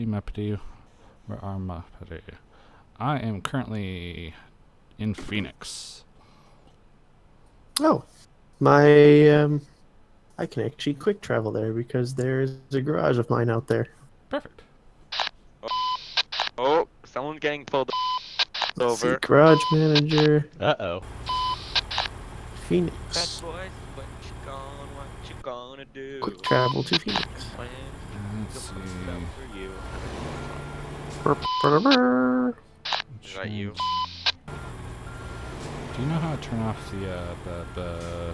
Mappity. Where are Mappity? I am currently in Phoenix. Oh, I can actually quick travel there because there's a garage of mine out there. Perfect. Oh, someone's getting pulled Let's see, over. garage manager, Uh-oh. Phoenix. Bad boys, what you gonna do? Quick travel to Phoenix. When Let's see. for you. Is that you? Do you know how to turn off the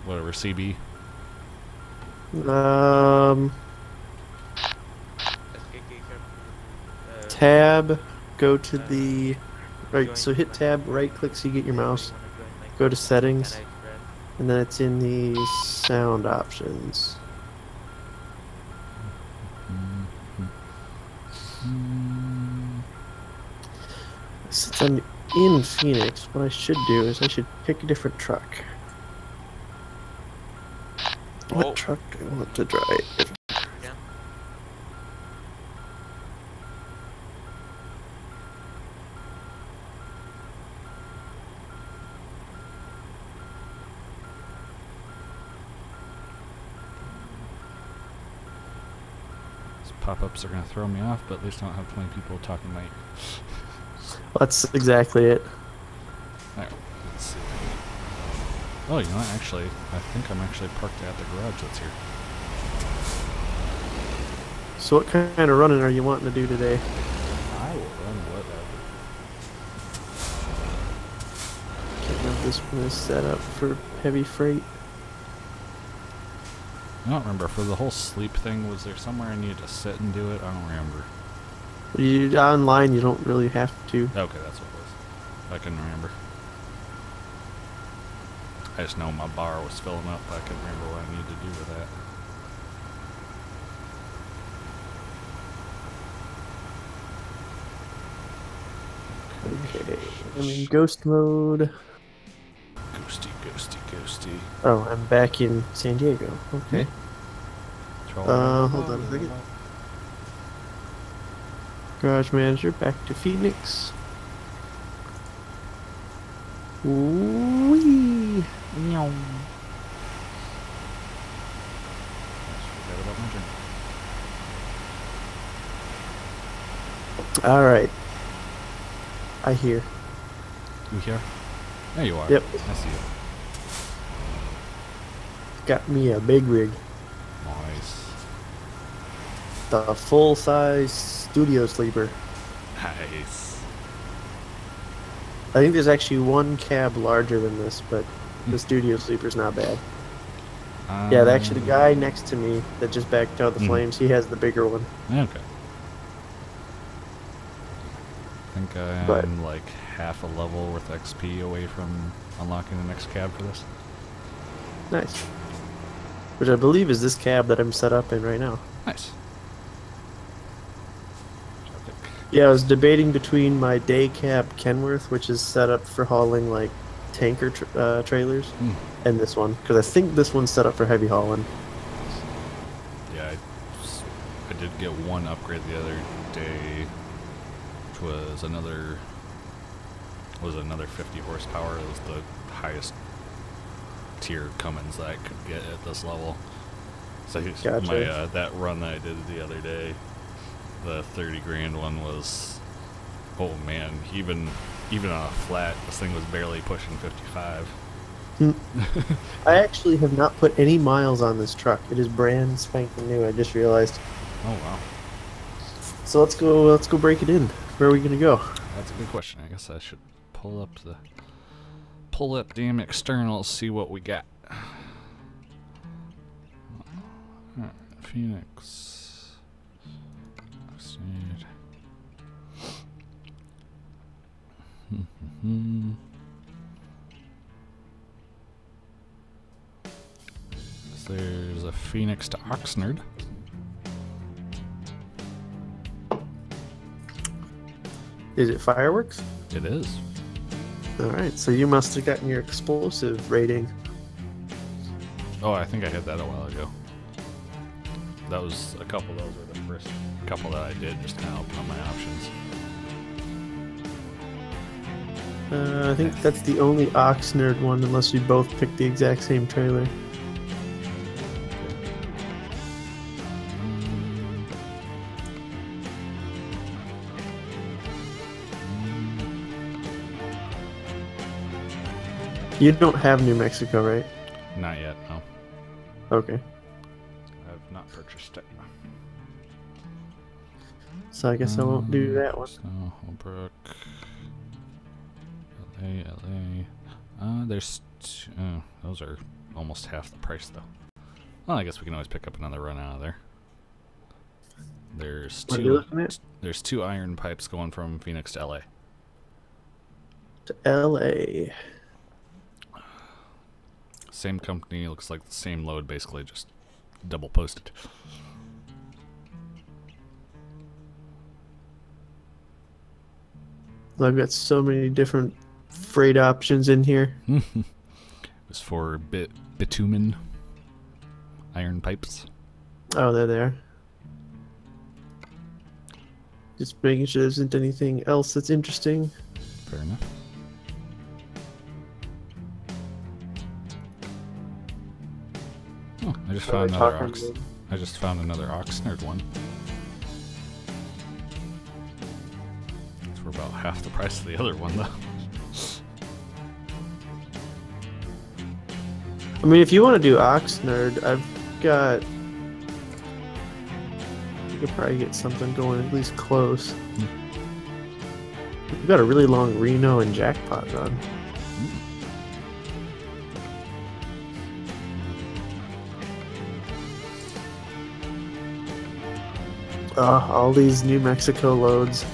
whatever, CB? Tab, go to the right. So hit tab, right click so you get your mouse. Go to settings, and then it's in the sound options. Since I'm in Phoenix, what I should do is I should pick a different truck. What truck do I want to drive? Pop-ups are going to throw me off, but at least I don't have 20 people talking my ear. That's exactly it. Alright, let's see. Oh, you know what? Actually, I think I'm actually parked at the garage that's here. So what kind of running are you wanting to do today? I will run whatever. Can't remember if this one is set up for heavy freight. I don't remember. For the whole sleep thing, was there somewhere I needed to sit and do it? I don't remember. You online, you don't really have to. Okay, that's what it was. I couldn't remember. I just know my bar was filling up. I couldn't remember what I needed to do with that. Okay, I'm in ghost mode. Ghosty. Oh, I'm back in San Diego. Okay. Hold on a second. Garage manager, back to Phoenix. Wee. All right. I hear. You here? There you are. Yep. I see you. Got me a big rig. Nice. The full-size studio sleeper. Nice. I think there's actually one cab larger than this, but the studio sleeper's not bad. Yeah, actually the guy next to me that just backed out the flames, he has the bigger one. Okay. I think I'm like half a level worth XP away from unlocking the next cab for this. Nice. Which I believe is this cab that I'm set up in right now. Nice. Yeah, I was debating between my day cab Kenworth, which is set up for hauling like tanker trailers, and this one, because I think this one's set up for heavy hauling. Yeah, I did get one upgrade the other day, which was another 50 horsepower. It was the highest tier Cummins that I could get at this level. So Gotcha. that run that I did the other day, the 30 grand one was, oh man, even on a flat, this thing was barely pushing 55. I actually have not put any miles on this truck. It is brand spanking new. I just realized. Oh wow. So let's go break it in. Where are we gonna go? That's a good question. I guess I should pull up damn externals, see what we got. Alright, Phoenix. Seed. There's a Phoenix to Oxnard. Is it fireworks? It is. Alright, so you must have gotten your explosive rating. Oh, I think I hit that a while ago. that was a couple. Those were the first couple that I did. Just kind of open up my options. I think that's the only Oxnard one, unless we both picked the exact same trailer. You don't have New Mexico, right? Not yet, no. Okay. I've not purchased it. So I guess I won't do that one. So, Holbrook. LA. There's those are almost half the price though. Well, I guess we can always pick up another run out of there. There's What are you looking at? There's 2 iron pipes going from Phoenix to LA. To LA. Same company, looks like the same load, basically just double posted. I've got so many different freight options in here. It was for bitumen iron pipes. Oh, they're there. Just making sure there isn't anything else that's interesting. Fair enough. Oh, I just found another Oxnard one. It's for about half the price of the other one, though. I mean, if you want to do Oxnard, I've got... You could probably get something going at least close. We've got a really long Reno and Jackpot run. All these New Mexico loads.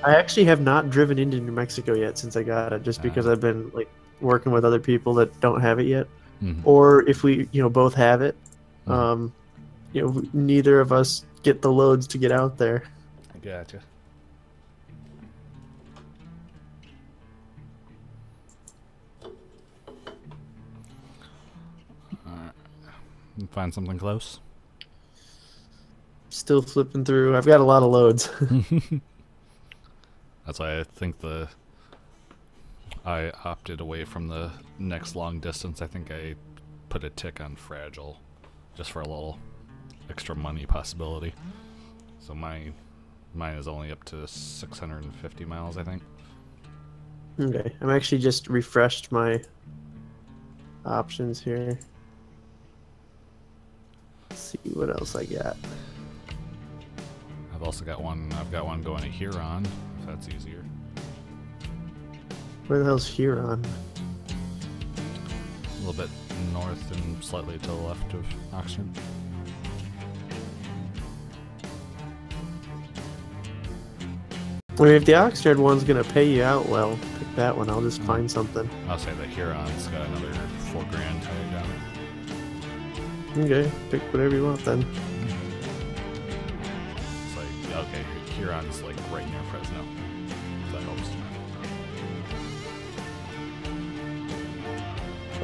I actually have not driven into New Mexico yet since I got it, just because I've been like working with other people that don't have it yet. Or if we, both have it, neither of us get the loads to get out there. I gotcha. Alright. Find something close. Still flipping through. I've got a lot of loads. That's why I think I opted away from the next long distance. I think I put a tick on fragile just for a little extra money possibility. So mine is only up to 650 miles, I think. Okay, I'm actually just refreshed my options here. Let's see what else I got. I've also got one. I've got one going to Huron, if that's easier. Where the hell's Huron? A little bit north and slightly to the left of Oxford. I mean, if the Oxnard one's gonna pay you out well, pick that one. I'll just find something. I'll say that Huron's got another $4,000 tag on it. Okay, pick whatever you want then. It's like, okay, Huron's like right near Fresno. So that helps.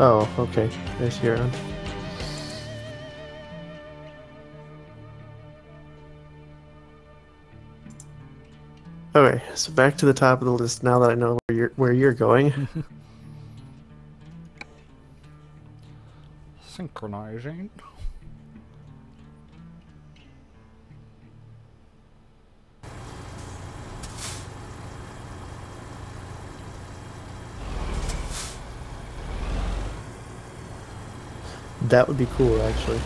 Oh, okay. There's Huron. Okay, so back to the top of the list now that I know where you're going. Synchronizing. That would be cool, actually.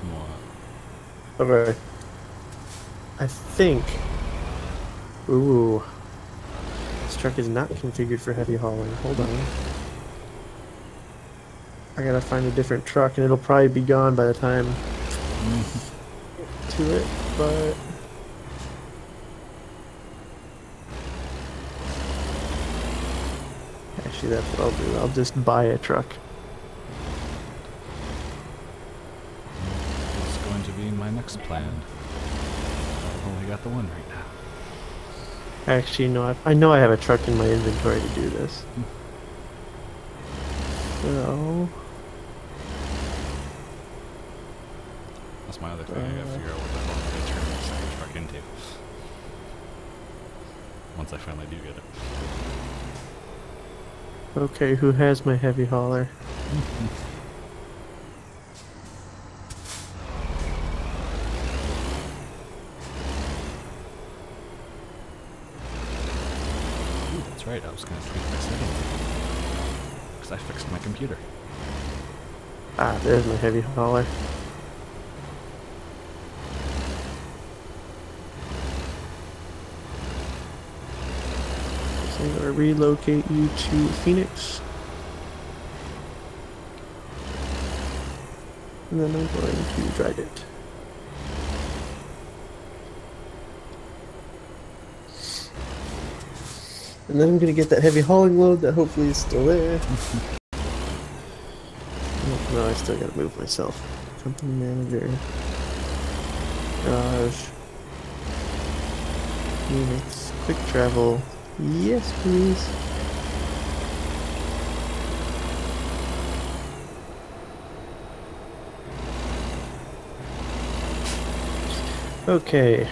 What? Okay. I think... Ooh. This truck is not configured for heavy hauling. Hold on. I gotta find a different truck, and it'll probably be gone by the time to it, but... Actually, that's what I'll do. I'll just buy a truck. It's going to be my next plan. I've only got the one right now. Actually, no, I know I have a truck in my inventory to do this. So... That's my other thing. I gotta figure out what the hell I'm gonna turn this second truck into. Once I finally do get it. Okay, who has my heavy hauler? Ooh, that's right. I was gonna tweak my settings because I fixed my computer. Ah, there's my heavy hauler. So I'm gonna relocate you to Phoenix. And then I'm going to drive it. And then I'm gonna get that heavy hauling load that hopefully is still there. No, I still gotta move myself. Company manager. Garage. Phoenix. Quick travel. Yes, please. Okay.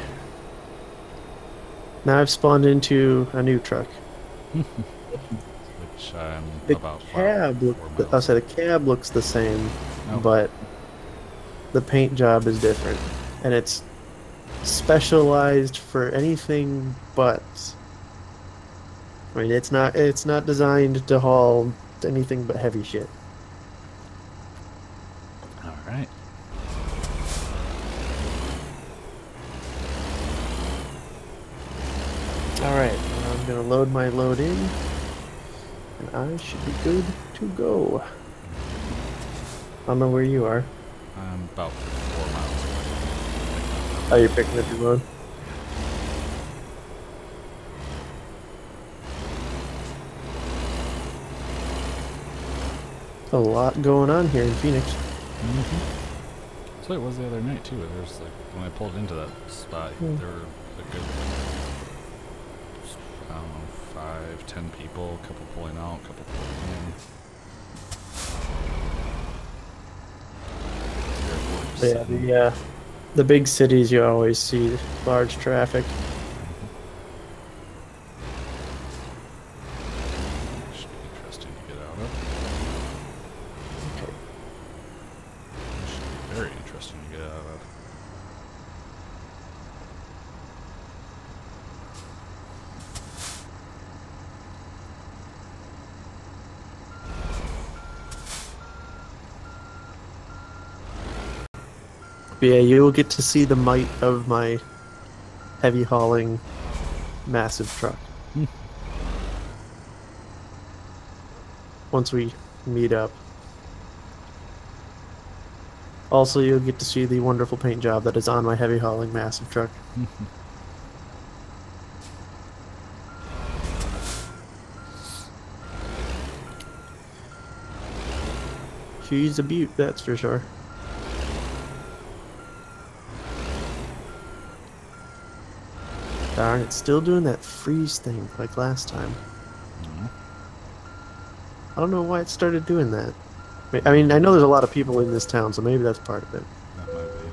Now I've spawned into a new truck. Which I'm The about cab, I'll say the cab looks the same, Oh. but the paint job is different, and it's specialized for anything but. I mean, it's not designed to haul anything but heavy shit. All right. All right, I'm gonna load my load in, and I should be good to go. I don't know where you are. I'm about 4 miles away. Oh, you're picking up your load. A lot going on here in Phoenix. So it was the other night too. There was like when I pulled into that spot, there were a good, I don't know, 5, 10 people. A couple pulling out, a couple pulling in. Yeah, the big cities you always see large traffic. Should be interesting to get out of. Okay. Should be very interesting to get out of. But yeah, you will get to see the might of my heavy hauling massive truck. Once we meet up. Also, you'll get to see the wonderful paint job that is on my heavy hauling massive truck. She's a beaut, that's for sure. Darn, it's still doing that freeze thing like last time. I don't know why it started doing that. I mean, I know there's a lot of people in this town, so maybe that's part of it. That might be.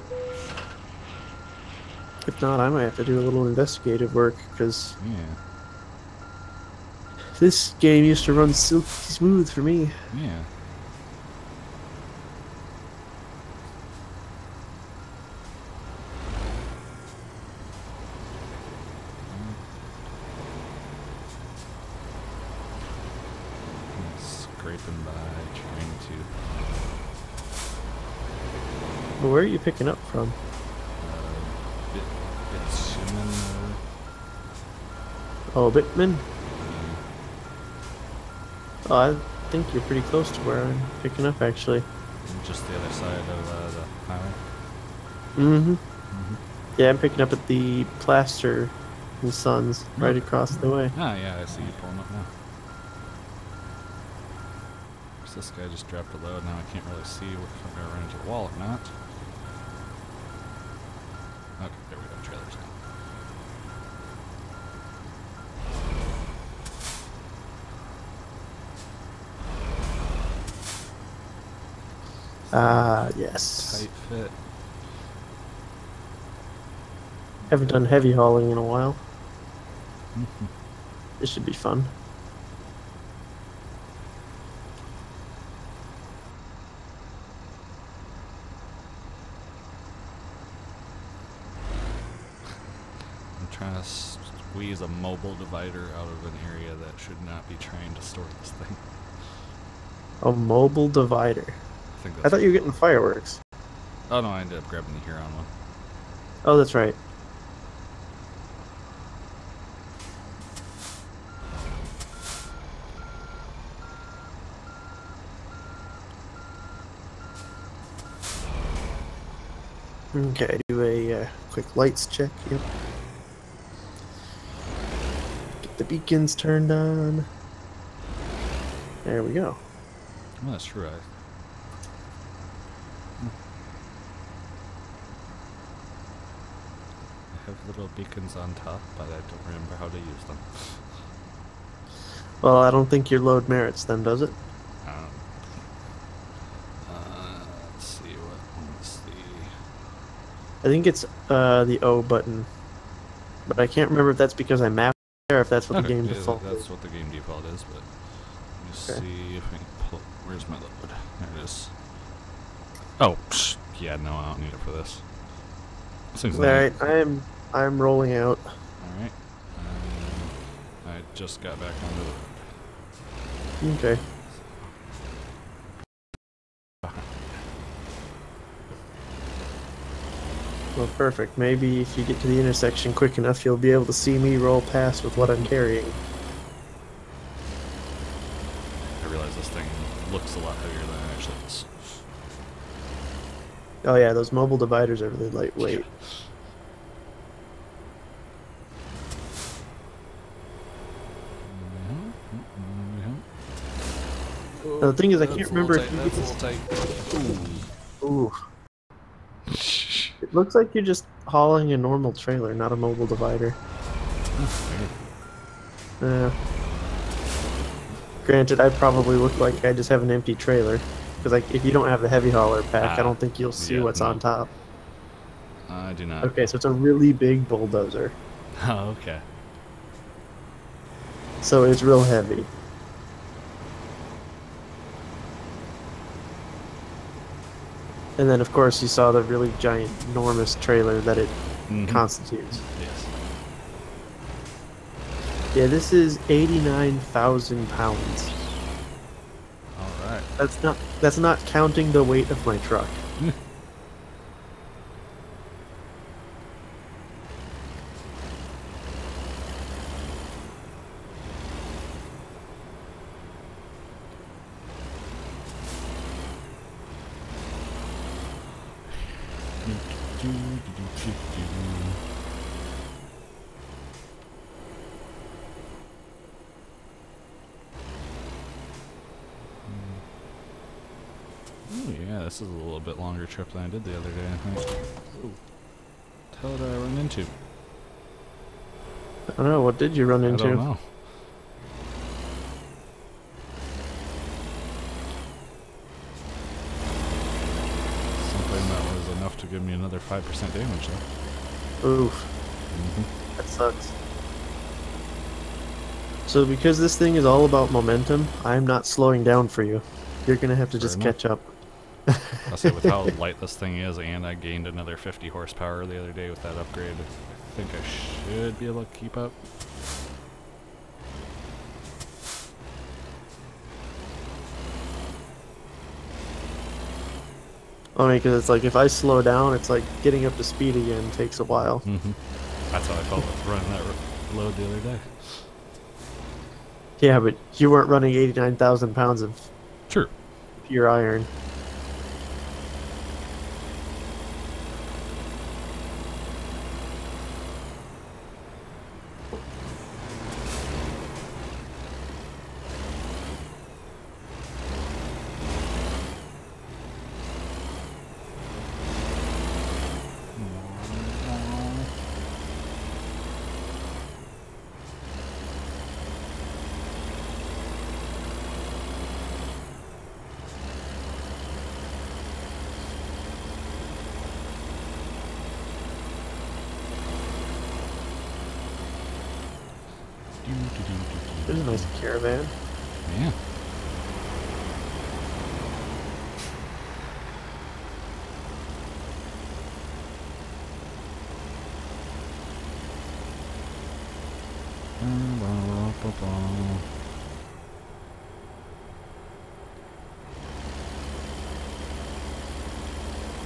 If not, I might have to do a little investigative work, because Yeah. this game used to run silky smooth for me. Yeah. Scraping by, trying to. Well, where are you picking up from? It's human. Oh, Bitman? Oh, I think you're pretty close to where I'm picking up, actually. Just the other side of the highway. Mm-hmm. Yeah, I'm picking up at the Plaster and Sons, right across the way. Ah, yeah, I see you pulling up now. So this guy just dropped a load. Now I can't really see if I'm going to run into the wall or not. Okay, there we go. Trailers now. Ah, yes. Tight fit. Haven't done heavy hauling in a while. This should be fun. I'm trying to squeeze a mobile divider out of an area that should not be trying to store this thing. A mobile divider. I thought you were getting fireworks. Oh no, I ended up grabbing the Huron one. Oh, that's right. Okay, do a quick lights check. Yep. Get the beacons turned on. There we go. Oh, that's true. I have little beacons on top, but I don't remember how to use them. Well, I don't think your load merits then, does it? Let's see what. Let's see. I think it's the O button, but I can't remember if that's because I mapped it or if that's what the game default is. That's what the game default is, but let me see if I can pull. Where's my load? There it is. Oh, yeah, no, I don't need it for this. Alright, I'm rolling out. Alright. I just got back onto the road. Okay. Well, perfect. Maybe if you get to the intersection quick enough, you'll be able to see me roll past with what I'm carrying. I realize this thing looks a lot heavier than it actually is. Oh yeah, those mobile dividers are really lightweight. Yeah. Now, the thing is, I can't remember if you that's a little tight. Ooh. It looks like you're just hauling a normal trailer, not a mobile divider. Granted, I probably look like I just have an empty trailer. Because like, if you don't have the heavy hauler pack, I don't think you'll see what's on top. I do not. Okay, so it's a really big bulldozer. Oh, okay. So it's real heavy. And then, of course, you saw the really giant, enormous trailer that it constitutes. Yes. Yeah, this is 89,000 pounds. All right. That's not counting the weight of my truck. Oh yeah, this is a little bit longer trip than I did the other day, I think. Ooh. What the hell did I run into? I don't know, what did you run into? I don't know. Something that was enough to give me another 5% damage though. Oof. That sucks. So because this thing is all about momentum, I'm not slowing down for you. You're gonna have to just catch up. I'll say with how light this thing is, and I gained another 50 horsepower the other day with that upgrade, I think I should be able to keep up. Only because it's like if I slow down, it's like getting up to speed again takes a while. That's how I felt with running that load the other day. Yeah, but you weren't running 89,000 pounds of True. pure iron. Nice caravan. Yeah.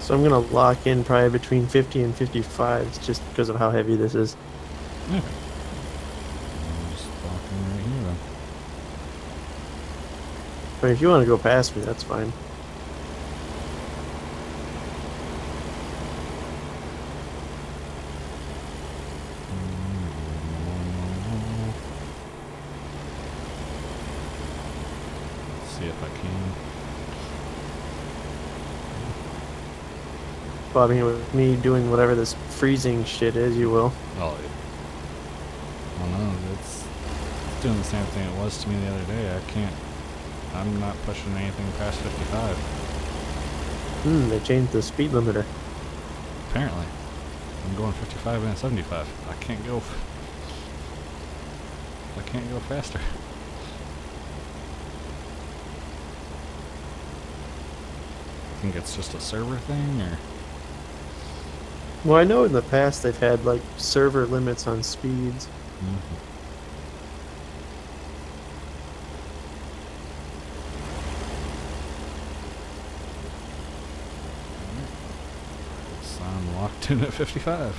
So I'm gonna lock in probably between 50 and 55 just because of how heavy this is. Okay. I'm just walking right here then. But if you want to go past me, that's fine. Let's see if I can. Well, I mean, with me doing whatever this freezing shit is, you will. Oh, I don't know. It's doing the same thing it was to me the other day. I'm not pushing anything past 55. They changed the speed limiter. Apparently. I'm going 55 and 75. I can't go faster. I think it's just a server thing, or... Well, I know in the past they've had, like, server limits on speeds. So I'm locked in at 55.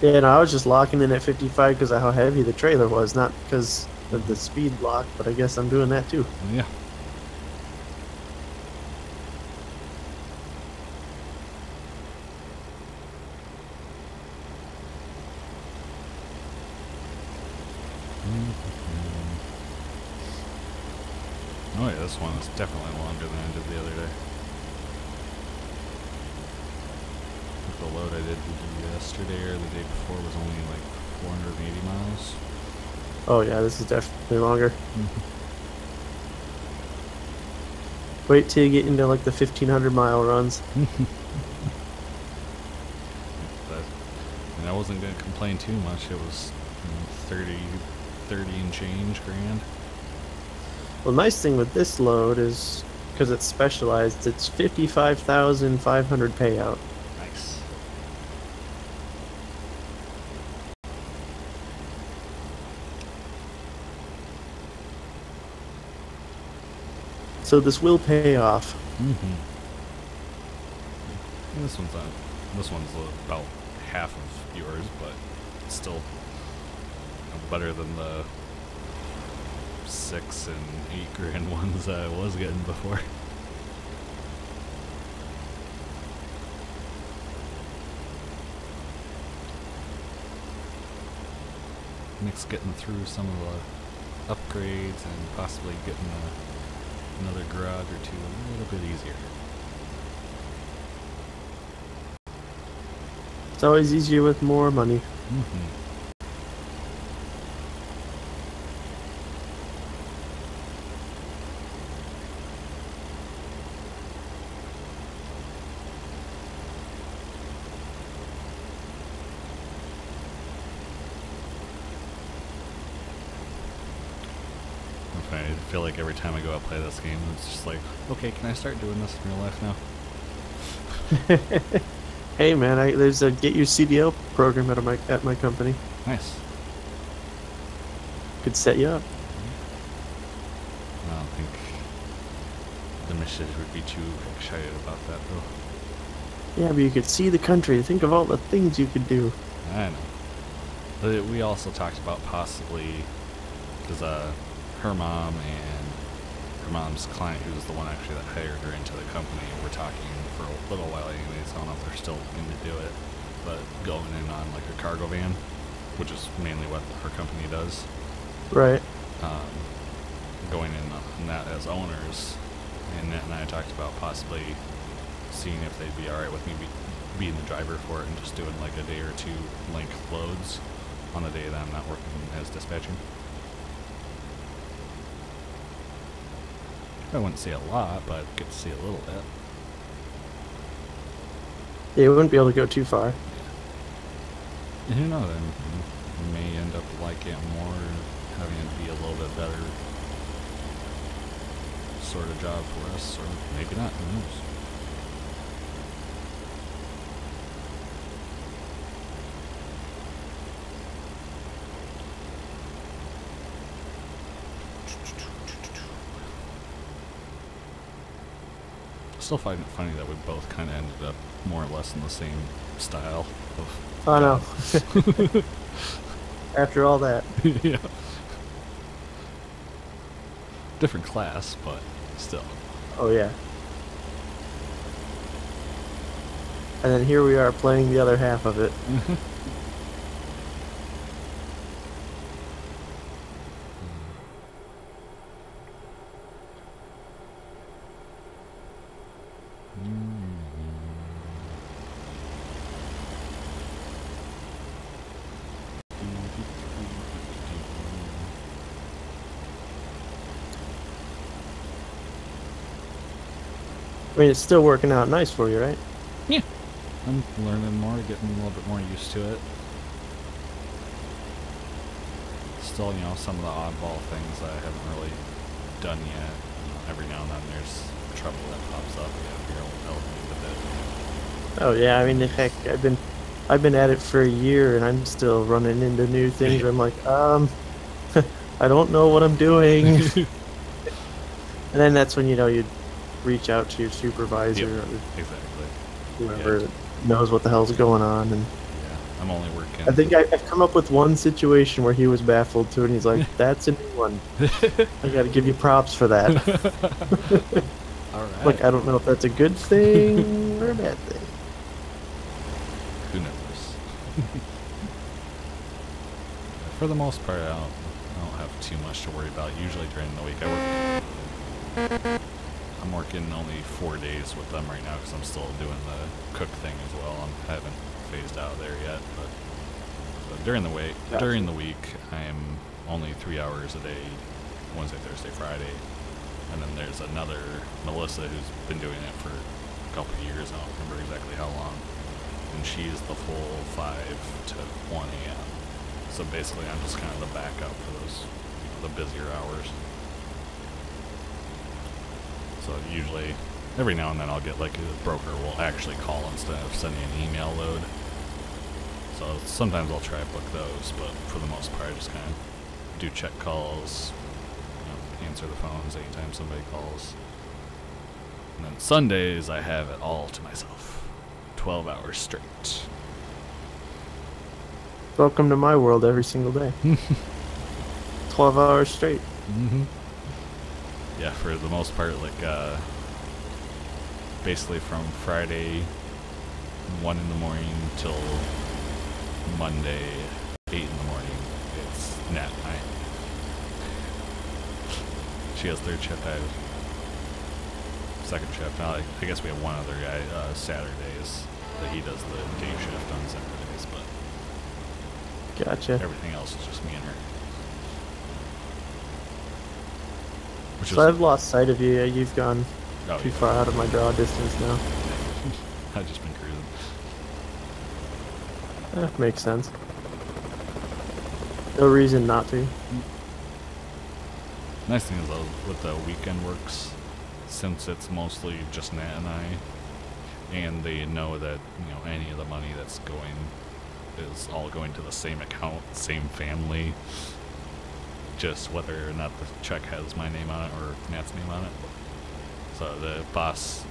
Yeah, no, I was just locking in at 55 because of how heavy the trailer was, not because of the speed lock, but I guess I'm doing that too. Yeah. Oh yeah, this one is definitely longer than I did the other day. I think the load I did yesterday or the day before was only like 480 miles. Oh yeah, this is definitely longer. Wait till you get into like the 1,500-mile runs. And I wasn't going to complain too much. It was 30 and change grand. Well, the nice thing with this load is, because it's specialized, it's 55,500 payout. Nice. So this will pay off. This one's about half of yours, but it's still better than the 6 and 8 grand ones I was getting before. Nick's getting through some of the upgrades and possibly getting another garage or two a little bit easier. It's always easier with more money. I feel like every time I go out play this game, it's just like, okay, can I start doing this in real life now? Hey man, there's a get your CDL program at my company. Nice. Could set you up. I don't think the missus would be too excited about that though. Yeah, but you could see the country. Think of all the things you could do. I know. But we also talked about possibly, because her mom and her mom's client, who's the one actually that hired her into the company, were talking for a little while anyways. I don't know if they're still going to do it, but going in on like a cargo van, which is mainly what her company does. Right. Going in on that as owners, and Nat and I talked about possibly seeing if they'd be alright with me being the driver for it and just doing like a day or two length loads on the day that I'm not working as dispatching. I wouldn't see a lot, but I'd get to see a little bit. Yeah, you wouldn't be able to go too far. And who knows, I may end up liking it more having it be a little bit better sort of job for us, or maybe not, who knows. I still find it funny that we both kind of ended up more or less in the same style of Oh no. After all that. yeah. Different class, but still. Oh yeah. And then here we are playing the other half of it. I mean, it's still working out nice for you, right? Yeah. I'm learning more, getting a little bit more used to it. Still, you know, some of the oddball things I haven't really done yet. You know, every now and then there's trouble that pops up. You gotta figure out what the hell to do with it. Oh yeah, I mean, heck, I've been at it for a year and I'm still running into new things. Where I'm like, I don't know what I'm doing. And then that's when, you know, you reach out to your supervisor or Exactly. whoever knows what the hell's going on. And yeah, I'm only working. I think I've come up with one situation where he was baffled too, and he's like, "That's a new one. I got to give you props for that." All right. Like, I don't know if that's a good thing or a bad thing. Who knows? For the most part, I don't have too much to worry about. Usually during the week, I'm working only 4 days with them right now because I'm still doing the cook thing as well. I haven't phased out there yet, but during the week, I'm only 3 hours a day, Wednesday, Thursday, Friday, and then there's another Melissa who's been doing it for a couple of years. I don't remember exactly how long, and she's the full 5 to 1 a.m. So basically, I'm just kind of the backup for those, the busier hours. So usually, every now and then I'll get like a broker will actually call instead of sending an email load. So sometimes I'll try to book those, but for the most part I just kind of do check calls, answer the phones anytime somebody calls. And then Sundays I have it all to myself. 12 hours straight. Welcome to my world every single day. 12 hours straight. Mm-hmm. Yeah, for the most part, like, basically from Friday, 1 in the morning, till Monday, 8 in the morning, it's nap night. She has third shift, I have second shift. Now, I guess we have one other guy, Saturdays, that he does the day shift on Saturdays, but Gotcha. everything else is just me and her. So I've lost sight of you. You've gone too yeah. far out of my draw distance now. I've just been cruising. That makes sense. No reason not to. Nice thing is though, with the weekend works, since it's mostly just Nat and I, and they know that, any of the money that's going is all going to the same account, same family, just whether or not the check has my name on it or Nat's name on it. So the boss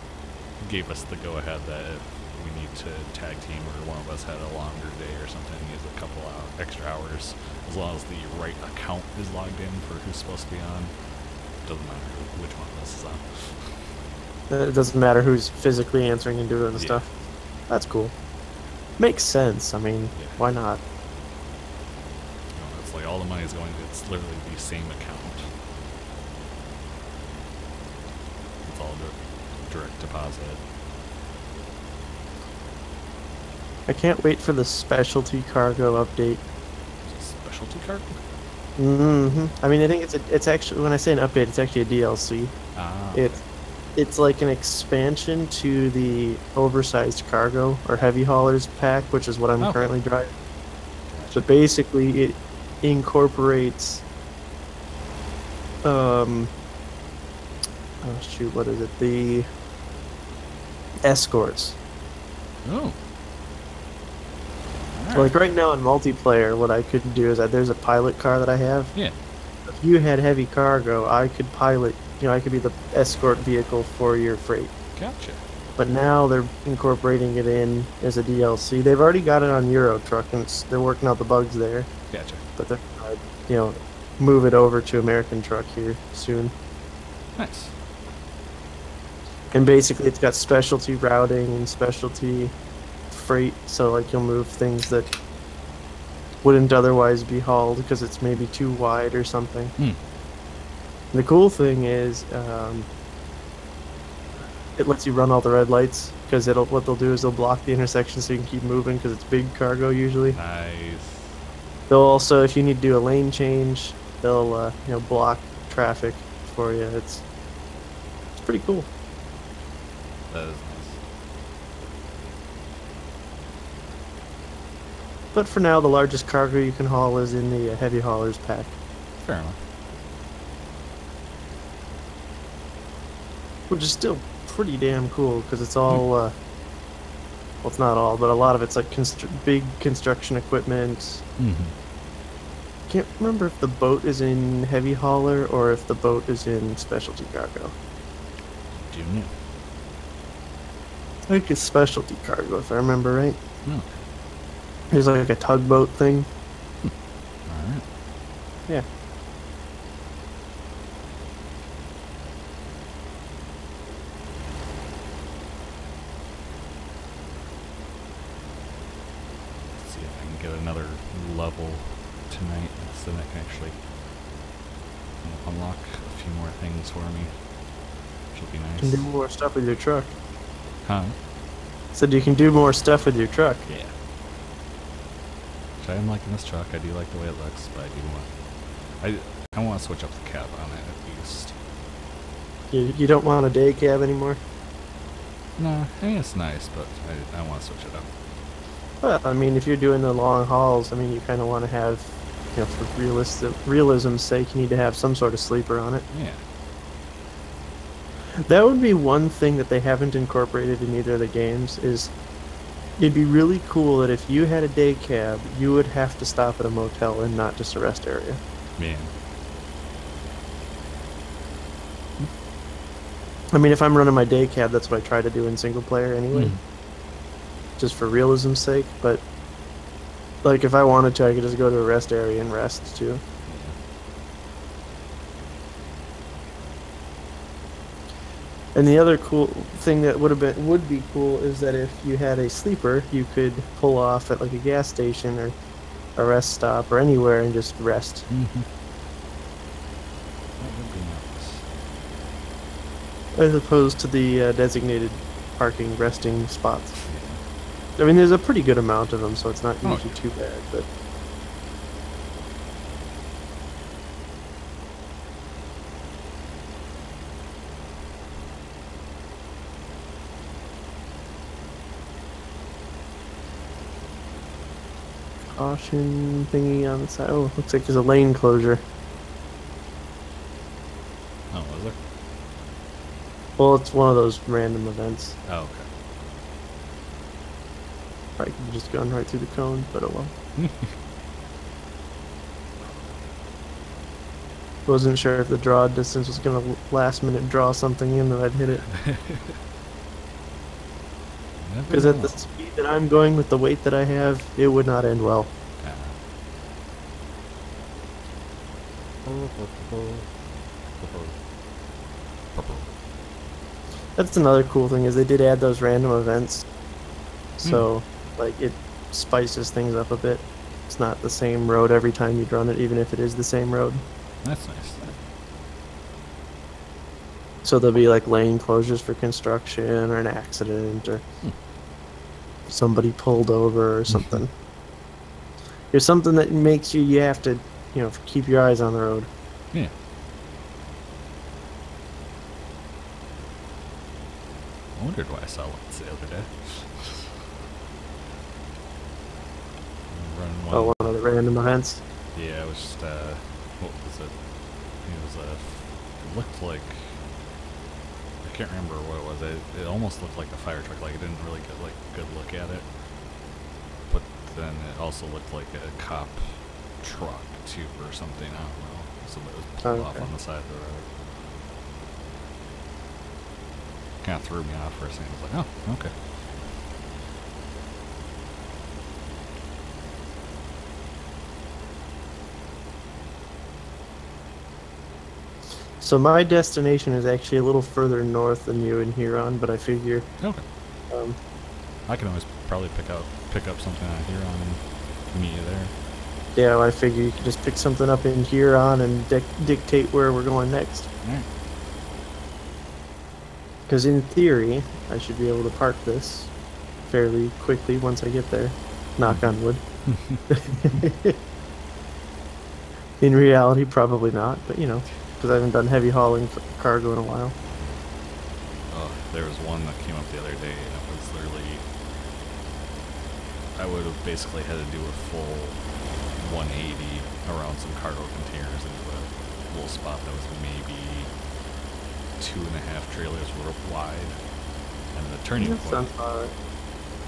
gave us the go-ahead that if we need to tag team or one of us had a longer day or something, needs a couple extra hours, as long as the right account is logged in for who's supposed to be on. Doesn't matter which one of us is on. It doesn't matter who's physically answering and doing the stuff. That's cool. Makes sense. I mean, why not? It's like all the money's going to, it's literally the same account. It's all direct deposit. I can't wait for the specialty cargo update. Specialty cargo? I mean, I think it's actually, when I say an update, it's actually a DLC. It's like an expansion to the oversized cargo or heavy haulers pack, which is what I'm currently driving. So basically, it incorporates Oh shoot, what is it? The escorts. Oh. So like right now in multiplayer, what I could do is there's a pilot car that I have. Yeah. If you had heavy cargo, I could pilot. I could be the escort vehicle for your freight. Gotcha. But now they're incorporating it in as a DLC. They've already got it on Euro Truck, and they're working out the bugs there. Gotcha. But they're move it over to American Truck here soon. Nice. And basically, it's got specialty routing and specialty freight, so like you'll move things that wouldn't otherwise be hauled because it's maybe too wide or something. Hmm. The cool thing is, it lets you run all the red lights because what they'll do is they'll block the intersection so you can keep moving because it's big cargo usually. Nice. They'll also, if you need to do a lane change, they'll block traffic for you. It's pretty cool. That is nice. But for now, the largest cargo you can haul is in the heavy haulers pack. Fair enough. Which is still pretty damn cool because it's all, well, it's not all, but a lot of it's like big construction equipment. Mm-hmm. Can't remember if the boat is in heavy hauler or if the boat is in specialty cargo. Do you know? I think it's specialty cargo if I remember right. No. There's like a tugboat thing. Alright. Yeah. Let's see if I can get another level tonight so that I can actually unlock a few more things for me. Which will be nice. You can do more stuff with your truck. Huh? Said you can do more stuff with your truck. Yeah. Which I am liking this truck. I do like the way it looks, but I want to switch up the cab on it at least. You don't want a day cab anymore? No, I mean it's nice, but I want to switch it up. Well, I mean, if you're doing the long hauls, I mean, you kind of want to have, for realism's sake, you need to have some sort of sleeper on it. Yeah. That would be one thing that they haven't incorporated in either of the games is it'd be really cool that if you had a day cab, you would have to stop at a motel and not just a rest area. Man. I mean, if I'm running my day cab, that's what I try to do in single player anyway. Just for realism's sake, but like if I wanted to, I could just go to a rest area and rest too. And the other cool thing that would be cool is that if you had a sleeper, you could pull off at like a gas station or a rest stop or anywhere and just rest. Mm-hmm. That would be nice. As opposed to the designated parking resting spots. I mean, there's a pretty good amount of them, so it's not usually too bad, but... Caution thingy on the side. Oh, looks like there's a lane closure. Oh, was there? Well, it's one of those random events. Oh, okay. Probably could have just gone right through the cone, but oh well. Wasn't sure if the draw distance was gonna last minute draw something in that I'd hit it. Because at the speed that I'm going with the weight that I have, it would not end well. That's another cool thing is they did add those random events. So, like, it spices things up a bit. It's not the same road every time you run it, even if it is the same road. That's nice. So there'll be like lane closures for construction or an accident or somebody pulled over or something. There's something that makes you have to, keep your eyes on the road. Yeah. I wondered why I saw lights the other day. Oh, one of the random events. Yeah, it was just, what was it? It was it looked like, I can't remember what it was. It almost looked like a fire truck. Like, I didn't really get like a good look at it. But then it also looked like a cop truck too, or something. I don't know. So it was pulled off on the side of the road. Kind of threw me off for a second. I was like, oh, okay. So my destination is actually a little further north than you in Huron, but I figure. Okay. I can always probably pick up something on Huron and meet you there. Yeah, well, I figure you could just pick something up in Huron and dictate where we're going next. Alright. Because in theory, I should be able to park this fairly quickly once I get there. Knock on wood. In reality, probably not, but you know, because I haven't done heavy hauling cargo in a while. Oh, there was one that came up the other day, and it was literally, I would have basically had to do a full 180 around some cargo containers into a little spot that was maybe 2.5 trailers wide, and the turning point. Sounds about right.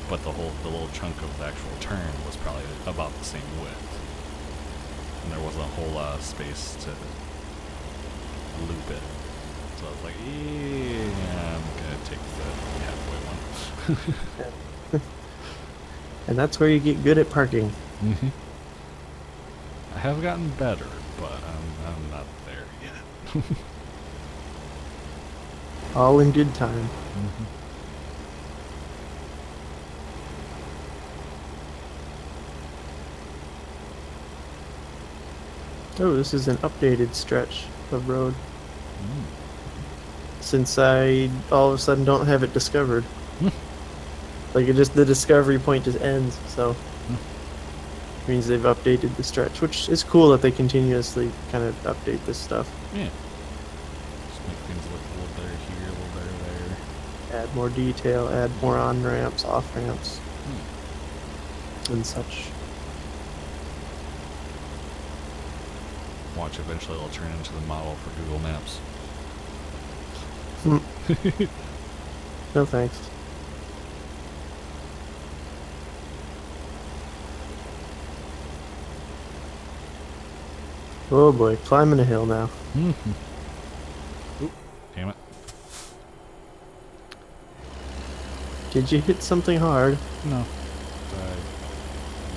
But the little chunk of the actual turn was probably about the same width, and there wasn't a whole lot of space to loop it. So I was like, yeah, I'm gonna take the halfway one. And that's where you get good at parking. Mm-hmm. I have gotten better, but I'm not there yet. All in good time. Mm-hmm. Oh, this is an updated stretch of road. Mm. Since I all of a sudden don't have it discovered. Mm. Like the discovery point just ends, so means they've updated the stretch, which is cool that they continuously kind of update this stuff. Yeah. Just make things look a little better here, a little better there. Add more detail, add more on ramps, off ramps, and such. Watch, eventually it'll turn into the model for Google Maps. No thanks. Oh boy, climbing a hill now. Oop, damn it. Did you hit something hard? No. I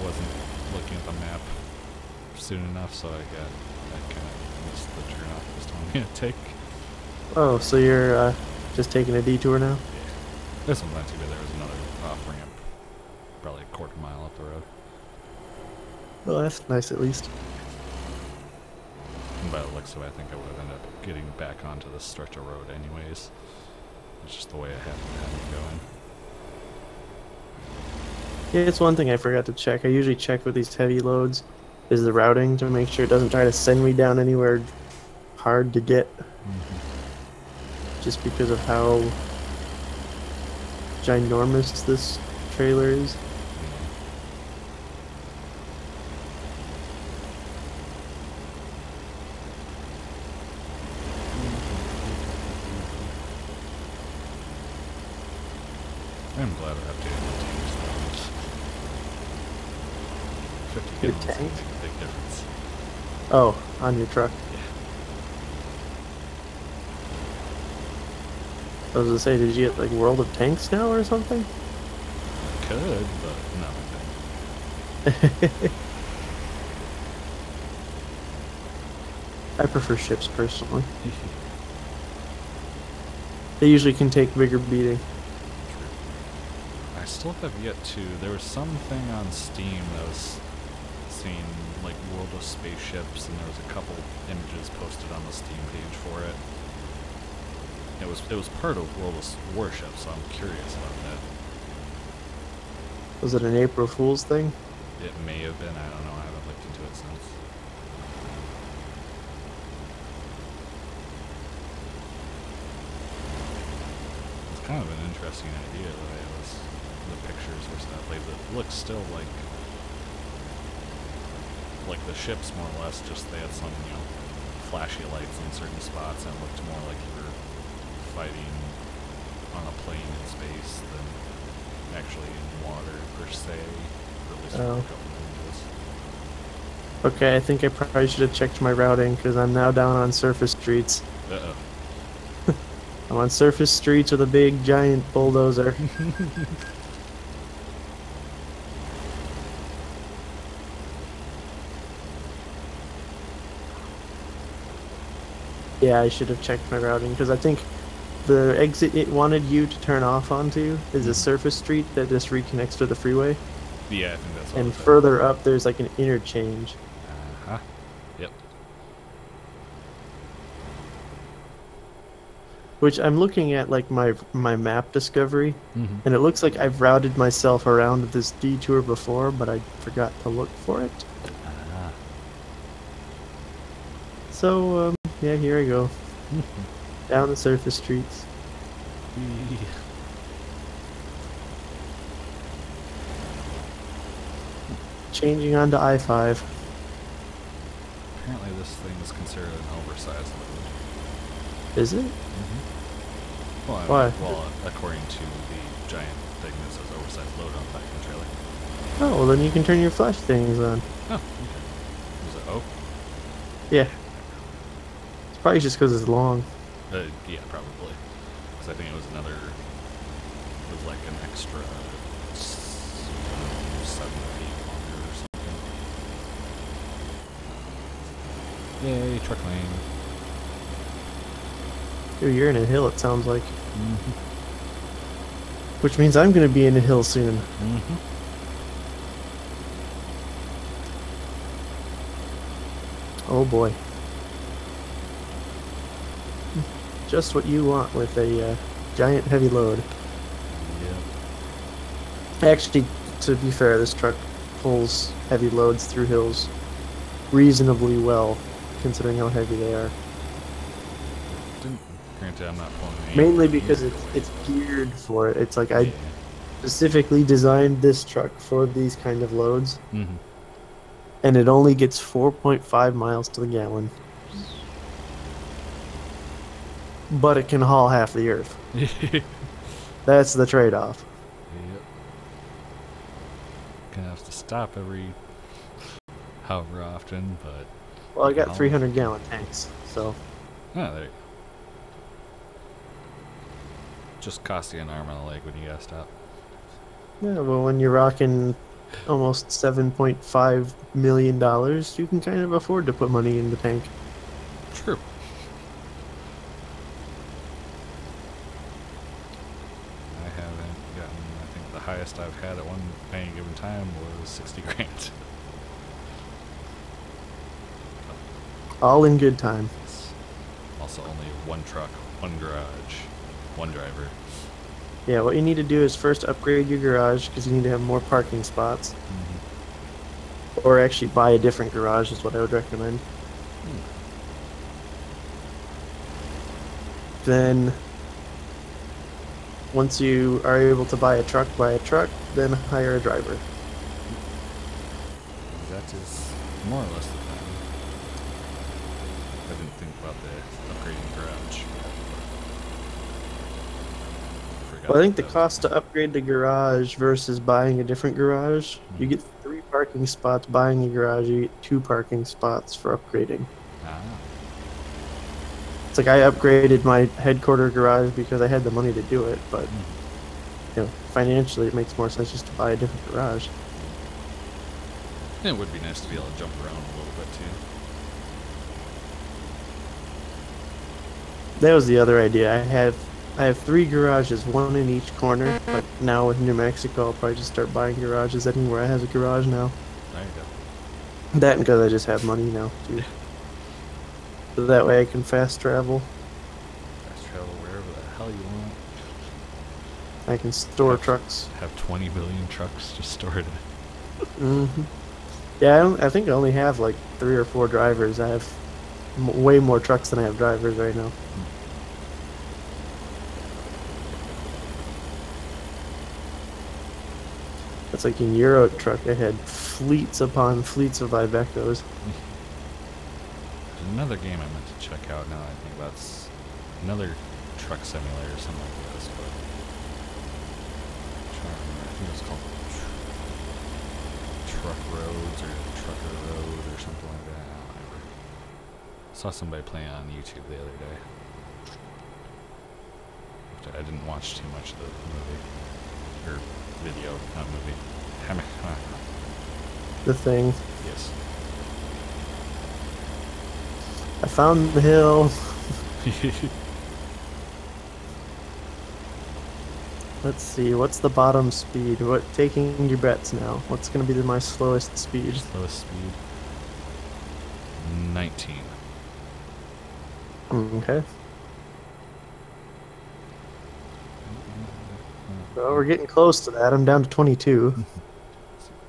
wasn't looking at the map soon enough, so I kind of missed the turn off it was telling me to take. Oh, so you're just taking a detour now? Yeah. This one's not too bad. There was another off ramp, probably a quarter mile up the road. Well, that's nice at least. And by the looks of it, I think I would have ended up getting back onto this stretch of road anyways. It's just the way I had it going. Yeah, it's one thing I forgot to check. I usually check with these heavy loads, is the routing to make sure it doesn't try to send me down anywhere hard to get. Just because of how ginormous this trailer is. I'm glad I updated my tanks. 50 Your gallons tank? makes a big difference. Oh, on your truck. Yeah. I was gonna say, did you get like World of Tanks now or something? I could, but no, I didn't. I prefer ships personally. They usually can take bigger beating. I still have yet to. There was something on Steam that was saying like World of Spaceships, and there was a couple images posted on the Steam page for it. It was part of World of Warships, so I'm curious about that. Was it an April Fool's thing? It may have been. I don't know. I haven't looked into it since. It's kind of an interesting idea the way it was. The pictures were stuff like it looks still like the ships more or less. Just they had some flashy lights in certain spots, and it looked more like you were fighting on a plane in space than actually in water per se. Or at least for a couple images. Okay, I think I probably should have checked my routing because I'm now down on surface streets. Uh-oh. I'm on surface streets with a big giant bulldozer. Yeah, I should have checked my routing because I think the exit it wanted you to turn off onto is a surface street that just reconnects to the freeway. Yeah, I think that's what And it was. further up, there's like an interchange. Uh-huh. Yep. Which I'm looking at like my map discovery, Mm-hmm. and it looks like I've routed myself around this detour before, but I forgot to look for it. Ah. So, yeah, here I go. Down the surface streets. Changing onto I-5. Apparently this thing is considered an oversized load. Is it? Mm-hmm. Well, Why? Well, according to the giant thing that says oversized load on the back of the trailer. Oh, well then you can turn your flash things on. Oh, okay. Was it O? Yeah. It's probably just because it's long. Yeah, probably. Because I think it was another... It was like an extra 7 feet longer or something. Yay, truck lane. Dude, you're in a hill, it sounds like. Mm-hmm. Which means I'm going to be in a hill soon. Mm-hmm. Oh boy. Just what you want with a giant heavy load. Yeah. Actually, to be fair, this truck pulls heavy loads through hills reasonably well, considering how heavy they are. Granted, I'm not pulling any. Mainly because it's geared for it. It's like I specifically designed this truck for these kind of loads, Mm-hmm. and it only gets 4.5 miles to the gallon. But it can haul half the earth. That's the trade-off. Yep. Gonna have to stop every however often, but... Well, I got 300-gallon tanks, so... Oh, there you go. Just cost you an arm and a leg when you gotta stop. Yeah, well, when you're rocking almost $7.5 million, you can kind of afford to put money in the tank. True. I haven't gotten, I think the highest I've had at any given time was 60 grand. All in good time. It's also only one truck, one garage, one driver. Yeah, what you need to do is first upgrade your garage, because you need to have more parking spots. Mm-hmm. Or actually buy a different garage is what I would recommend. Then, once you are able to buy a truck, then hire a driver. That is more or less the plan. I didn't think about the upgrading garage. Well, I think the cost to upgrade the garage versus buying a different garage, you get 3 parking spots buying a garage, you get 2 parking spots for upgrading. Ah. It's like I upgraded my headquarter garage because I had the money to do it, but you know, financially it makes more sense just to buy a different garage. It would be nice to be able to jump around a little bit too. That was the other idea. I have 3 garages, 1 in each corner, but now with New Mexico I'll probably just start buying garages anywhere I have a garage now. There you go. That and because I just have money now too. So that way I can fast travel. Fast travel wherever the hell you want. I can store trucks. Have 20 million trucks just stored. Yeah, I think I only have like 3 or 4 drivers. I have way more trucks than I have drivers right now. That's like in Euro Truck, I had fleets upon fleets of Ibecos. another game I meant to check out now that I think about it's another truck simulator or something like this, but I'm trying to remember. I think it was called Truck Roads or Trucker Road or something like that. I don't remember. Saw somebody playing on YouTube the other day. I didn't watch too much of the movie. Or video, not movie. The Thing. Yes. I found the hill. Let's see, what's the bottom speed? Taking your bets now. What's going to be my slowest speed? Slowest speed. 19. Okay. Well, we're getting close to that. I'm down to 22.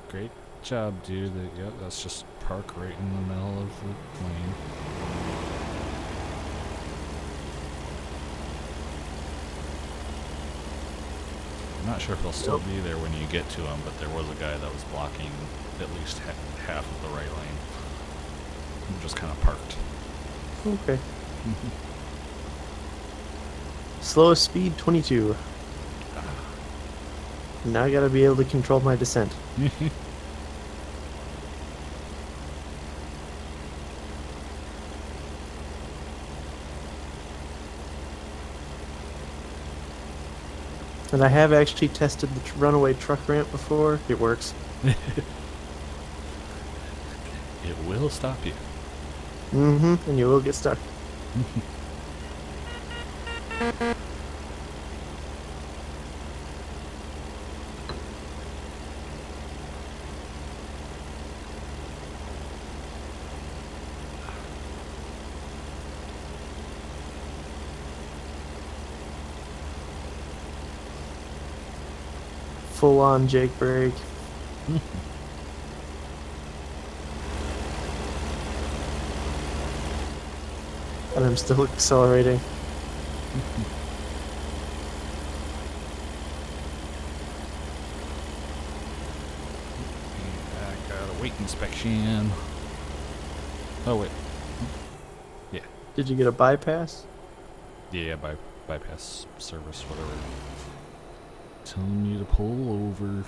Great job, dude. Yep, that's just park right in the middle of the lane. I'm not sure if he'll still be there when you get to him, but there was a guy that was blocking at least half of the right lane. I'm just kind of parked. Okay. Slowest speed, 22. Now I gotta be able to control my descent. And I have actually tested the runaway truck ramp before. It works. It will stop you. Mm-hmm, and you will get stuck. Full-on Jake brake. And I'm still accelerating. I got a weight inspection. Oh, wait. Yeah. Did you get a bypass? Yeah, bypass service, whatever. Telling me to pull over.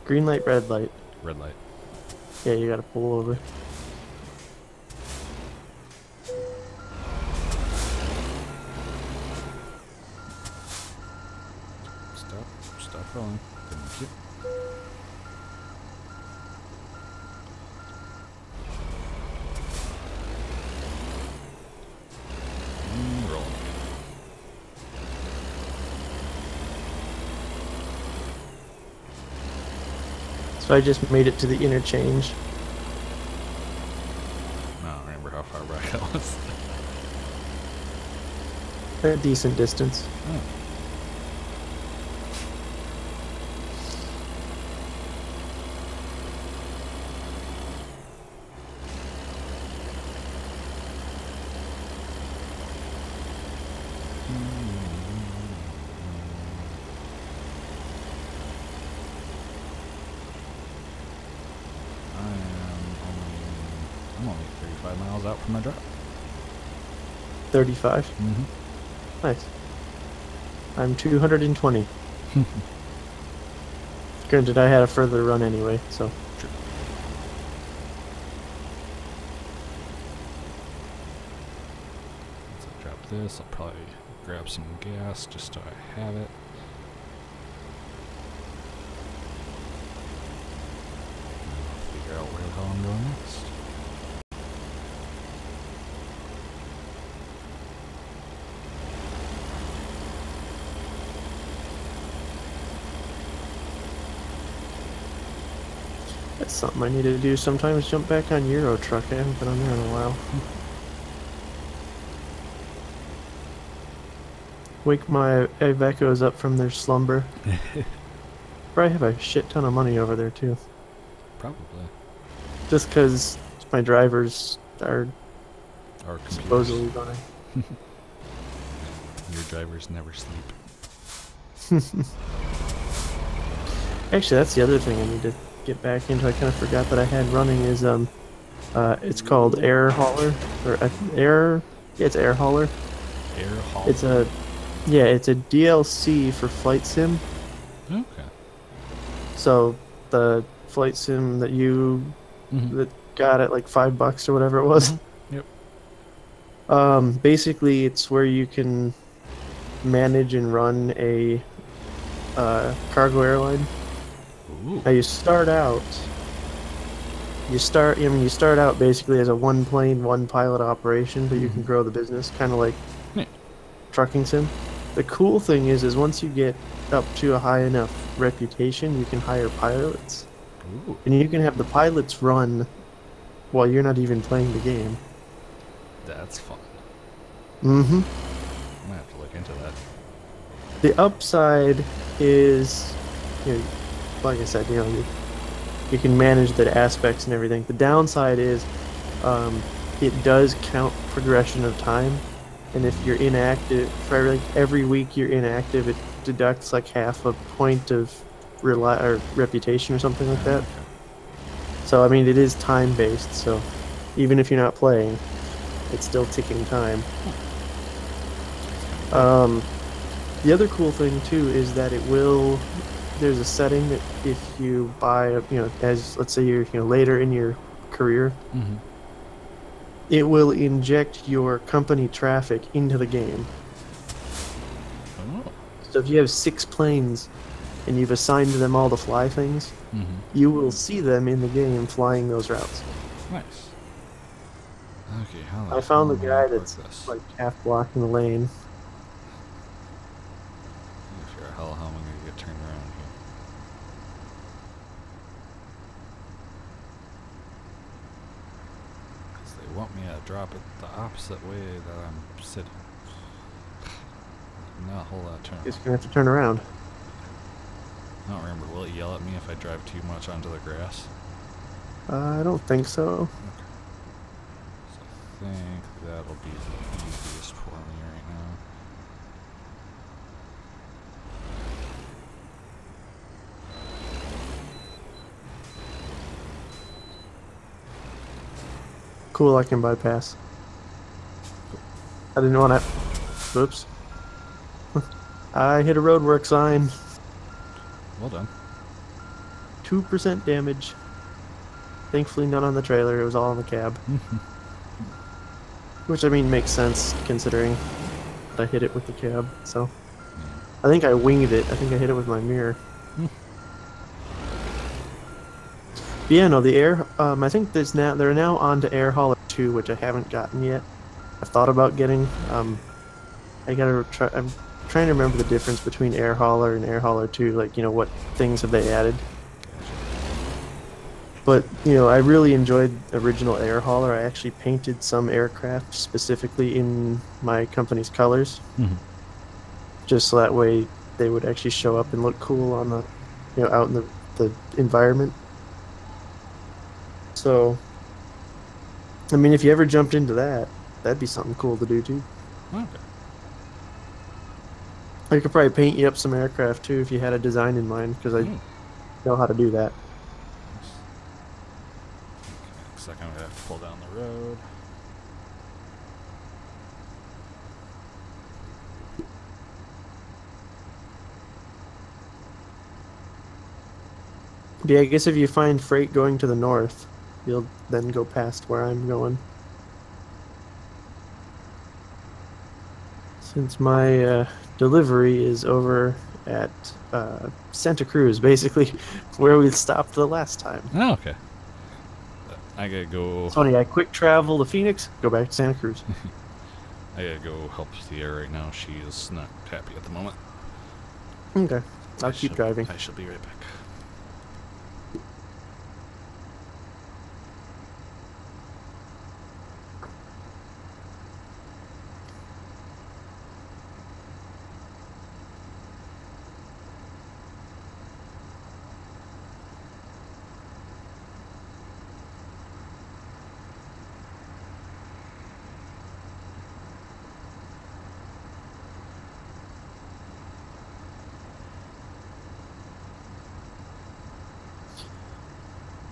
Green light, red light. Red light. Yeah, you gotta pull over. Stop rolling. Thank you. And rolling. So I just made it to the interchange. I don't remember how far back I was. A decent distance. Oh. I'm only 35 miles out from my drop. 35. Mm-hmm. Nice. I'm 220. Granted, I had a further run anyway, so. True. Once I drop this, I'll probably grab some gas just so I have it. And I'll figure out where the hell I'm going next. That's something I need to do sometimes, jump back on Euro Truck. I haven't been on there in a while. Wake my Ivecos up from their slumber. Probably have a shit ton of money over there too. Probably. Just because my drivers are Or computers. supposedly running. Your drivers never sleep. Actually, that's the other thing I need to get back into. I kind of forgot that I had running is It's called Air Hauler, or Air. Yeah, it's Air Hauler. Air Hall. It's a it's a DLC for Flight Sim. Okay. So the Flight Sim that you Mm-hmm. that got at like $5 or whatever it was. Yep. Basically, it's where you can manage and run a cargo airline. Ooh. Now you start out. You start out basically as a one plane, one pilot operation, but you can grow the business, kind of like Yeah. trucking sim. The cool thing is once you get up to a high enough reputation, you can hire pilots, Ooh. and you can have the pilots run while you're not even playing the game. That's fun. Mm-hmm. I'm gonna have to look into that. The upside is, like I said, you can manage the aspects and everything. The downside is, it does count progression of time, and if you're inactive for every week you're inactive, it deducts like half a point of reputation or something like that. Okay. So I mean, it is time based. So even if you're not playing, it's still ticking time. The other cool thing too is that there's a setting that if you buy, as let's say you're, later in your career, Mm-hmm. it will inject your company traffic into the game. Oh. So if you have 6 planes and you've assigned them all to fly things, Mm-hmm. you will see them in the game flying those routes. Nice. Okay, how the I found hell the am I guy gonna that's park this? like half blocking the lane. If you're a hell, how am I gonna get turned around here? Because they want me to drop it the opposite way that I'm sitting. Not a whole lot of turn. Just gonna have to turn around. I don't remember. Will it yell at me if I drive too much onto the grass? I don't think so. Okay. So I think that'll be the easiest for me right now. Cool, I can bypass. I didn't want to. Whoops. I hit a roadwork sign. Well done. 2% damage. Thankfully, none on the trailer. It was all in the cab. Which, I mean, makes sense considering that I hit it with the cab. So, I think I winged it. I think I hit it with my mirror. But yeah, no, the air. I think they're now on to Air Hauler 2, which I haven't gotten yet. I've thought about getting. I gotta try. I'm trying to remember the difference between Air Hauler and Air Hauler 2. Like, what things have they added? But, I really enjoyed original Air Hauler. I actually painted some aircraft specifically in my company's colors. Mm-hmm. Just so that way they would actually show up and look cool on the, out in the environment. So, I mean, if you ever jumped into that, that'd be something cool to do too. Okay. I could probably paint you up some aircraft too if you had a design in mind, because I know how to do that. Looks like I'm gonna have to pull down the road. But yeah, I guess if you find freight going to the north, you'll then go past where I'm going. Since my delivery is over at Santa Cruz, basically where we stopped the last time. Oh, okay. I gotta go. It's funny, I quick travel to Phoenix, go back to Santa Cruz. I gotta go help Thea right now. She is not happy at the moment. Okay, I'll keep driving. I shall be right back.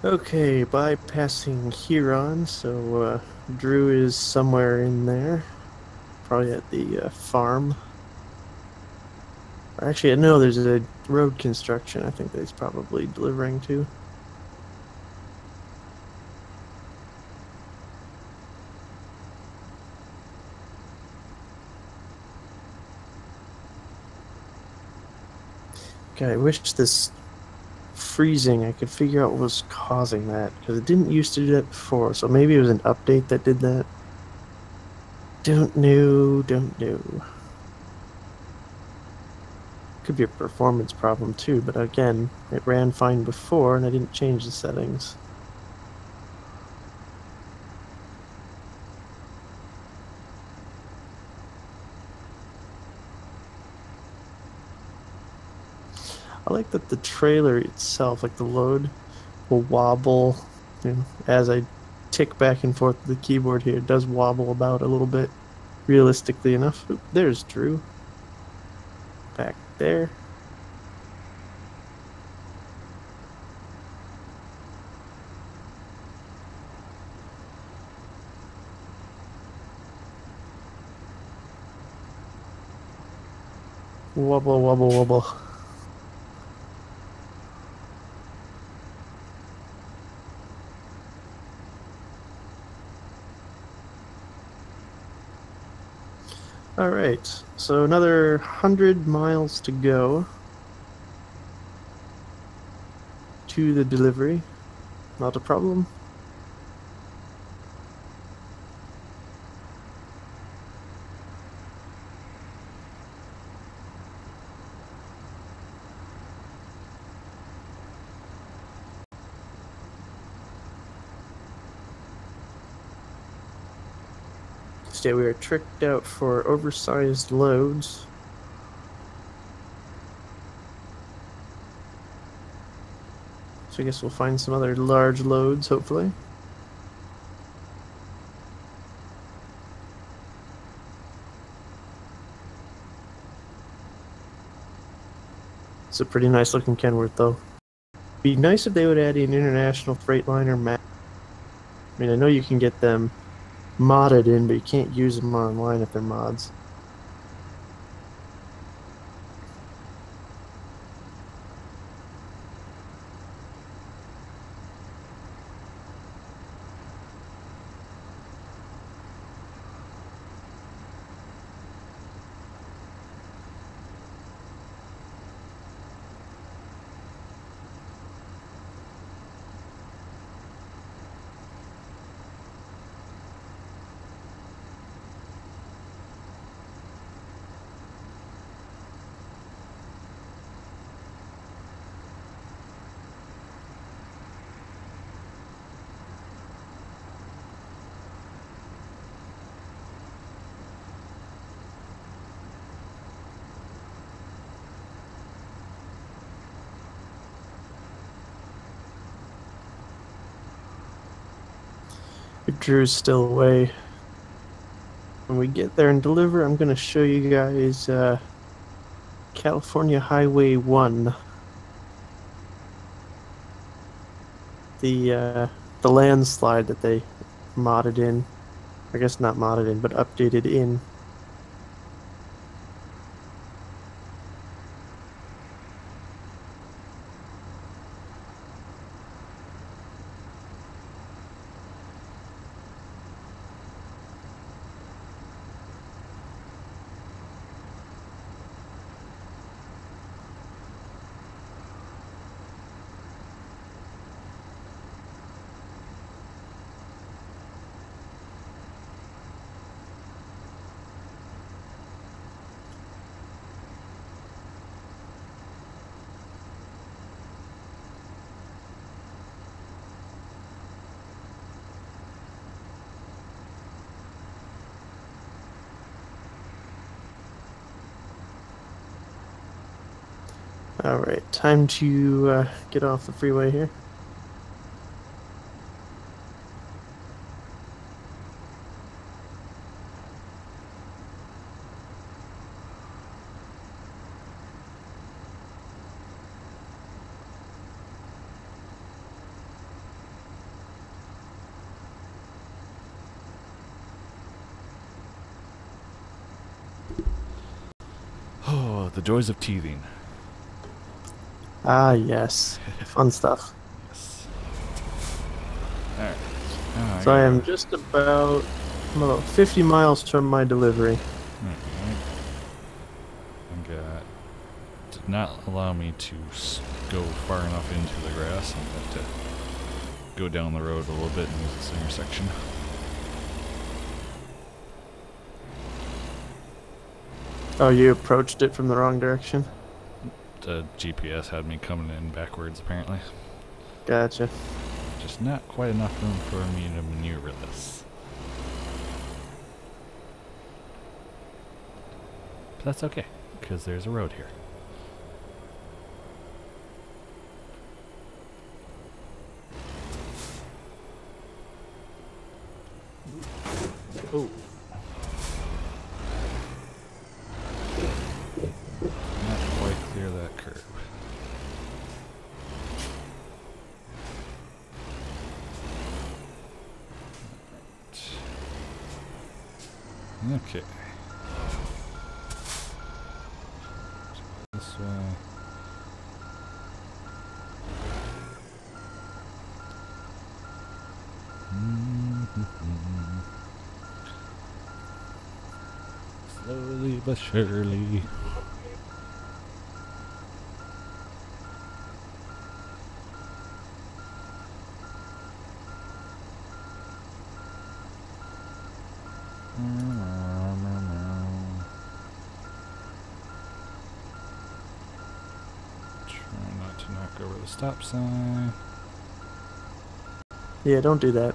Okay, bypassing Huron, so Drew is somewhere in there. Probably at the farm. Or actually, no, there's a road construction I think that he's probably delivering to. Okay, I wish this freezing, I could figure out what was causing that, because it didn't used to do that before, so maybe it was an update that did that. Don't know. Could be a performance problem too, but again, it ran fine before and I didn't change the settings. I like that the trailer itself, like the load, will wobble, you know, as I tick back and forth with the keyboard here. It does wobble about a little bit, realistically enough. Oop, there's Drew. Back there. Wobble, wobble, wobble. Alright, so another 100 miles to go to the delivery. Not a problem. So yeah, we are tricked out for oversized loads. So I guess we'll find some other large loads, hopefully. It's a pretty nice looking Kenworth, though. Be nice if they would add an international Freightliner map. I mean, I know you can get them modded in, but you can't use them online if they're mods. If Drew's still away. When we get there and deliver, I'm going to show you guys California Highway 1. The landslide that they modded in. I guess not modded in, but updated in. Alright, time to get off the freeway here. The joys of teething. Ah, yes. Fun stuff. Yes. Alright. Oh, So I am just about, I'm about 50 miles from my delivery. Did not allow me to go far enough into the grass. I'm going to go down the road a little bit and use this intersection. Oh, you approached it from the wrong direction? The GPS had me coming in backwards, apparently. Gotcha. Just not quite enough room for me to maneuver this. But that's okay, because there's a road here. Oh. Not quite clear that curve. Okay. This way. Slowly but surely. Try not to knock over the stop sign. Yeah, don't do that.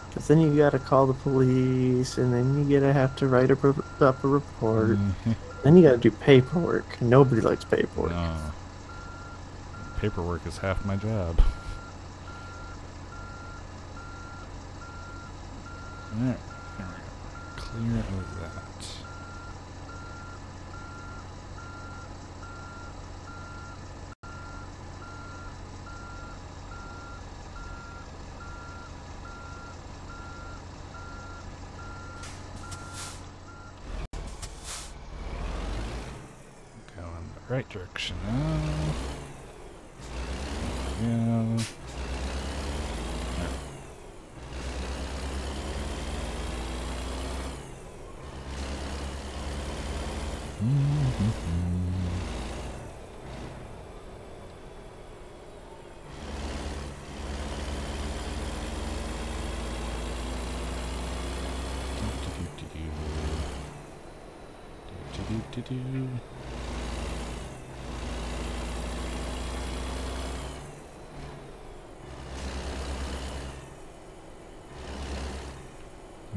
Because then you gotta call the police, and then you gotta have to write up a report. Then you gotta do paperwork. Nobody likes paperwork. No. Paperwork is half my job. Alright, there we go. Clear of that. Right direction now. Yeah.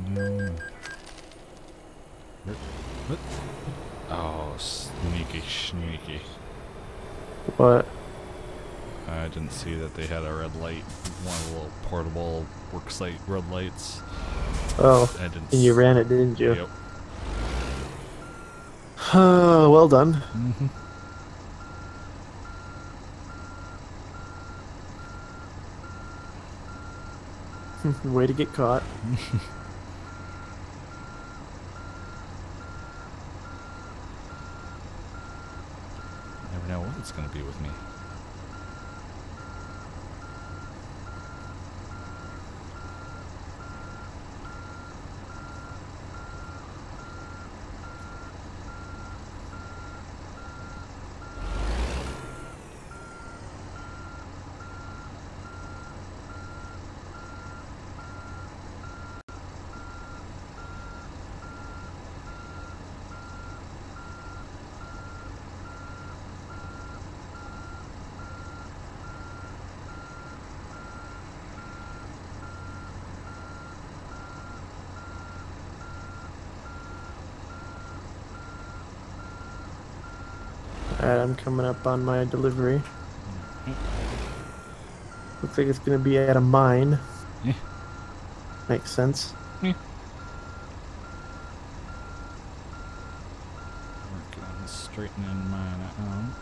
No. What? Oh, sneaky. What? I didn't see that they had a red light, one of the little portable worksite red lights. Oh, I didn't and you ran it, didn't you? Yep. Well done. Mm-hmm. Way to get caught. Never know what it's going to be with me. Alright, I'm coming up on my delivery. Looks like it's gonna be at a mine. Yeah. Makes sense. Yeah. Working on straightening mine out.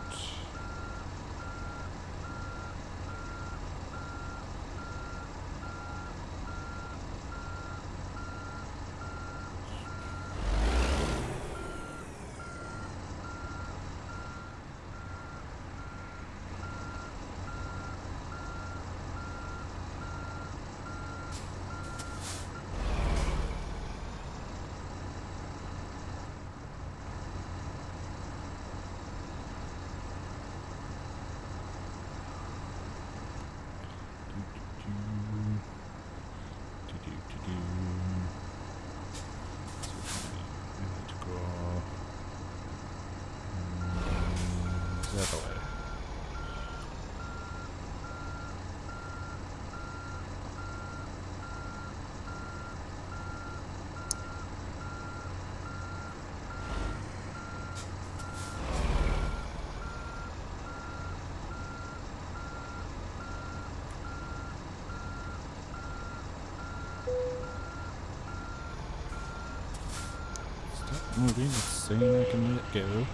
moving, it's saying I can let it go.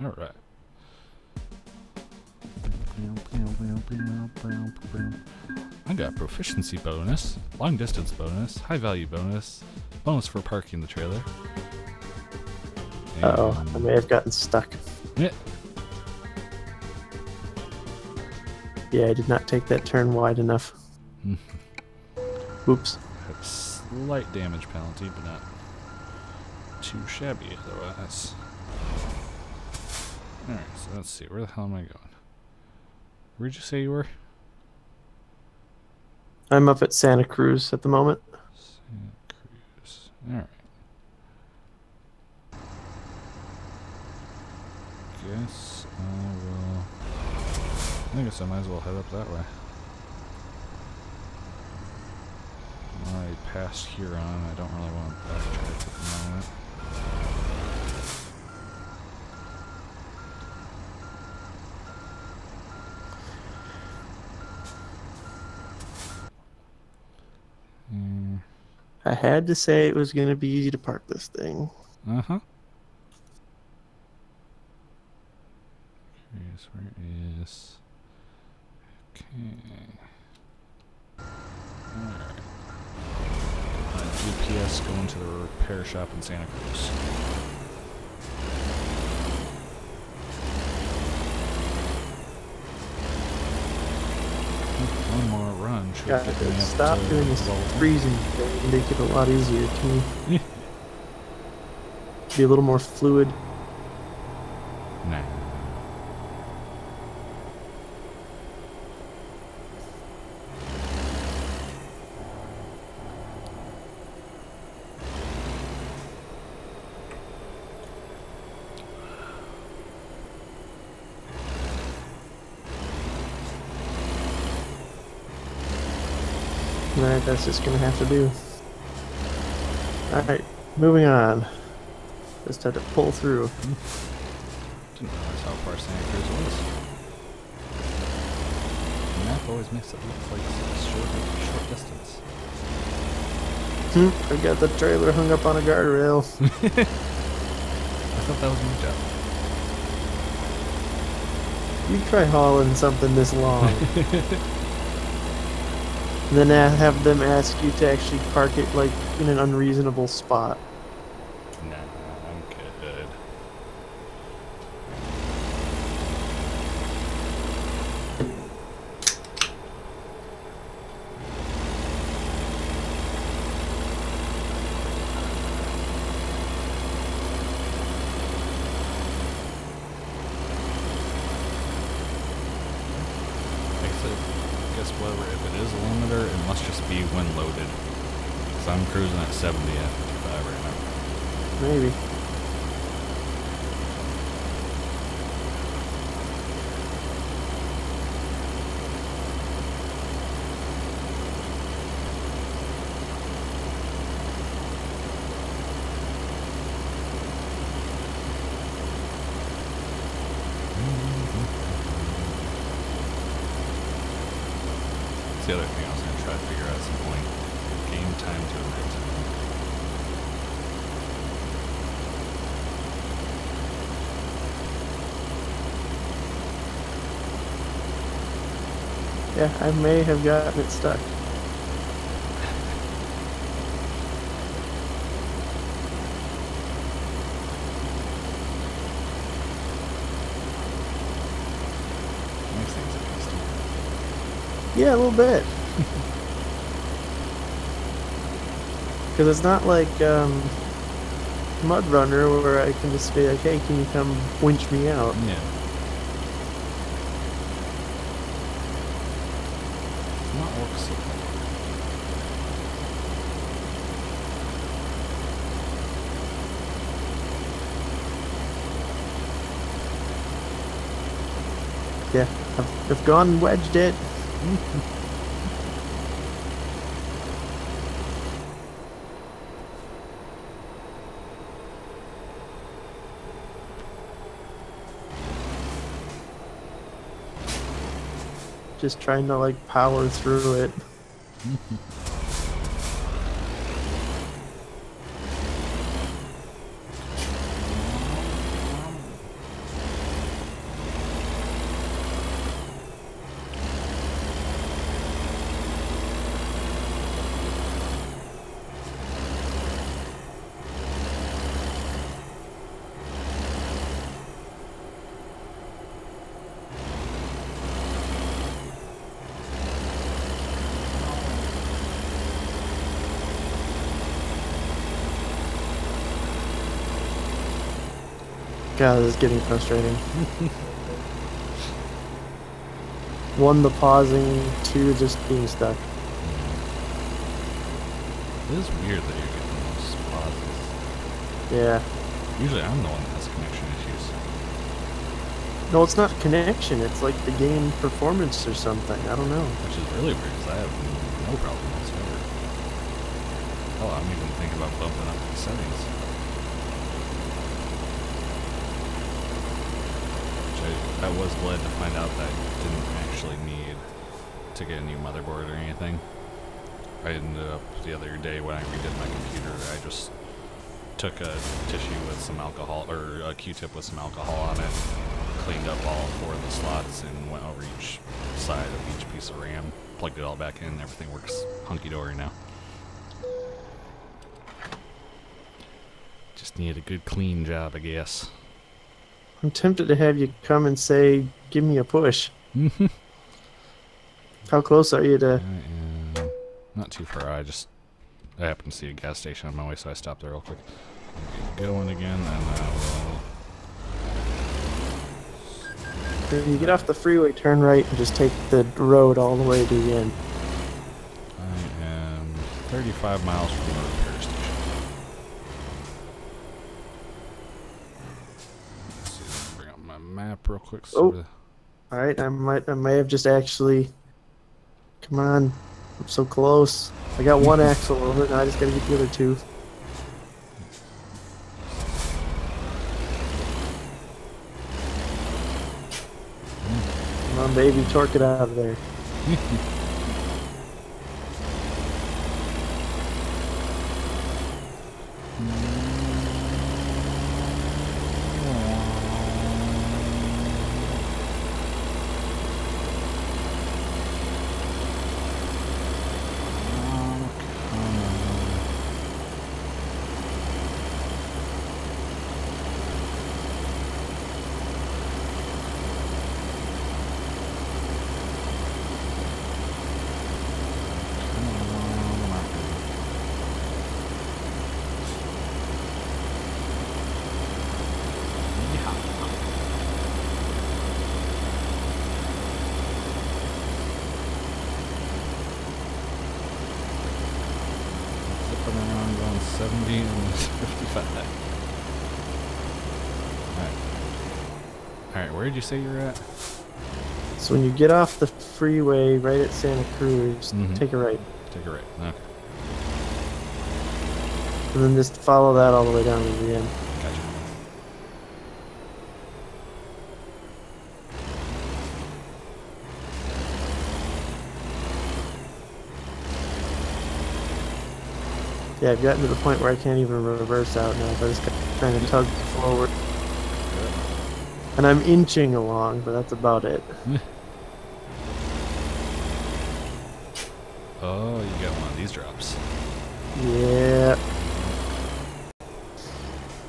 Alright. I got proficiency bonus, long distance bonus, high value bonus, bonus for parking the trailer. Uh-oh, I may have gotten stuck. Yeah. Yeah, I did not take that turn wide enough. Oops. Had a slight damage penalty, but not too shabby otherwise. Alright, so let's see, where the hell am I going? Where'd you say you were? I'm up at Santa Cruz at the moment. Santa Cruz. Alright. I guess I might as well head up that way. I passed Huron. I don't really want to backtrack at the moment. I had to say it was going to be easy to park this thing. Uh-huh. Curious, where is... Okay. Alright. GPS going to the repair shop in Santa Cruz. One more run should God, get me up stop to doing this level 10. freezing thing and make it a lot easier to me. Be a little more fluid. Nah. Alright, that's just gonna have to do. Alright, moving on. Just had to pull through. Didn't realize how far Santa Cruz was. The map always makes it look like it's a short distance. I got the trailer hung up on a guardrail. I thought that was my job. You try hauling something this long. And then have them ask you to actually park it like in an unreasonable spot. Nah, I'm good. Guess whatever, if it is a limiter, it must just be when loaded. Because I'm cruising at 70 at 55 right now. Maybe. That's the other thing I was going to try to figure out at some point. Game time to event. Yeah, I may have gotten it stuck. Makes things interesting. Yeah, a little bit. Because it's not like Mud Runner where I can just be like, hey, can you come winch me out? Yeah. It's not work so well. Yeah, I've gone and wedged it. Just trying to like power through it. God, this is getting frustrating. One, the pausing. Two, just being stuck. It is weird that you're getting those pauses. Yeah. Usually I'm the one that has connection issues. No, it's not connection. It's like the game performance or something. I don't know. Which is really weird because I have no problem whatsoever. Oh, I'm even thinking about bumping up the settings. I was glad to find out that I didn't actually need to get a new motherboard or anything. I ended up the other day when I redid my computer, I just took a tissue with some alcohol, or a Q-tip with some alcohol on it, cleaned up all 4 of the slots, and went over each side of each piece of RAM, plugged it all back in, and everything works hunky-dory now. Just needed a good clean job, I guess. I'm tempted to have you come and say, "Give me a push." How close are you to? I am not too far. I happened to see a gas station on my way, so I stopped there real quick. Get going again, and When you get off the freeway, turn right and just take the road all the way to the end. I am 35 miles from the repair station. Let's see, let me bring up my map real quick. Oh. All right, I may have just actually. Come on, I'm so close. I got one axle over, now I just gotta get the other 2. Come on, baby, torque it out of there. Around going 70 and 55. Alright, where did you say you're at? So when you get off the freeway right at Santa Cruz, take a right. Take a right, okay. And then just follow that all the way down to the end. Gotcha. Yeah, I've gotten to the point where I can't even reverse out now. So I just kind of tug forward. And I'm inching along, but that's about it. Oh, you got one of these drops. Yeah.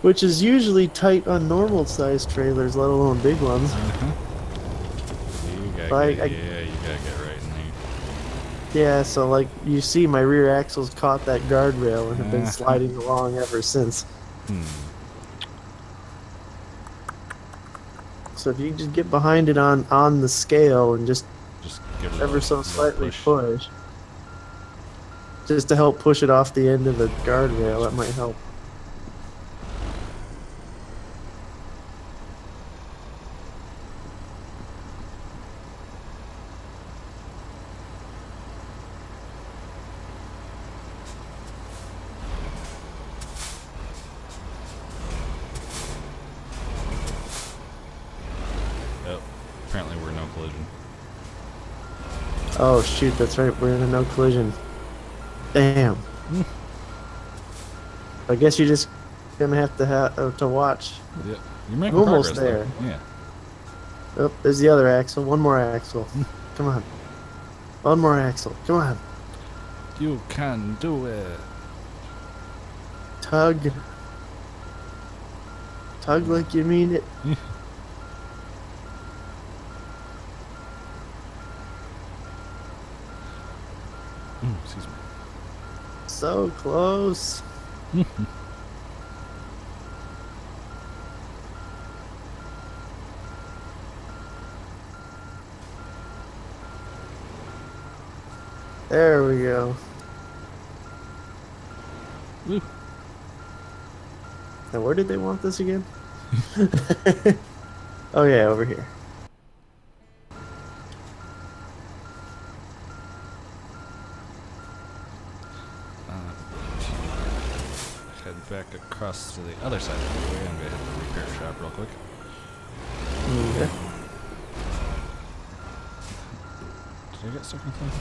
Which is usually tight on normal sized trailers, let alone big ones. You gotta But get, yeah, you gotta get right in there. Yeah, so like you see my rear axles caught that guardrail and have been sliding along ever since. So if you just get behind it on the scale and just give it ever so slightly push, just to help push it off the end of the guardrail, that might help. Apparently we're no collision. Oh shoot, that's right, we're in a no collision. Damn. I guess you're just gonna have to watch. Yeah, you're making almost progress, there. Though. Yeah. Oh, there's the other axle. One more axle. Come on. One more axle. Come on. You can do it. Tug. Tug like you mean it. Excuse me. So close. There we go. Woo. Now, where did they want this again? Oh, yeah, over here. Head back across to the other side of the freeway. I'm gonna hit the repair shop real quick. Yeah. Did I get second time?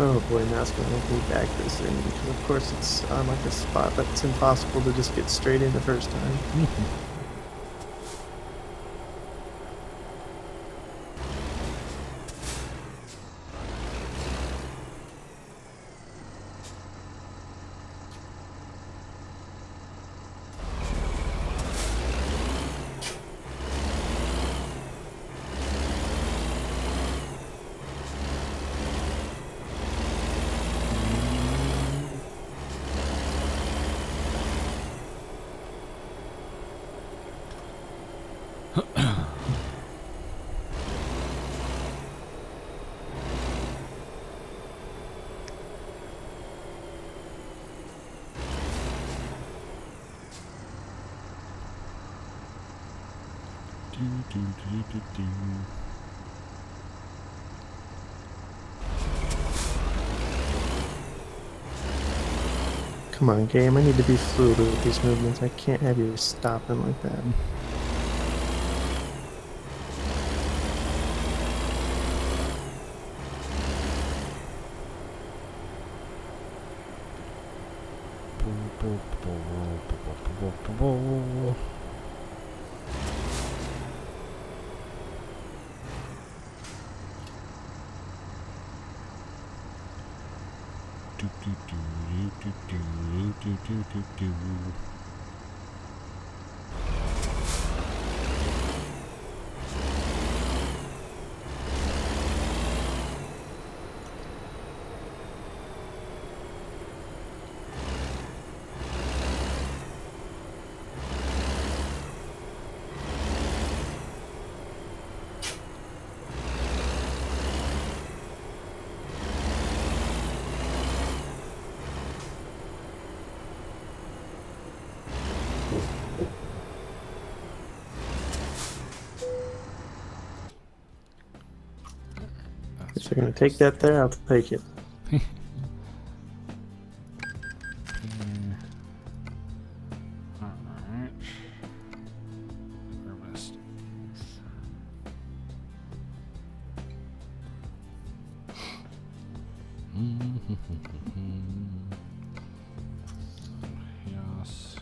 Oh boy, now it's going to make me back this in because of course it's on like a spot that's impossible to just get straight in the first time. Come on, game. I need to be fluid with these movements. I can't have you stopping like that. If you're gonna take that there, I'll take it. Alright. Where are my stakes? Yes.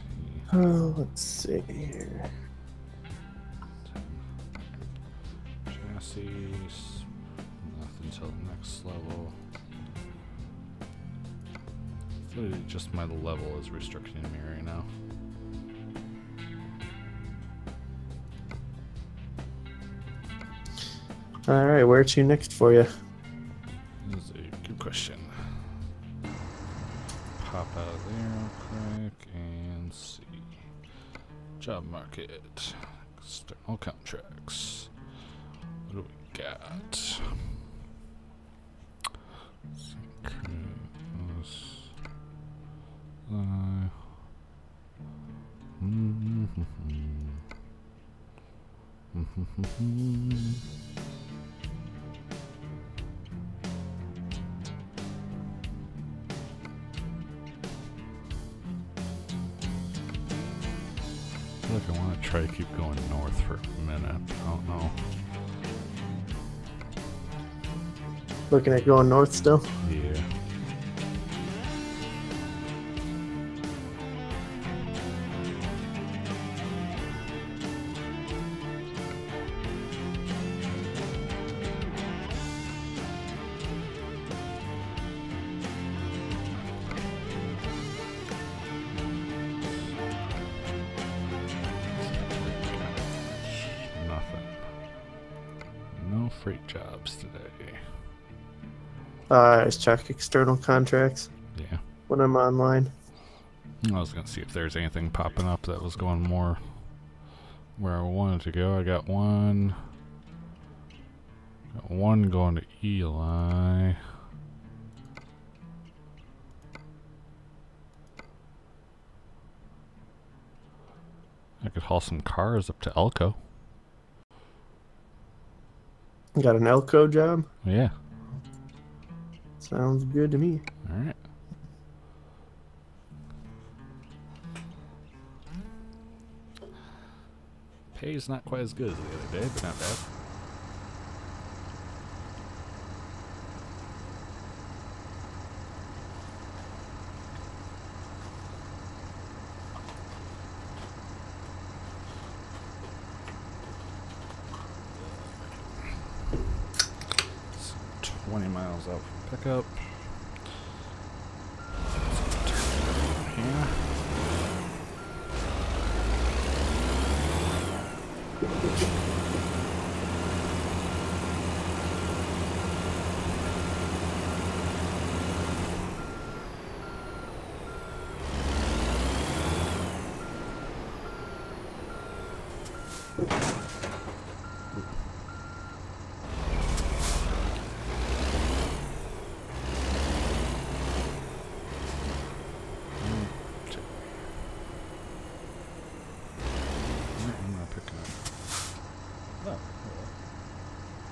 Oh, let's see here. Chassis. Nothing till the next level. Literally just my level is restricting me right now. Alright, where to next for you? This is a good question. Pop out of there real quick and see. Job market. External contracts. What do we got? I feel like I want to try to keep going north for a minute. I don't know. Looking at going north still. Yeah. Nothing. No freight jobs today. I always check external contracts Yeah. when I'm online. I was gonna see if there's anything popping up that was going more where I wanted to go. I got one going to Eli. I could haul some cars up to Elko. Got an Elko job? Yeah. Sounds good to me. Alright. Pay's not quite as good as the other day, but not bad. It's 20 miles out from pickup. Yeah.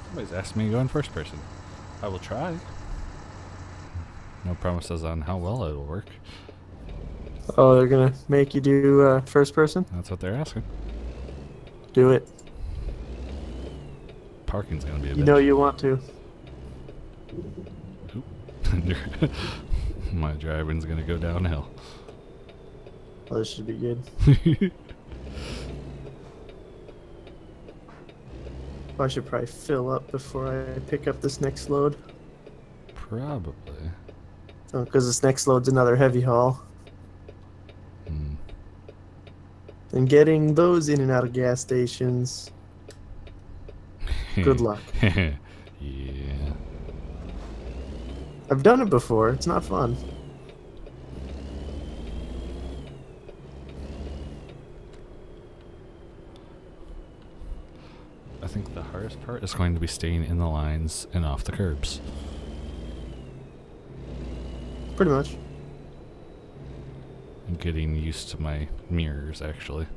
Somebody's asked me to go in first person. I will try. No promises on how well it'll work. Oh, they're gonna make you do first person? That's what they're asking. Do it. Parking's gonna be a You bitch. know you want to. Oop. My driving's gonna go downhill. Oh, this should be good. I should probably fill up before I pick up this next load. Probably. Oh, because this next load's another heavy haul. Hmm. And getting those in and out of gas stations. Good luck. Yeah. I've done it before. It's not fun. I think the hardest part is going to be staying in the lines and off the curbs. Pretty much. I'm getting used to my mirrors, actually.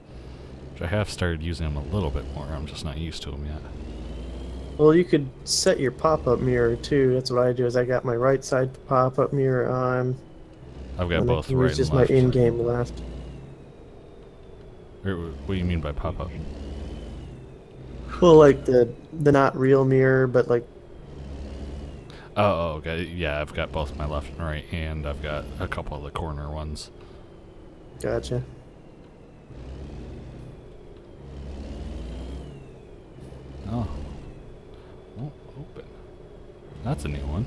Which I have started using them a little bit more. I'm just not used to them yet. Well, you could set your pop-up mirror too. That's what I do. Is I got my right side pop-up mirror on. I've got and both I can right use just and left. my in-game left. What do you mean by pop-up? Well, like the not real mirror, but like. Oh, okay. Yeah, I've got both my left and right, and I've got a couple of the corner ones. Gotcha. Oh. Won't open. That's a new one.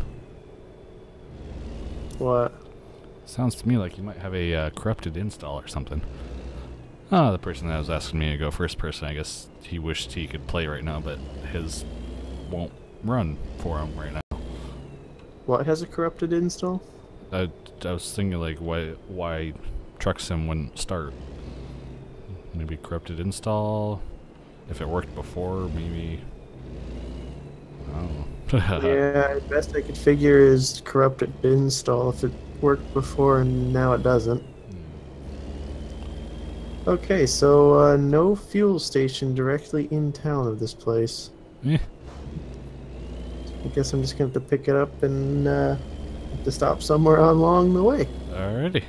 What? Sounds to me like you might have a corrupted install or something. Oh, the person that was asking me to go first person, I guess he wished he could play right now, but his won't run for him right now. What has a corrupted install? I was thinking like why Truck Sim wouldn't start. Maybe corrupted install. If it worked before, maybe. I don't know. Yeah, best I could figure is corrupted install if it worked before and now it doesn't. Okay, so no fuel station directly in town of this place. Eh. I guess I'm just gonna have to pick it up and have to stop somewhere along the way. Alrighty.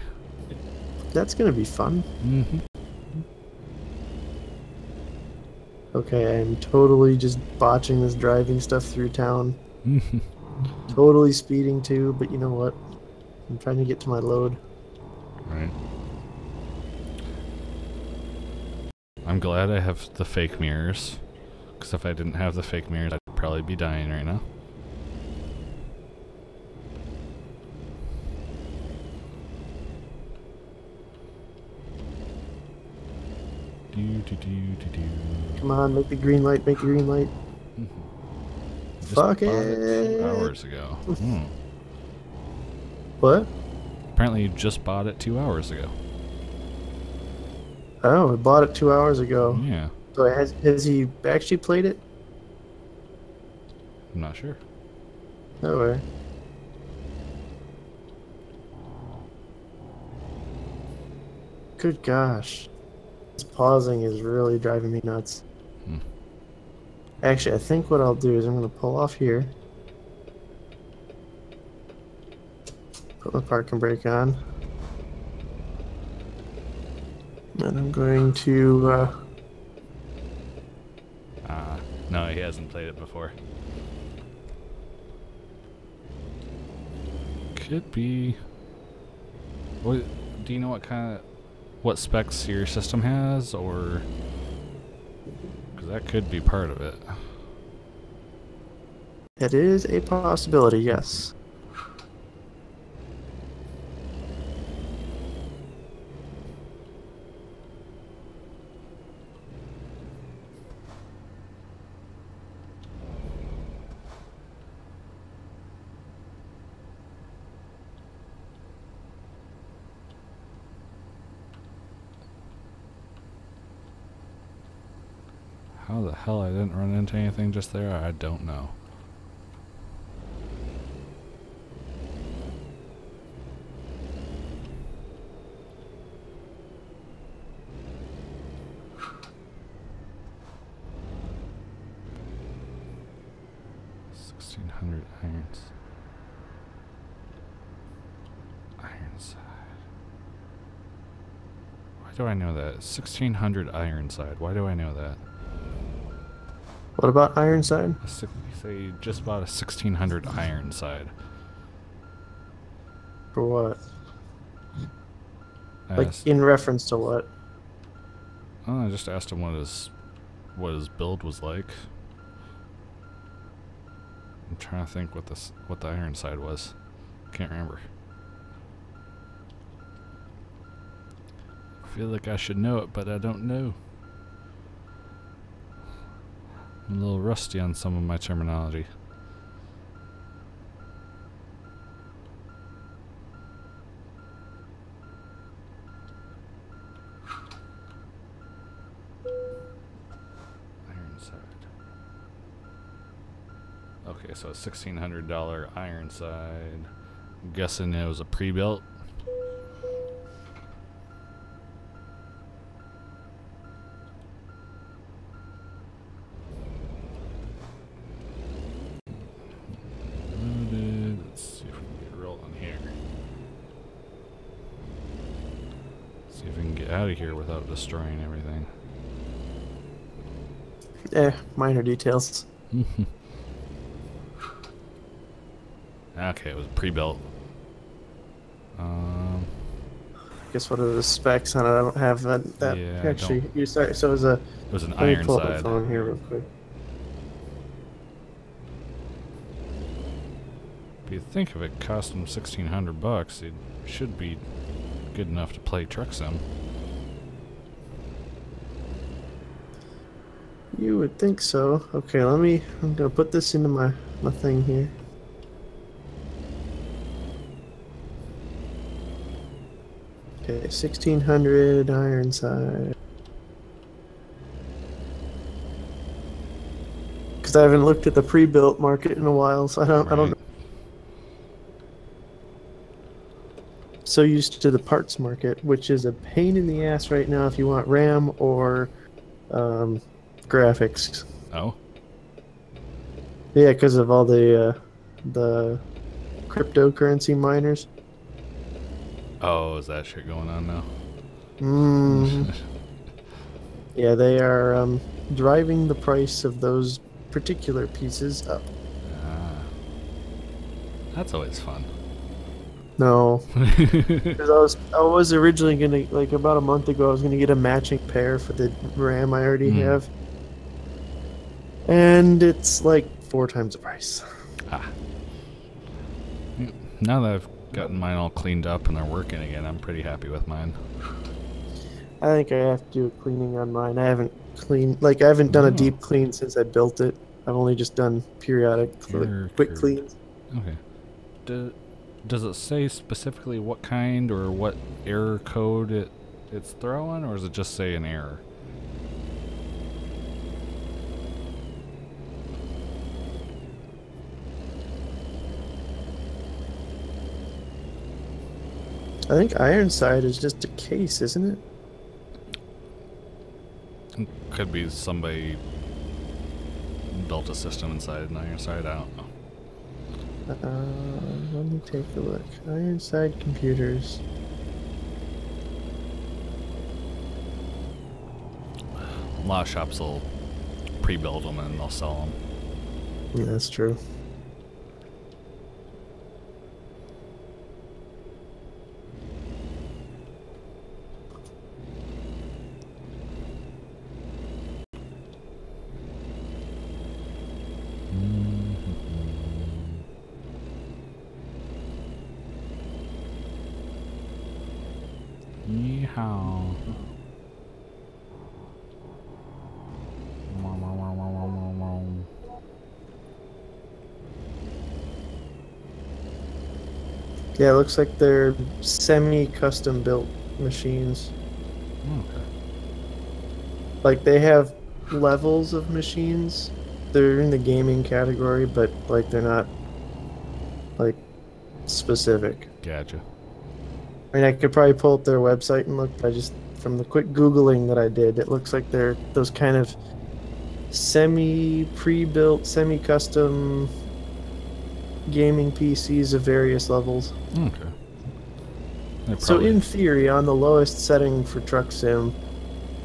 That's gonna be fun. Mm-hmm. Okay, I'm totally just botching this driving stuff through town. totally speeding too, but you know what? I'm trying to get to my load. Right. I'm glad I have the fake mirrors, because if I didn't have the fake mirrors, I'd probably be dying right now. Come on, make the green light, make the green light. Just Fuck bought it. 2 hours ago. What? Apparently you just bought it 2 hours ago. Oh, I bought it 2 hours ago. Yeah. So has he actually played it? I'm not sure. No way. Good gosh. This pausing is really driving me nuts. Actually, I think what I'll do is I'm going to pull off here. Put my parking brake on. And I'm going to... No, he hasn't played it before. Could be... What, do you know what specs your system has, or... Because that could be part of it. It is a possibility, yes. How the hell I didn't run into anything just there, I don't know. Irons. Ironside. Why do I know that? 1600 Ironside. Why do I know that? What about Ironside? Say you just bought a 1600 Ironside. For what? Like in reference to what? I just asked him what his build was like. I'm trying to think what the Ironside was. Can't remember. I feel like I should know it, but I don't know. I'm a little rusty on some of my terminology. Ironside. Okay, so a $1,600 Ironside. I'm guessing it was a pre-built. Let's see if we can get rolling here. See if we can get out of here without destroying everything. Minor details. Okay, it was pre-built. Guess what are the specs on it? I don't have that Yeah, actually. You sorry. So it was a. It was an Let me pull up my Ironside. phone here real quick. If you think of it, cost them $1,600, it should be good enough to play Truck Sim. You would think so. Okay, I'm gonna put this into my thing here. Okay, 1600 Ironside. Because I haven't looked at the pre-built market in a while, so I don't know. So used to the parts market, which is a pain in the ass right now if you want RAM or graphics. Oh? Yeah, because of all the cryptocurrency miners. Oh, is that shit going on now? Yeah, they are driving the price of those particular pieces up. That's always fun. No, because I was originally gonna, like, about a month ago, I was gonna get a matching pair for the RAM I already have, and it's like 4 times the price. Ah. Now that I've gotten mine all cleaned up and they're working again, I'm pretty happy with mine. I think I have to do a cleaning on mine. I haven't I haven't done a deep clean since I built it. I've only just done periodic, quick cleans. Okay. Does it say specifically what kind or what error code it's throwing, or does it just say an error? I think Ironside is just a case, isn't it? Could be somebody built a system inside an Ironside, I don't know. Let me take a look. Ironside computers. A lot of shops will pre-build them and they'll sell them. Yeah, that's true. Yeehaw. Yeah, it looks like they're semi-custom built machines. Okay. Like, they have levels of machines. They're in the gaming category, but, like, they're not, like, specific. Gotcha. I mean, I could probably pull up their website and look, but from the quick Googling that I did, it looks like they're those kind of pre-built, semi-custom gaming PCs of various levels. Okay. So in theory, on the lowest setting for Truck Sim,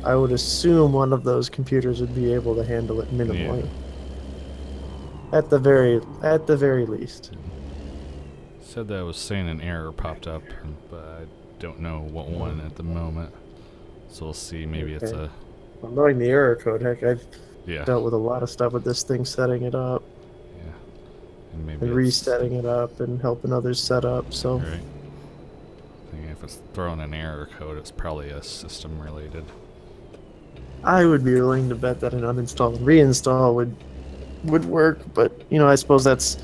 I would assume one of those computers would be able to handle it minimally. Yeah. At the very least. Said that I was saying an error popped up, but I don't know what one at the moment. So we'll see. Maybe it's a. Well, knowing the error code, heck, I've Yeah. dealt with a lot of stuff with this thing, setting it up. Yeah. And maybe And resetting it up and helping others set up. So. Right. I think if it's throwing an error code, it's probably a system related. I would be willing to bet that an uninstall and reinstall would work, but I suppose that's.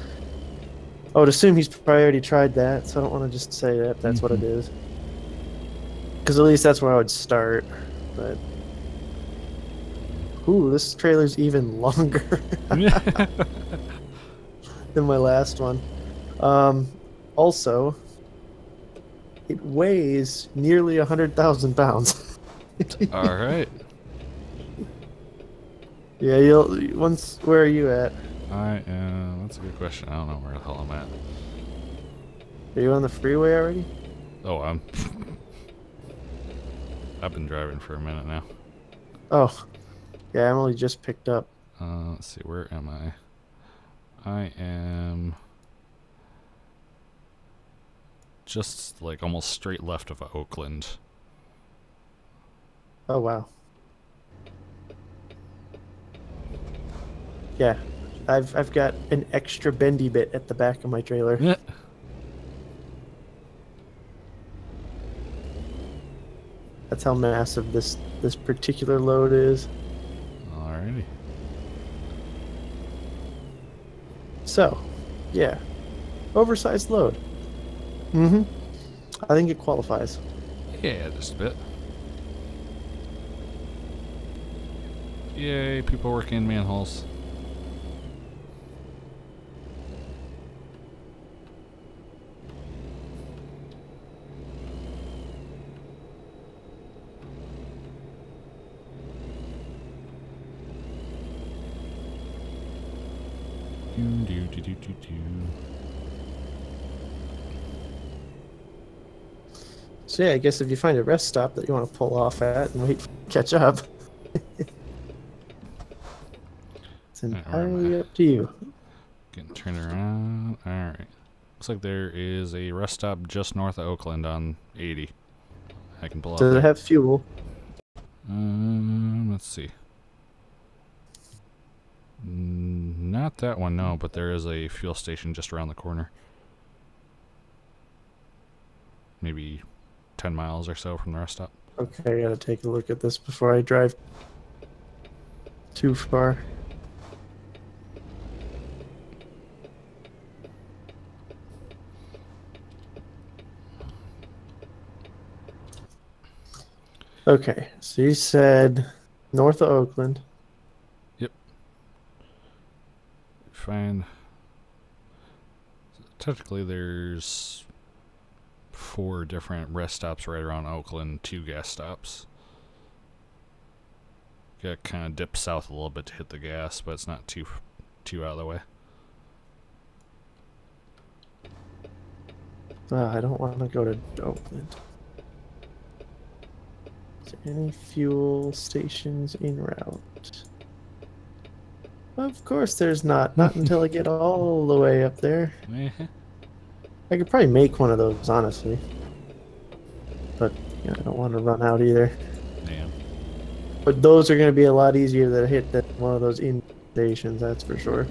I would assume he's probably already tried that, so I don't want to just say that that's what it is. Because at least that's where I would start. But ooh, this trailer's even longer than my last one. Also, it weighs nearly 100,000 pounds. All right. Yeah, where are you at? That's a good question. I don't know where the hell I'm at. Are you on the freeway already? Oh, I've been driving for a minute now. Oh, yeah, I'm only just picked up. Let's see, where am I? I am just like almost straight left of Oakland. Oh, wow. Yeah, I've got an extra bendy bit at the back of my trailer. Yeah. That's how massive this particular load is. Alrighty. So, yeah, oversized load. Mm-hmm. I think it qualifies. Yeah, just a bit. Yay, people working in manholes. So yeah, I guess if you find a rest stop that you want to pull off at and wait, catch up. It's entirely up to you. Getting turned around. Alright. Looks like there is a rest stop just north of Oakland on 80. I can pull out Does there. it have fuel? Let's see. Not that one, no, but there is a fuel station just around the corner. Maybe 10 miles or so from the rest stop. Okay, I gotta take a look at this before I drive too far. Okay, so you said north of Oakland. Yep. Fine. Technically, there's 4 different rest stops right around Oakland, 2 gas stops. Got kind of dip south a little bit to hit the gas, but it's not too out of the way. I don't want to go to Oakland. Is there any fuel stations en route? Of course there's not. Not until I get all the way up there. I could probably make one of those, honestly. But yeah, I don't want to run out either. Yeah. But those are going to be a lot easier to hit than one of those in stations, that's for sure.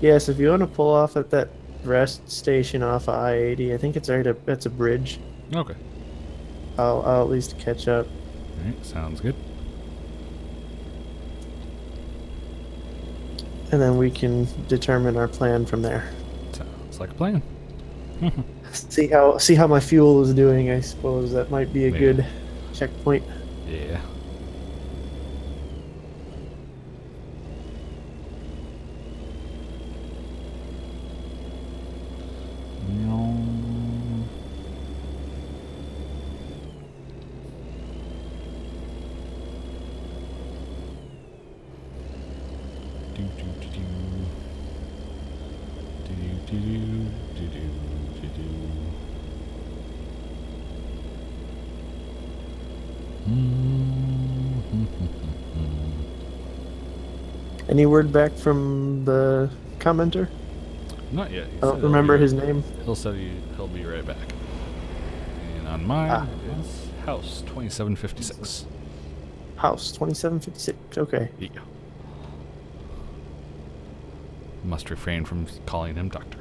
Yes, if you want to pull off at that rest station off of I-80, I think it's right up, that's a bridge. Okay. I'll at least catch up. Alright, sounds good. And then we can determine our plan from there. Sounds like a plan. See how my fuel is doing, I suppose. That might be a Yeah. good checkpoint. Yeah. Any word back from the commenter? Not yet. I don't remember his name. He'll say he'll be right back. And on mine is House 2756. House 2756. Okay. Yeah. Must refrain from calling him doctor.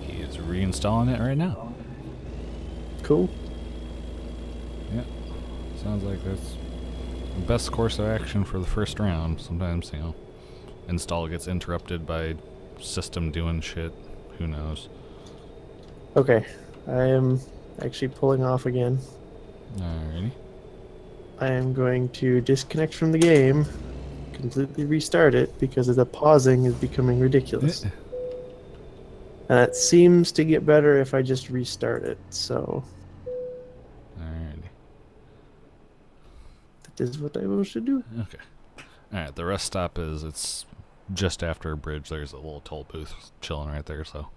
He is reinstalling it right now. Cool. Yeah. Sounds like that's the best course of action for the first round. Sometimes, install gets interrupted by system doing shit. Who knows? Okay. I am actually pulling off again. Alrighty. I am going to disconnect from the game, completely restart it, because the pausing is becoming ridiculous. And it seems to get better if I just restart it, so Alrighty. that is what I will should do. Okay. Alright, the rest stop it's just after a bridge. There's a little toll booth chilling right there, so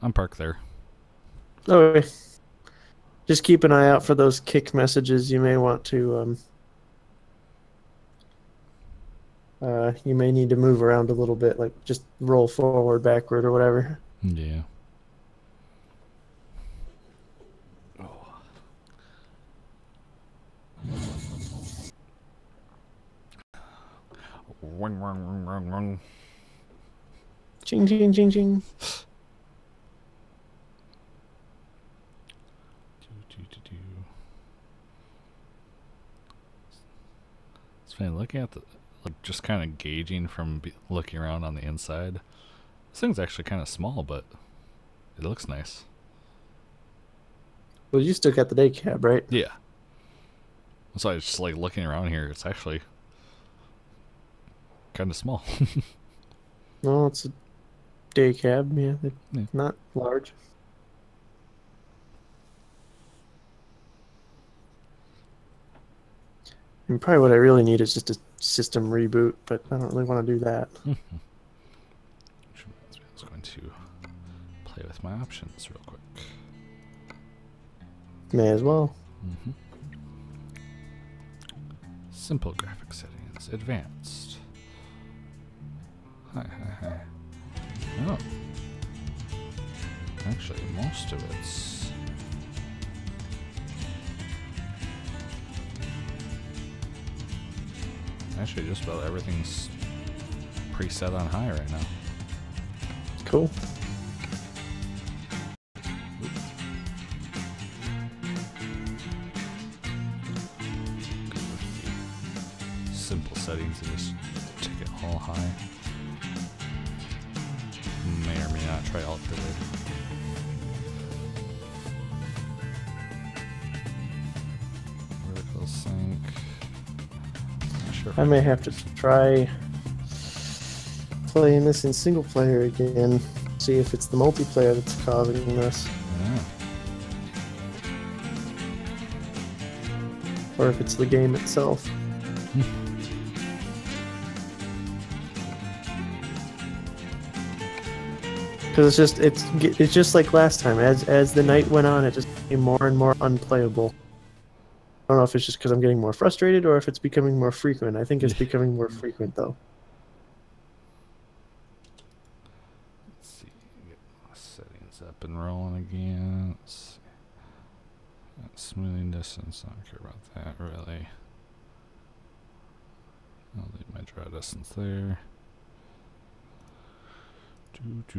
I'm parked there. Okay. Just keep an eye out for those kick messages. You may want to, you may need to move around a little bit, like just roll forward, backward, or whatever. Yeah. Wing. Ching, ching, ching, ching. It's funny looking at just kind of gauging from looking around on the inside. This thing's actually kind of small, but it looks nice. Well, you still got the day cab, right? Yeah. So I was just looking around here. It's actually kind of small. No, it's a day cab. Yeah, Yeah. not large. And probably what I really need is just a system reboot, but I don't really want to do that. Which reminds me, I was going to play with my options real quick. May as well. Simple graphic settings, advanced. Hi. Oh. Actually, most of it's... Actually, just about everything's preset on high right now. Cool. Simple settings and just take it all high. May or may not try alt delete. Vertical sync. Not sure if I may have to try playing this in single player again. See if it's the multiplayer that's causing this. Yeah. Or if it's the game itself. Because it's just like last time. As the night went on, it just became more and more unplayable. I don't know if it's just because I'm getting more frustrated or if it's becoming more frequent. I think it's becoming more frequent though. Let's see. Get my settings up and rolling again. Let's see. Smoothing distance. I don't care about that really. I'll leave my draw distance there. Do.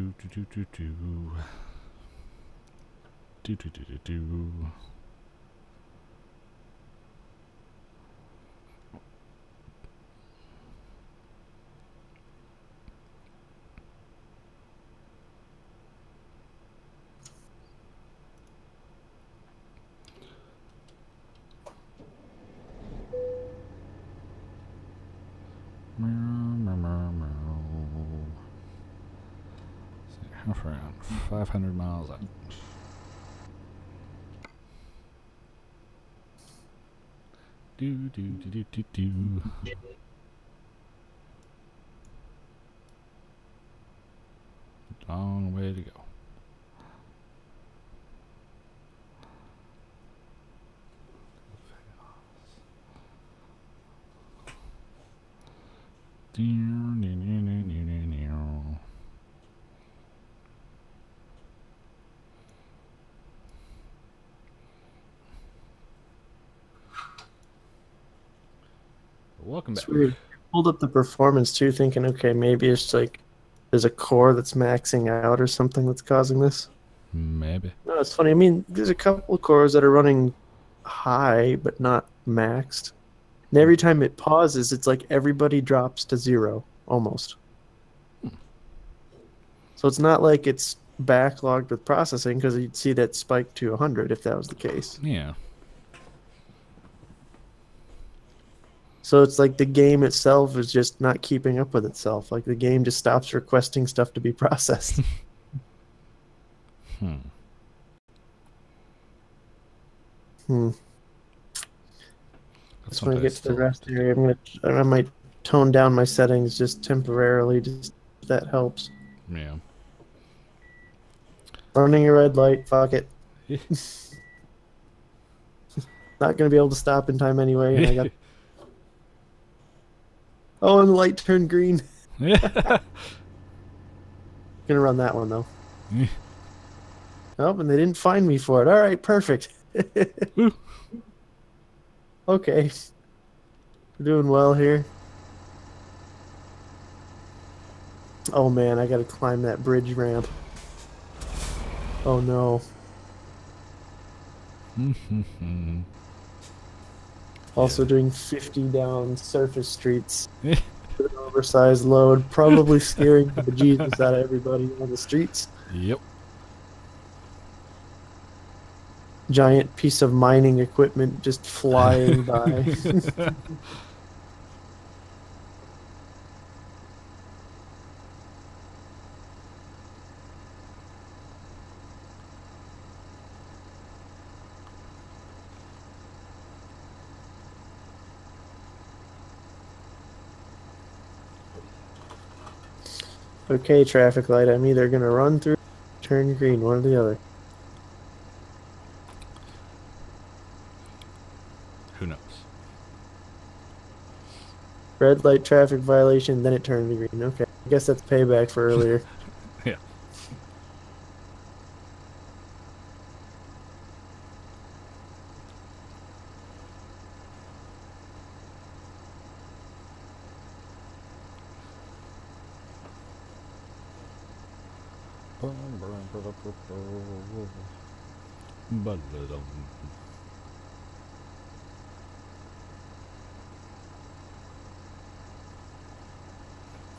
How far out? 500 miles out. Do. Long way to go. Welcome back. It's weird. I pulled up the performance too, thinking, okay, maybe it's like there's a core that's maxing out or something that's causing this. Maybe. No, it's funny. I mean, there's a couple of cores that are running high but not maxed. And every time it pauses, it's like everybody drops to 0 almost. So it's not like it's backlogged with processing, because you'd see that spike to 100 if that was the case. Yeah. So it's like the game itself is just not keeping up with itself. Like the game just stops requesting stuff to be processed. Just when I get to the rest area, I might tone down my settings just temporarily, just if that helps. Yeah. Running a red light, fuck it. Not gonna be able to stop in time anyway, and I got. Oh, and the light turned green. Gonna run that one though. Oh, and they didn't find me for it. All right, perfect. Okay, we're doing well here. Oh man, I gotta climb that bridge ramp. Oh no. Also doing 50 down surface streets. With an oversized load, probably scaring the bejesus out of everybody on the streets. Yep. Giant piece of mining equipment just flying by. Okay, traffic light. I'm either gonna run through, turn green, one or the other. Who knows? Red light traffic violation, then it turned to green. Okay, I guess that's payback for earlier. Yeah.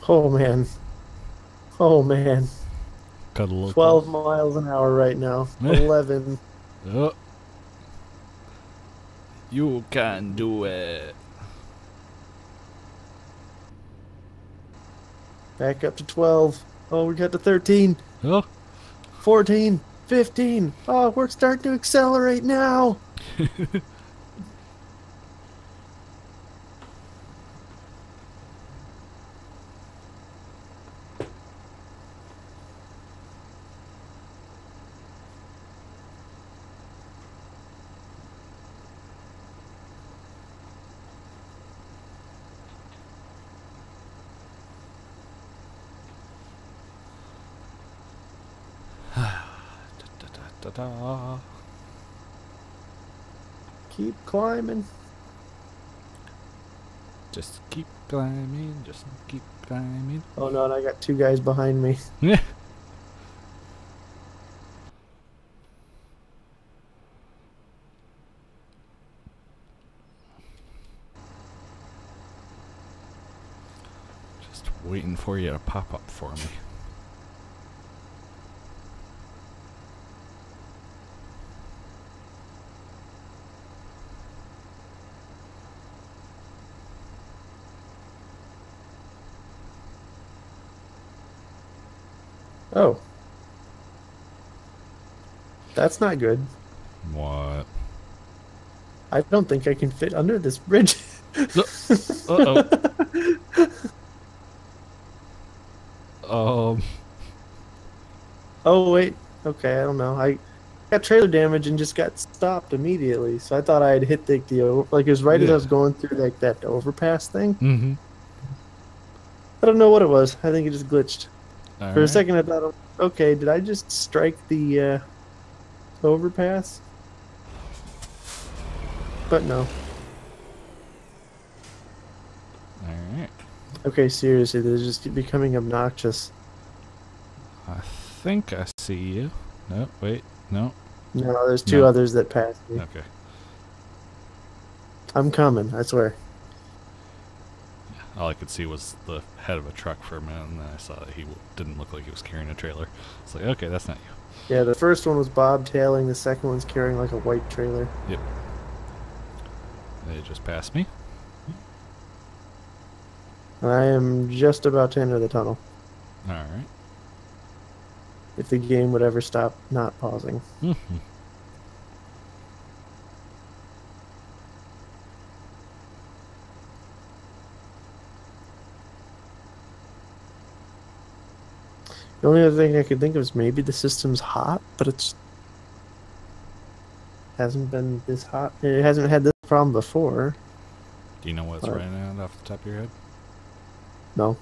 Oh man. Oh man. Cut a little 12 close. miles an hour right now. 11. Oh. You can do it. Back up to 12. Oh, we got to 13. Oh. 14. 15. Oh, we're starting to accelerate now. Da-da. Keep climbing. Just keep climbing. Just keep climbing. Oh no, and I got two guys behind me. Yeah. Just waiting for you to pop up for me. Oh. That's not good. What? I don't think I can fit under this bridge. Uh-oh. Oh, wait. Okay, I don't know. I got trailer damage and just got stopped immediately. So I thought I had hit like it was right as I was going through like that overpass thing. Mm-hmm. I don't know what it was. I think it just glitched. All For a right. second, I thought, okay, did I just strike the overpass? But no. All right. Okay, seriously, they're just becoming obnoxious. I think I see you. No, wait. No. No, there's two No. others that passed me. Okay. I'm coming, I swear. All I could see was the head of a truck for a minute, and then I saw that he didn't look like he was carrying a trailer. It's like, okay, that's not you. Yeah, the first one was bobtailing, the second one's carrying like a white trailer. Yep. They just passed me. And I am just about to enter the tunnel. All right. If the game would ever stop not pausing. Mm-hmm. The only other thing I could think of is maybe the system's hot, but it's hasn't been this hot. It hasn't had this problem before. Do you know what's running out off the top of your head? No. Okay.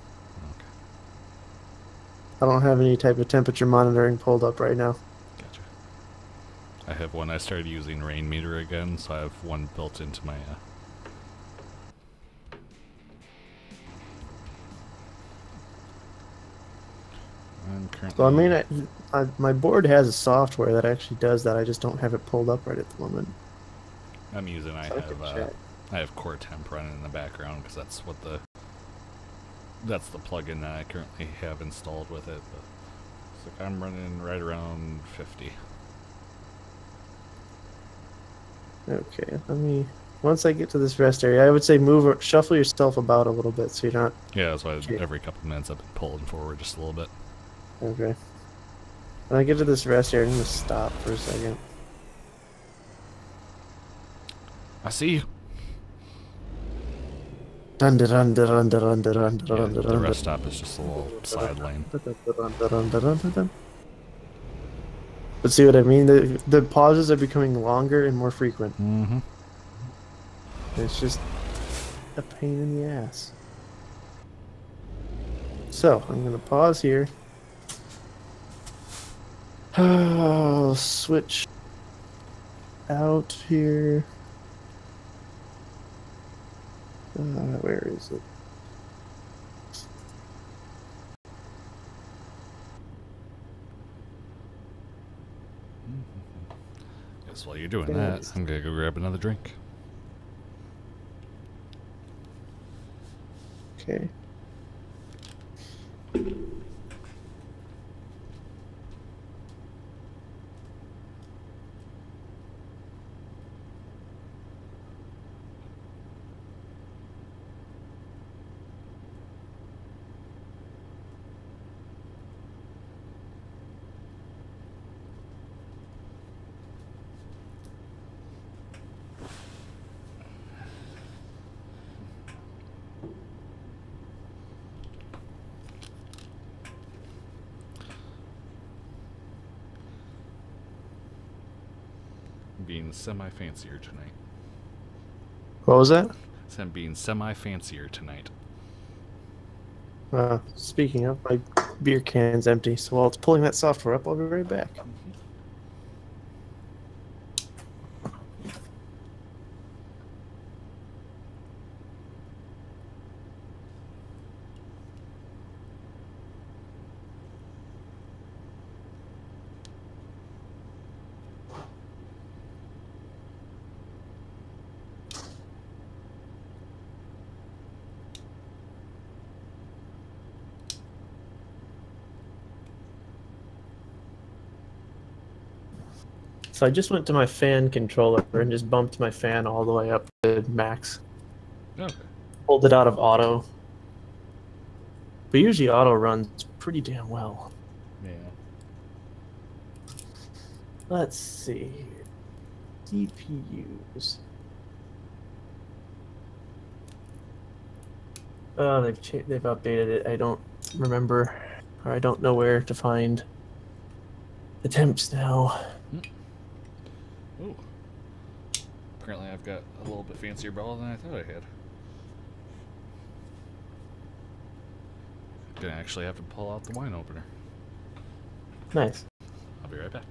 I don't have any type of temperature monitoring pulled up right now. Gotcha. I have one. I started using rain meter again, so I have one built into my I'm currently... So I mean, my board has a software that actually does that. I just don't have it pulled up right at the moment. I'm using. So I can check. I have core temp running in the background because that's what that's the plugin that I currently have installed with it. But it's like I'm running right around 50. Okay, let me. Once I get to this rest area, I would say shuffle yourself about a little bit so you're not. Yeah, that's why Okay. every couple minutes I've been pulling forward just a little bit. Okay. When I get to this rest area, I'm gonna stop for a second. I see you. Dun, dun, dun, dun, dun, dun, dun, Yeah, dun, the dun, rest stop is just a little side lane. dun. But see what I mean? The pauses are becoming longer and more frequent. Mm-hmm. It's just a pain in the ass. So I'm gonna pause here. I'll switch out here. Where is it? Guess while you're doing that, I'm gonna go grab another drink. Okay. Being semi-fancier tonight. What was that? So I'm being semi-fancier tonight. Speaking of, my beer can's empty, so while it's pulling that software up, I'll be right back. So I just went to my fan controller and just bumped my fan all the way up to max. Okay. Pulled it out of auto. But usually auto runs pretty damn well. Yeah. Let's see. CPUs. Oh, they've updated it. I don't remember, or I don't know where to find the temps now. Ooh. Apparently I've got a little bit fancier bottle than I thought I had. Gonna actually have to pull out the wine opener. Nice. I'll be right back.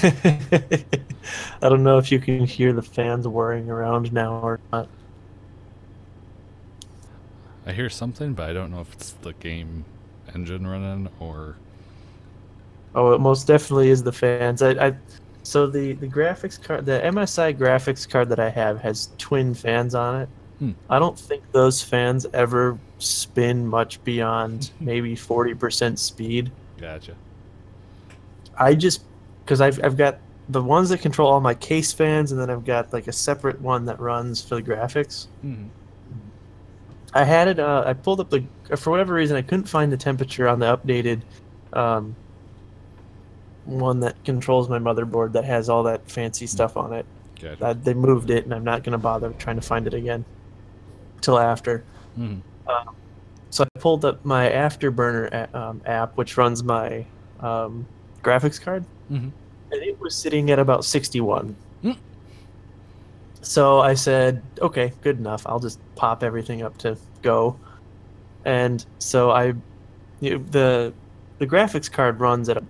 I don't know if you can hear the fans whirring around now or not. I hear something, but I don't know if it's the game engine running or... Oh, it most definitely is the fans. So the graphics card, the MSI graphics card that I have has twin fans on it. I don't think those fans ever spin much beyond maybe 40% speed. Gotcha. Because I've got the ones that control all my case fans, and then I've got like a separate one that runs for the graphics. Mm-hmm. I had it. I pulled up for whatever reason I couldn't find the temperature on the updated one that controls my motherboard that has all that fancy stuff on it. Gotcha. They moved it, and I'm not going to bother trying to find it again till after. Mm-hmm. So I pulled up my Afterburner app, which runs my graphics card, Mm-hmm. and it was sitting at about 61. Mm. So I said, okay, good enough. I'll just pop everything up to go. And so the graphics card runs at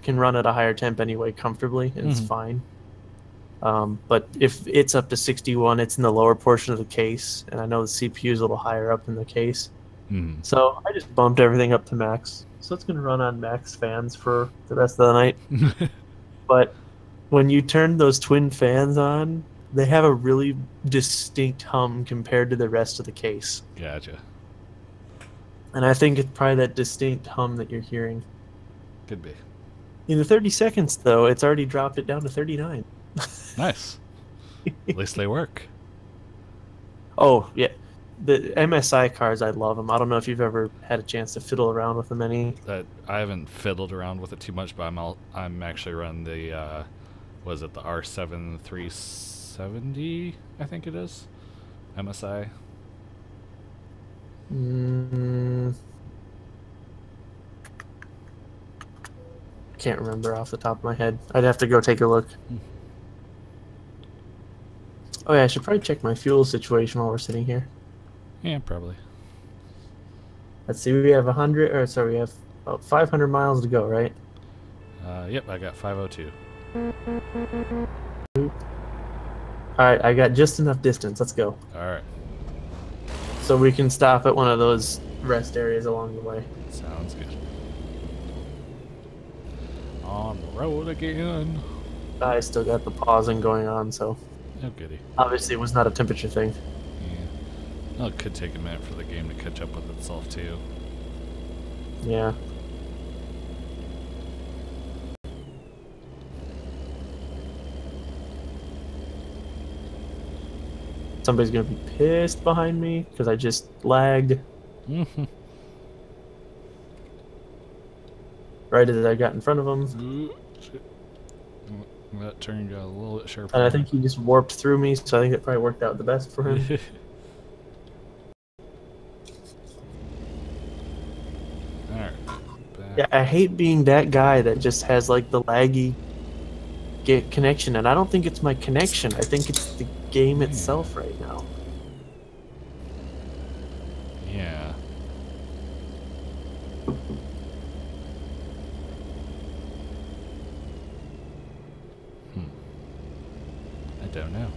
can run at a higher temp anyway comfortably, and it's fine. But if it's up to 61, it's in the lower portion of the case, and I know the CPU is a little higher up in the case. Mm-hmm. So I just bumped everything up to max. So it's going to run on max fans for the rest of the night. But when you turn those twin fans on, they have a really distinct hum compared to the rest of the case. Gotcha. And I think it's probably that distinct hum that you're hearing. Could be. In the 30 seconds, though, it's already dropped it down to 39. Nice. At least they work. Oh, yeah. The MSI cards, I love them. I don't know if you've ever had a chance to fiddle around with them any. I haven't fiddled around with it too much, but I'm actually running the the R7 370, I think it is, MSI. Can't remember off the top of my head. I'd have to go take a look. Oh yeah, I should probably check my fuel situation while we're sitting here. Yeah, probably. Let's see, we have we have about 500 miles to go, right? Yep, I got 502. Alright, I got just enough distance. Let's go. Alright. So we can stop at one of those rest areas along the way. Sounds good. On the road again. I still got the pausing going on, so... Oh, goody. Obviously, it was not a temperature thing. Yeah. Well, it could take a minute for the game to catch up with itself, too. Yeah. Somebody's gonna be pissed behind me because I just lagged. Right as I got in front of him. Shit. That turn got a little bit sharper. And I think he just warped through me, so I think it probably worked out the best for him. Alright. Yeah, I hate being that guy that just has like the laggy connection, and I don't think it's my connection. I think it's the game itself right now. Yeah. I don't know.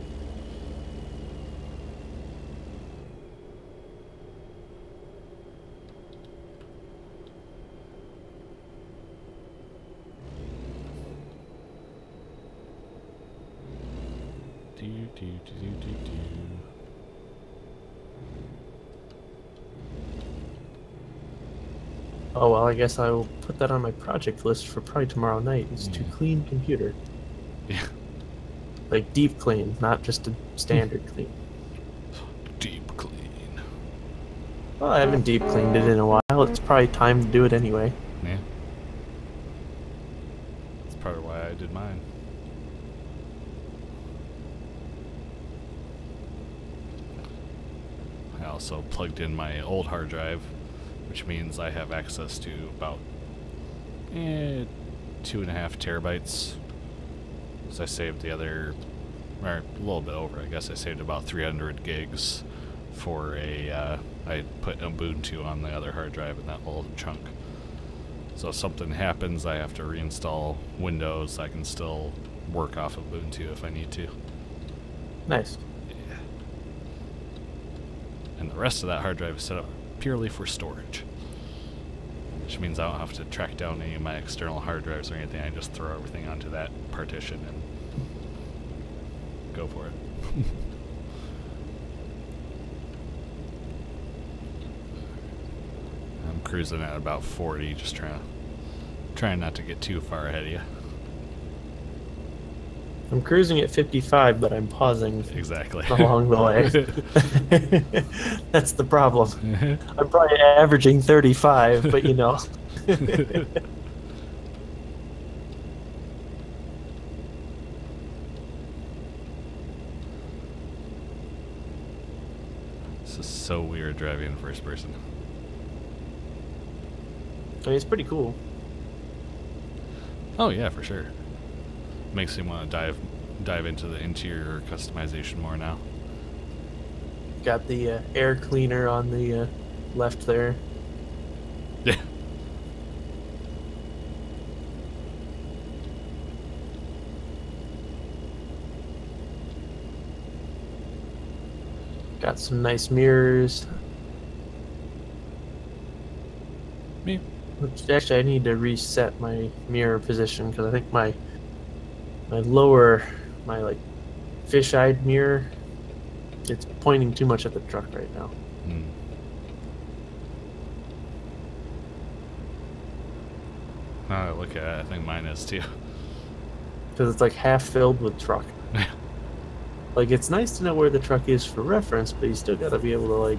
Oh well, I guess I will put that on my project list for probably tomorrow night. Is to clean computer. Yeah. Like deep clean, not just a standard clean. Deep clean. Well, I haven't deep cleaned it in a while. It's probably time to do it anyway. Yeah. That's part of why I did mine. I also plugged in my old hard drive, which means I have access to about 2.5 terabytes. So I saved the other, or a little bit over, I guess I saved about 300 gigs for I put Ubuntu on the other hard drive in that little chunk. So if something happens, I have to reinstall Windows. I can still work off of Ubuntu if I need to. Nice. Yeah. And the rest of that hard drive is set up purely for storage. Which means I don't have to track down any of my external hard drives or anything. I just throw everything onto that partition and go for it. I'm cruising at about 40, just trying not to get too far ahead of you. I'm cruising at 55, but I'm pausing Exactly. along the way. That's the problem. I'm probably averaging 35, but you know. This is so weird driving in first person. I mean, it's pretty cool. Oh yeah, for sure. Makes me want to dive into the interior customization more now. Got the air cleaner on the left there. Yeah. Got some nice mirrors. Me. Which actually, I need to reset my mirror position because I think my lower, my like fish-eyed mirror, it's pointing too much at the truck right now. Mm. Now that I look at it, I think mine is too. Because it's like half filled with truck. Like, it's nice to know where the truck is for reference, but you still gotta be able to like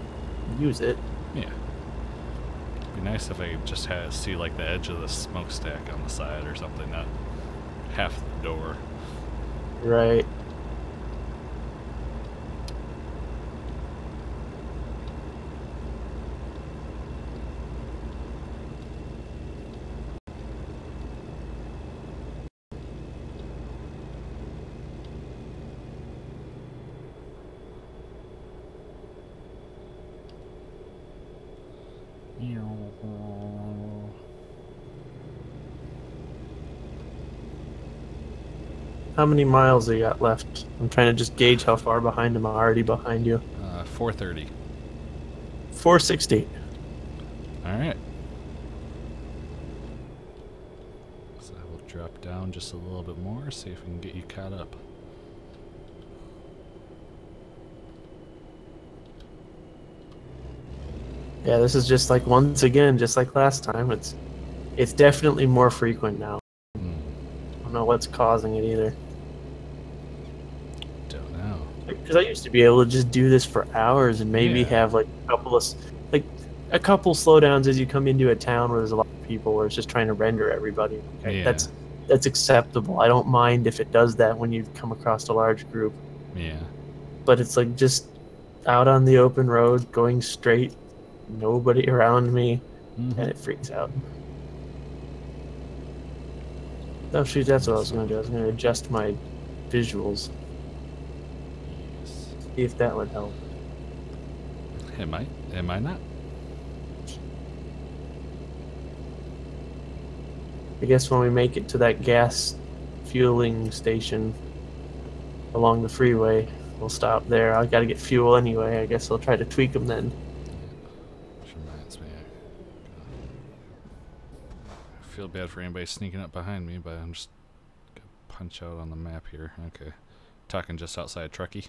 use it. Yeah. It'd be nice if I could just see like the edge of the smokestack on the side or something, not half the door. Right. How many miles do you got left? I'm trying to just gauge how far behind am I already behind you. 430. 460. Alright. So I will drop down just a little bit more, see if we can get you caught up. Yeah, this is just like, once again, just like last time, it's definitely more frequent now. I don't know what's causing it either. Don't know. Because I used to be able to just do this for hours and maybe have like a couple slowdowns as you come into a town where there's a lot of people where it's just trying to render everybody. Okay? Yeah. That's acceptable. I don't mind if it does that when you come across a large group. Yeah. But it's like just out on the open road, going straight, nobody around me, and it freaks out. Oh shoot, that's what I was going to do. I was going to adjust my visuals. See if that would help. It might. It might not. I guess when we make it to that gas fueling station along the freeway, we'll stop there. I got to get fuel anyway. I guess I'll try to tweak them then. Which reminds me, I feel bad for anybody sneaking up behind me, but I'm just gonna punch out on the map here. Okay. Talking just outside Truckee.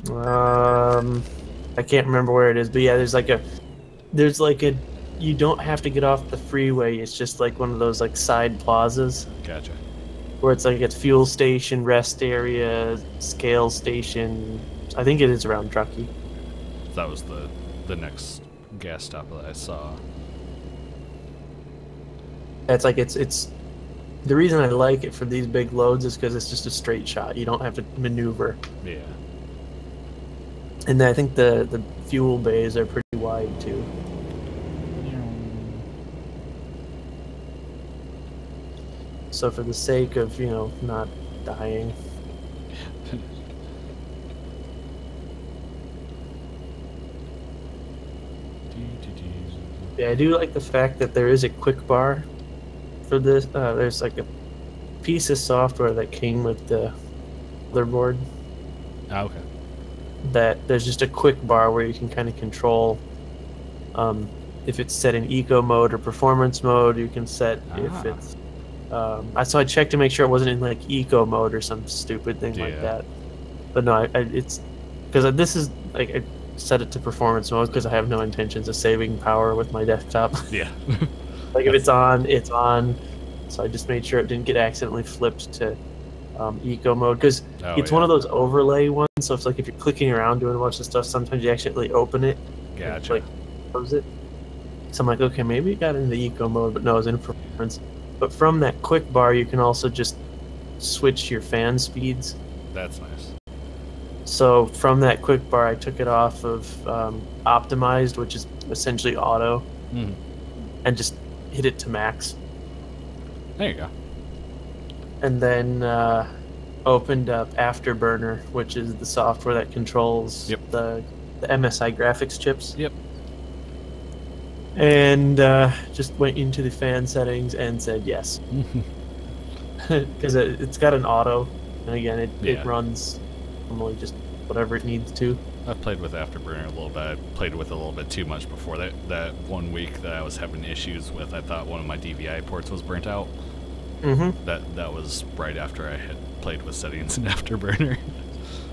I can't remember where it is, but yeah, there's like a you don't have to get off the freeway. It's just like one of those like side plazas. Gotcha. Where it's like a fuel station, rest area, scale station. I think it is around Truckee. That was the next gas stop that I saw. It's like it's the reason I like it for these big loads is because it's just a straight shot. You don't have to maneuver. Yeah. And I think the fuel bays are pretty wide too. So for the sake of, you know, not dying. Yeah, I do like the fact that there is a quick bar for this. There's like a piece of software that came with the motherboard Ah, okay. that there's just a quick bar where you can kind of control if it's set in eco mode or performance mode. You can set if it's so I checked to make sure it wasn't in like eco mode or some stupid thing like that. But no, it's because this is like I set it to performance mode because I have no intentions of saving power with my desktop. Yeah. Like if it's on, it's on. So I just made sure it didn't get accidentally flipped to eco mode because it's one of those overlay ones. So it's like if you're clicking around doing a bunch of stuff, sometimes you accidentally open it. Gotcha. And, like close it. So I'm like, okay, maybe it got into eco mode, but no, it's in performance. But from that quick bar, you can also just switch your fan speeds. That's nice. So from that quick bar, I took it off of optimized, which is essentially auto, and just hit it to max. There you go. And then opened up Afterburner, which is the software that controls the MSI graphics chips. Yep. And just went into the fan settings and said yes. Because it's got an auto, and again, it runs normally just whatever it needs to. I've played with Afterburner a little bit. I played with it a little bit too much before that 1 week that I was having issues with. I thought one of my DVI ports was burnt out. That was right after I had played with settings in Afterburner.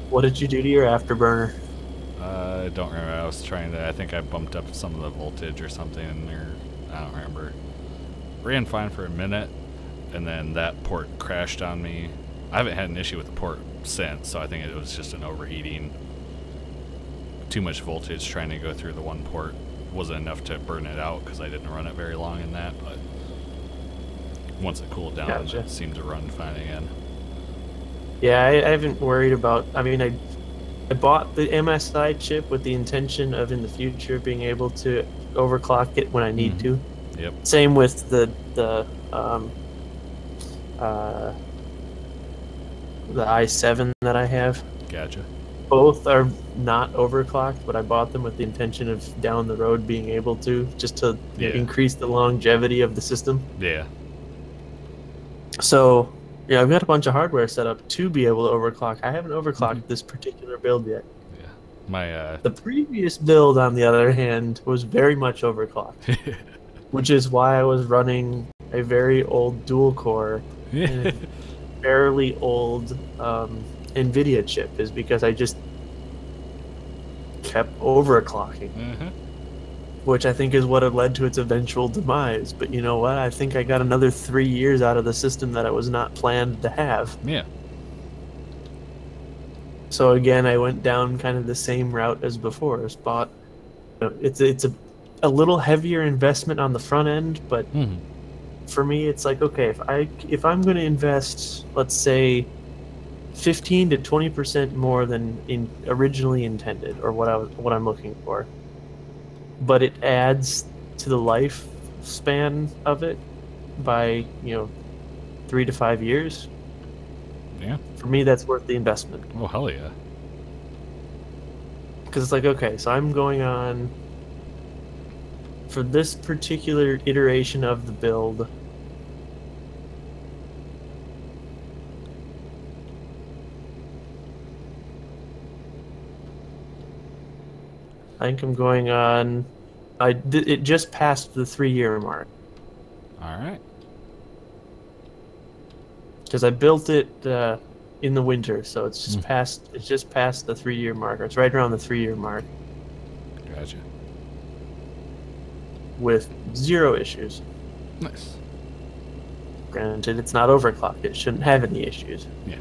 What did you do to your Afterburner? I don't remember. I was trying to. I think I bumped up some of the voltage or something, or I don't remember. Ran fine for a minute, and then that port crashed on me. I haven't had an issue with the port since, so I think it was just an overheating. Too much voltage trying to go through the one port wasn't enough to burn it out because I didn't run it very long in that. But once it cooled down, it seemed to run fine again. Yeah, I haven't worried about. I mean, I bought the MSI chip with the intention of in the future being able to overclock it when I need to. Yep. Same with the i7 that I have. Gotcha. Both are not overclocked, but I bought them with the intention of down the road being able to, just to increase the longevity of the system. Yeah. So, yeah, I've got a bunch of hardware set up to be able to overclock. I haven't overclocked this particular build yet. Yeah. My The previous build, on the other hand, was very much overclocked, which is why I was running a very old dual core and a fairly old NVIDIA chip, is because I just kept overclocking, which I think is what had led to its eventual demise. But you know what? I think I got another 3 years out of the system that I was not planned to have. Yeah. So again, I went down kind of the same route as before. It's a little heavier investment on the front end, but for me, it's like, okay, if I'm going to invest, let's say, 15 to 20% more than originally intended, or what I'm looking for, but it adds to the lifespan of it by 3 to 5 years. Yeah. For me, that's worth the investment. Oh, hell yeah. Because it's like, okay, so I'm going on for this particular iteration of the build. I think I'm going on. It just passed the 3-year mark. All right. Because I built it in the winter, so it's just past. It's just past the 3-year mark. Or it's right around the 3-year mark. Gotcha. With 0 issues. Nice. Granted, it's not overclocked. It shouldn't have any issues. Yeah.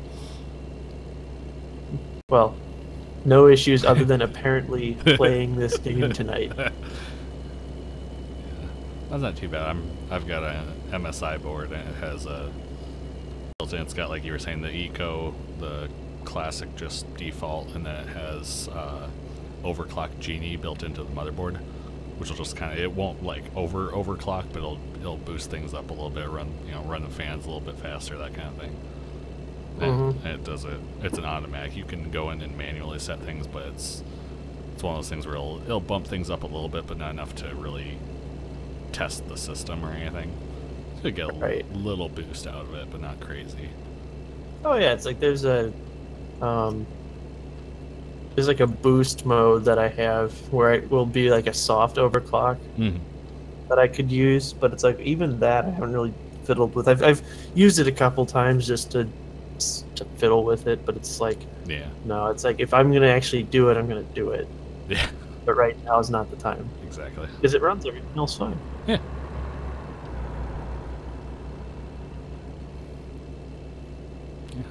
Well, no issues other than apparently playing this game tonight. Yeah. That's not too bad. I've got an MSI board and it has a built-in. It's got, like you were saying, the Eco, the classic just default, and then it has overclock Genie built into the motherboard, which will just kind of, it won't like overclock, but it'll boost things up a little bit, run the fans a little bit faster, that kind of thing. And it does it. It's an automatic. You can go in and manually set things, but it's one of those things where it'll bump things up a little bit, but not enough to really test the system or anything. So you get a little boost out of it, but not crazy. Oh yeah, it's like there's like a boost mode that I have where it will be like a soft overclock that I could use, but it's like even that I haven't really fiddled with. I've used it a couple times just to fiddle with it, but it's like no, it's like if I'm gonna actually do it, I'm gonna do it. Yeah. But right now is not the time. Exactly. Because it runs everything else fine. Yeah.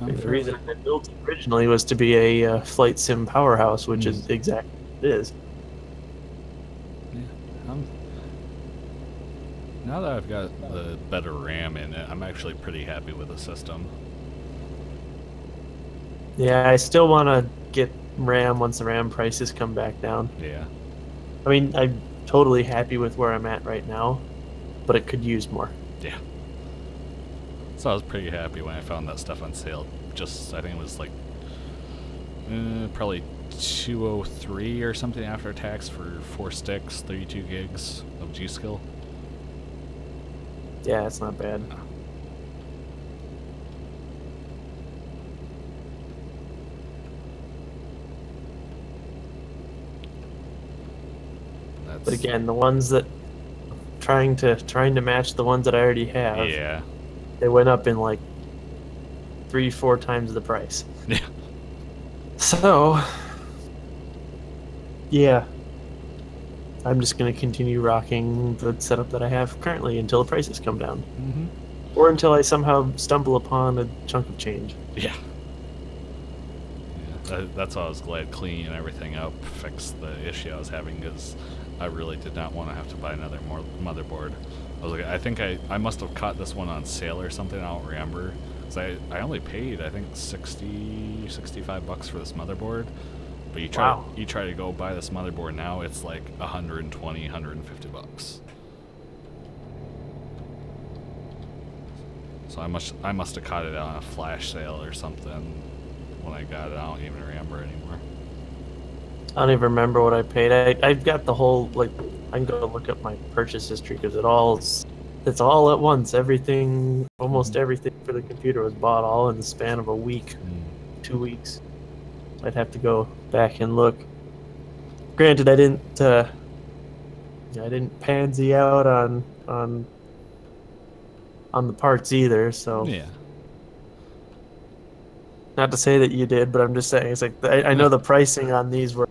The reason I built it originally was to be a flight sim powerhouse, which is exactly what it is. Yeah. Now that I've got the better RAM in it, I'm actually pretty happy with the system. Yeah, I still want to get RAM once the RAM prices come back down. Yeah. I mean, I'm totally happy with where I'm at right now, but it could use more. Yeah. So I was pretty happy when I found that stuff on sale. Just, I think it was like probably $203 or something after tax for 4 sticks, 32 gigs of G-Skill. Yeah, it's not bad. No. But again, the ones that trying to match the ones that I already have. Yeah. They went up in like 3-4 times the price. Yeah. So, yeah. I'm just going to continue rocking the setup that I have currently until the prices come down. Or until I somehow stumble upon a chunk of change. Yeah. That's why I was glad cleaning everything up fixed the issue I was having, because I really did not want to have to buy another motherboard. I was like, I think I must have caught this one on sale or something, I don't remember. Because I only paid, I think, $65 for this motherboard. But you try to go buy this motherboard now, it's like $120, $150. So I must have caught it on a flash sale or something when I got it. I don't even remember anymore. I don't even remember what I paid. I've got the whole, like, I can go look up my purchase history because it's all at once. Everything, almost everything for the computer was bought all in the span of a week, 2 weeks. I'd have to go back and look. Granted, I didn't pansy out on the parts either, so. Yeah. Not to say that you did, but I'm just saying, it's like, I know the pricing on these were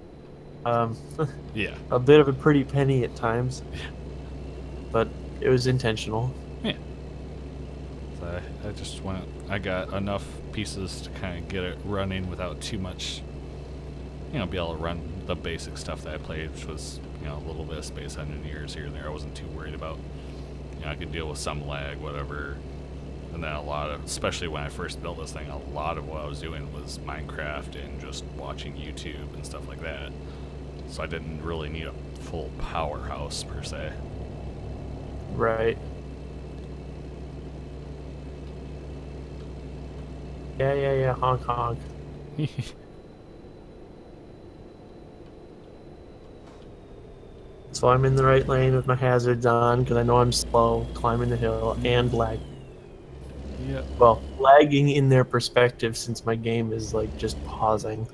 yeah, a bit of a pretty penny at times. Yeah. But it was intentional. Yeah. So I just I got enough pieces to kind of get it running without too much, be able to run the basic stuff that I played, which was, a little bit of Space Engineers here and there. I wasn't too worried about, I could deal with some lag, whatever. And then especially when I first built this thing, a lot of what I was doing was Minecraft and just watching YouTube and stuff like that. So I didn't really need a full powerhouse, per se. Right. Yeah, honk honk. So I'm in the right lane with my hazards on, because I know I'm slow, climbing the hill, and lag. Yeah. Well, lagging in their perspective, since my game is like just pausing.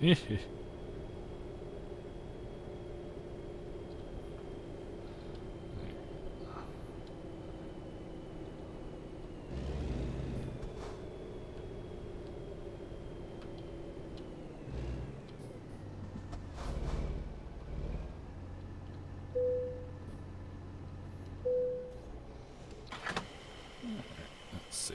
Let's see.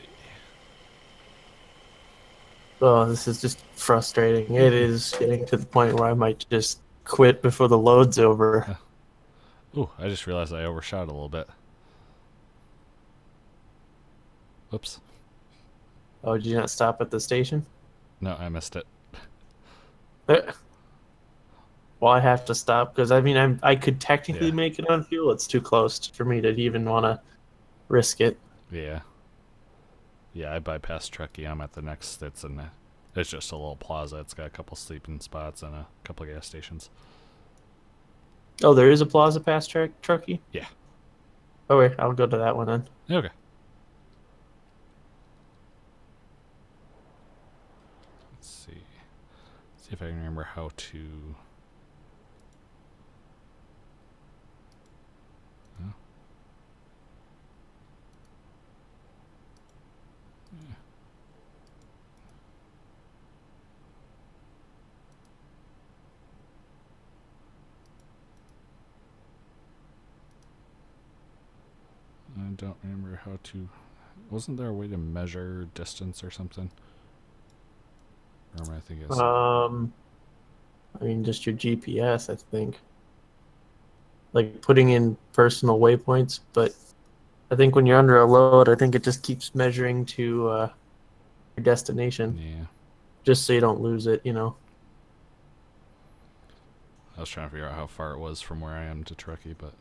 Oh, this is just frustrating. It is getting to the point where I might just quit before the load's over. Ooh, I just realized I overshot a little bit. Whoops. Oh, did you not stop at the station? No, I missed it. Well, I have to stop because I could technically Yeah. make it on fuel. It's too close for me to even want to risk it. Yeah. Yeah, I bypassed Truckee. I'm at the next. It's just a little plaza. It's got a couple sleeping spots and a couple gas stations. Oh, there is a plaza past Truckee? Yeah. Oh wait, I'll go to that one then. Okay. Let's see. See if I can remember how to. Huh? Yeah. I don't remember how to. Wasn't there a way to measure distance or something? Or am I thinking? I mean, just your GPS, I think. Like putting in personal waypoints, but I think when you're under a load, I think it just keeps measuring to your destination, Yeah. just so you don't lose it, you know. I was trying to figure out how far it was from where I am to Truckee, but.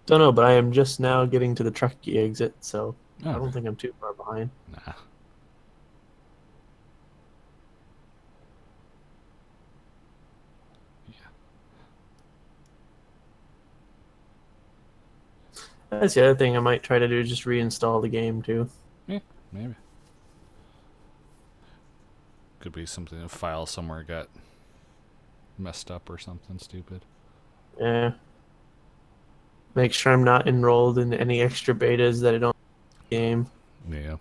Don't know, but I am just now getting to the Truckee exit, so Oh, I don't think I'm too far behind. nah. That's the other thing I might try to do, just reinstall the game too. Yeah, maybe. Could be something, a file somewhere got messed up or something stupid. Yeah. Make sure I'm not enrolled in any extra betas that I don't game. Yeah.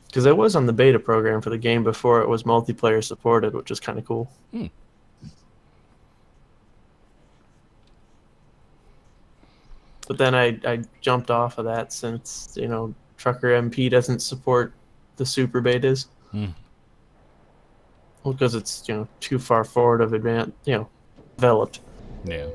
Because I was on the beta program for the game before it was multiplayer supported, which is kind of cool. Hmm. But then I jumped off of that since, you know, Trucker MP doesn't support the super betas. Hmm. Well, because it's, you know, too far forward of developed. Yeah.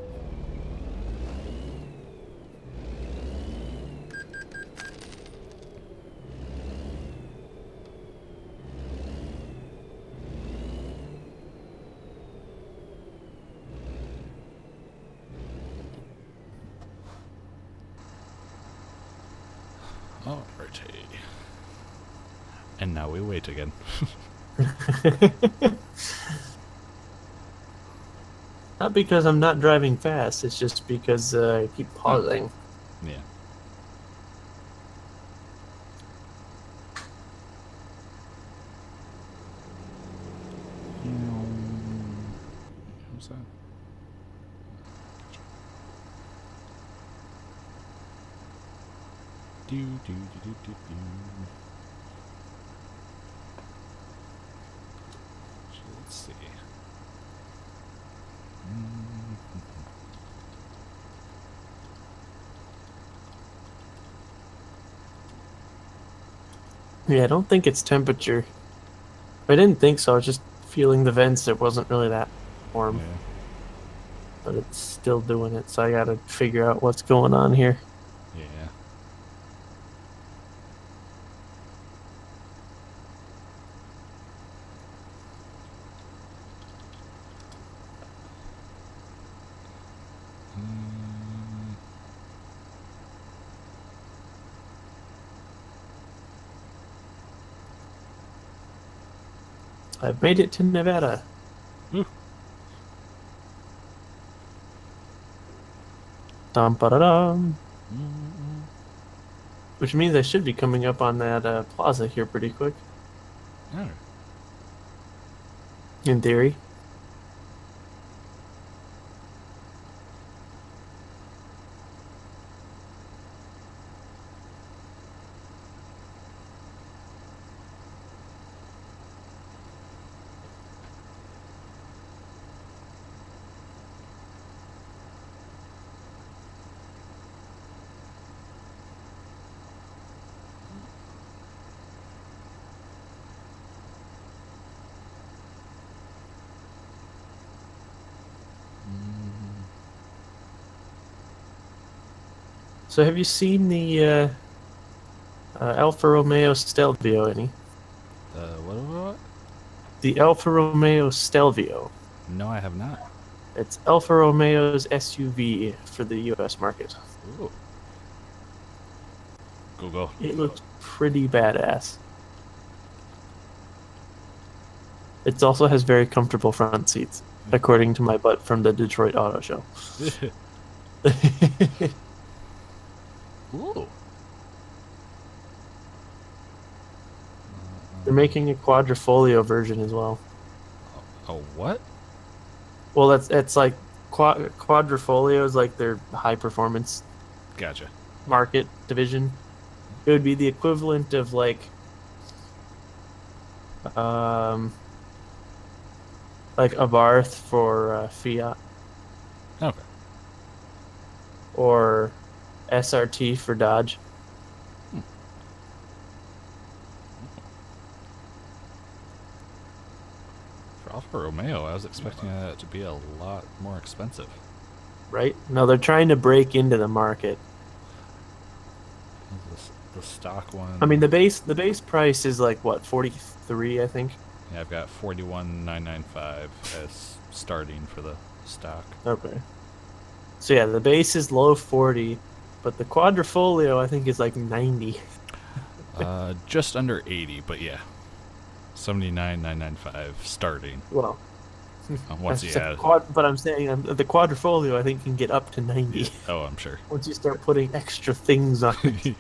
Alrighty. And now we wait again. Not because I'm not driving fast, it's just because I keep pausing. Yeah. What's that? Do, do, do, do, do, do. So let's see. Yeah, I don't think it's temperature. I didn't think so. I was just feeling the vents. It wasn't really that warm, Yeah. but it's still doing it. So I gotta figure out what's going on here. Yeah. I've made it to Nevada. Ooh. Dum ba da dum. Which means I should be coming up on that plaza here pretty quick, Oh. in theory. So have you seen the Alfa Romeo Stelvio any? What? The Alfa Romeo Stelvio. No, I have not. It's Alfa Romeo's SUV for the US market. Ooh. Go. It looks pretty badass. It also has very comfortable front seats. according to my butt from the Detroit Auto Show. Ooh. They're making a quadrifolio version as well. Oh, what? Well, it's like quadrifolio is like their high performance Gotcha. market division. It would be the equivalent of like Abarth for Fiat Okay. or SRT for Dodge. For Alfa Romeo, I was expecting that to be a lot more expensive. Right? No, they're trying to break into the market. The stock one. I mean, the base price is like what, 43, I think. Yeah, I've got 41,995 as starting for the stock. Okay. So yeah, the base is low 40, but the quadrifolio I think is like 90. Just under 80, but yeah, 79,995 starting. Well, Once you add, but I'm saying the quadrifolio I think can get up to 90. oh, I'm sure. Once you start putting extra things on it.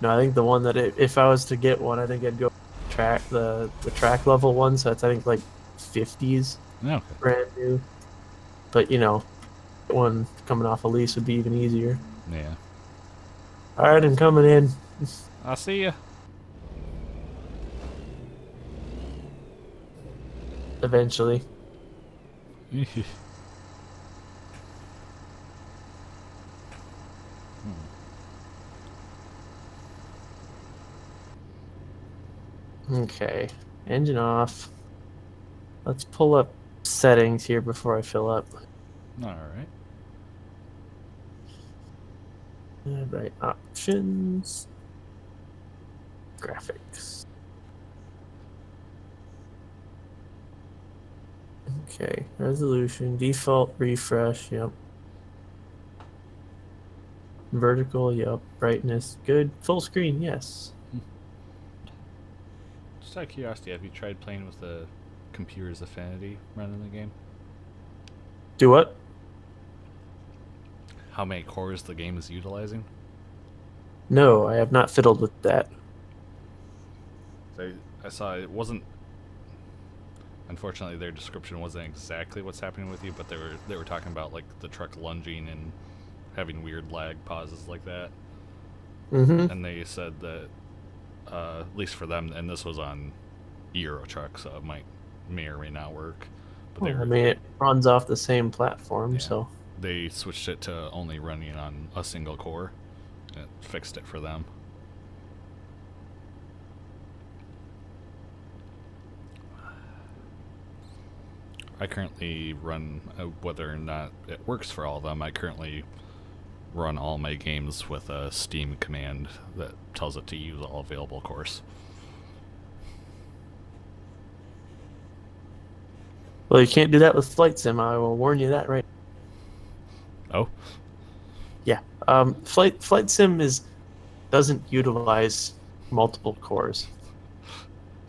No, I think the one that if I was to get one, I think I'd go the track level one. So it's I think like 50s, Okay. brand new. But you know, one coming off a lease would be even easier. Yeah. All right, I'm coming in. I'll see ya. Eventually. Okay, engine off. Let's pull up settings here before I fill up. All right. Right, options, graphics. Okay, resolution, default refresh, yep. Vertical, yep. Brightness, good. Full screen, yes. Just out of curiosity, have you tried playing with the computer's affinity running the game? Do what? How many cores the game is utilizing? No, I have not fiddled with that. I saw it wasn't. Unfortunately, their description wasn't exactly what's happening with you, but they were talking about like the truck lunging and having weird lag pauses like that. Mm-hmm. And they said that at least for them, and this was on Euro Truck, so it may or may not work. But Well, I mean, it runs off the same platform, yeah, so they switched it to only running on a single core. It fixed it for them. I currently run, whether or not it works for all of them, I currently run all my games with a Steam command that tells it to use all available cores. well, you can't do that with Flight Sim. I will warn you that right. Oh? Yeah. Flight Sim doesn't utilize multiple cores.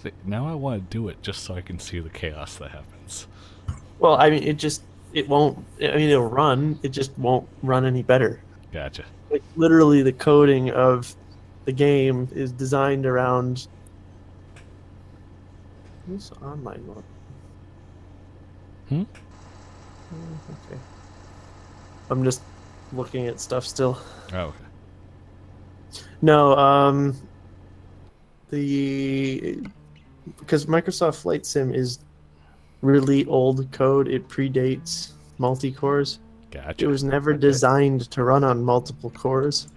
See, now I want to do it just so I can see the chaos that happens. Well, I mean, it won't. I mean, it'll run. It just won't run any better. Gotcha. Like literally, the coding of the game is designed around. Who's online mode? Okay. I'm just looking at stuff still. Oh, okay. No, because Microsoft Flight Sim is really old code. It predates multi-cores. Gotcha. It was never designed to run on multiple cores.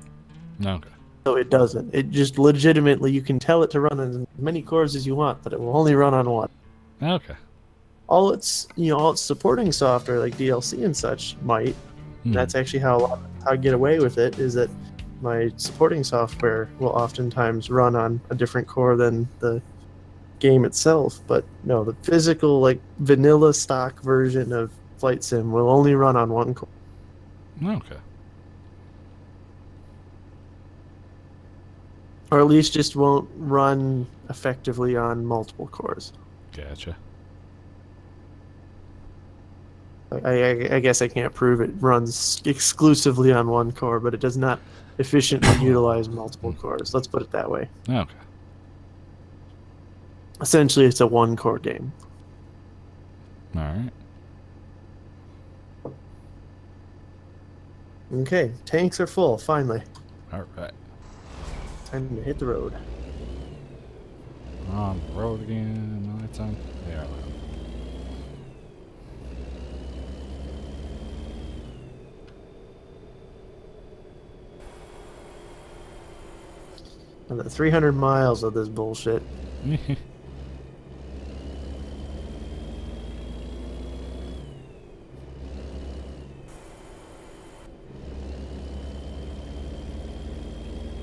Okay. So it doesn't. It just legitimately, you can tell it to run on as many cores as you want, but it will only run on one. Okay. All its supporting software like DLC and such might. That's actually how I get away with it, is that my supporting software will oftentimes run on a different core than the game itself. But no, the physical, like vanilla stock version of Flight Sim will only run on one core. Okay. Or at least just won't run effectively on multiple cores. Gotcha. I guess I can't prove it runs exclusively on one core, but it does not efficiently utilize multiple cores. Let's put it that way. Okay. Essentially, it's a one-core game. All right. Okay, tanks are full, finally. All right. Time to hit the road. On the road again. Lights on. They are loud. And the 300 miles of this bullshit.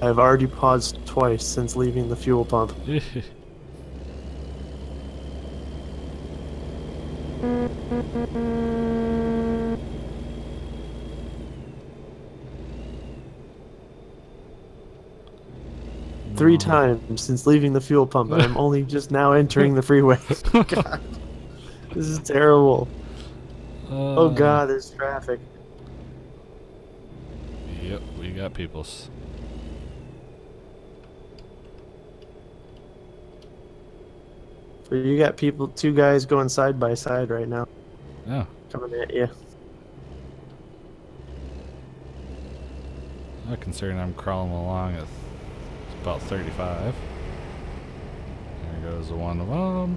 I've already paused twice since leaving the fuel pump. Three times since leaving the fuel pump, and I'm only just now entering the freeway. God, this is terrible. Oh God, there's traffic. Yep, we got peoples. So you got people, two guys going side by side right now. Oh. Coming at you. Considering I'm crawling along at about 35. There goes one of them.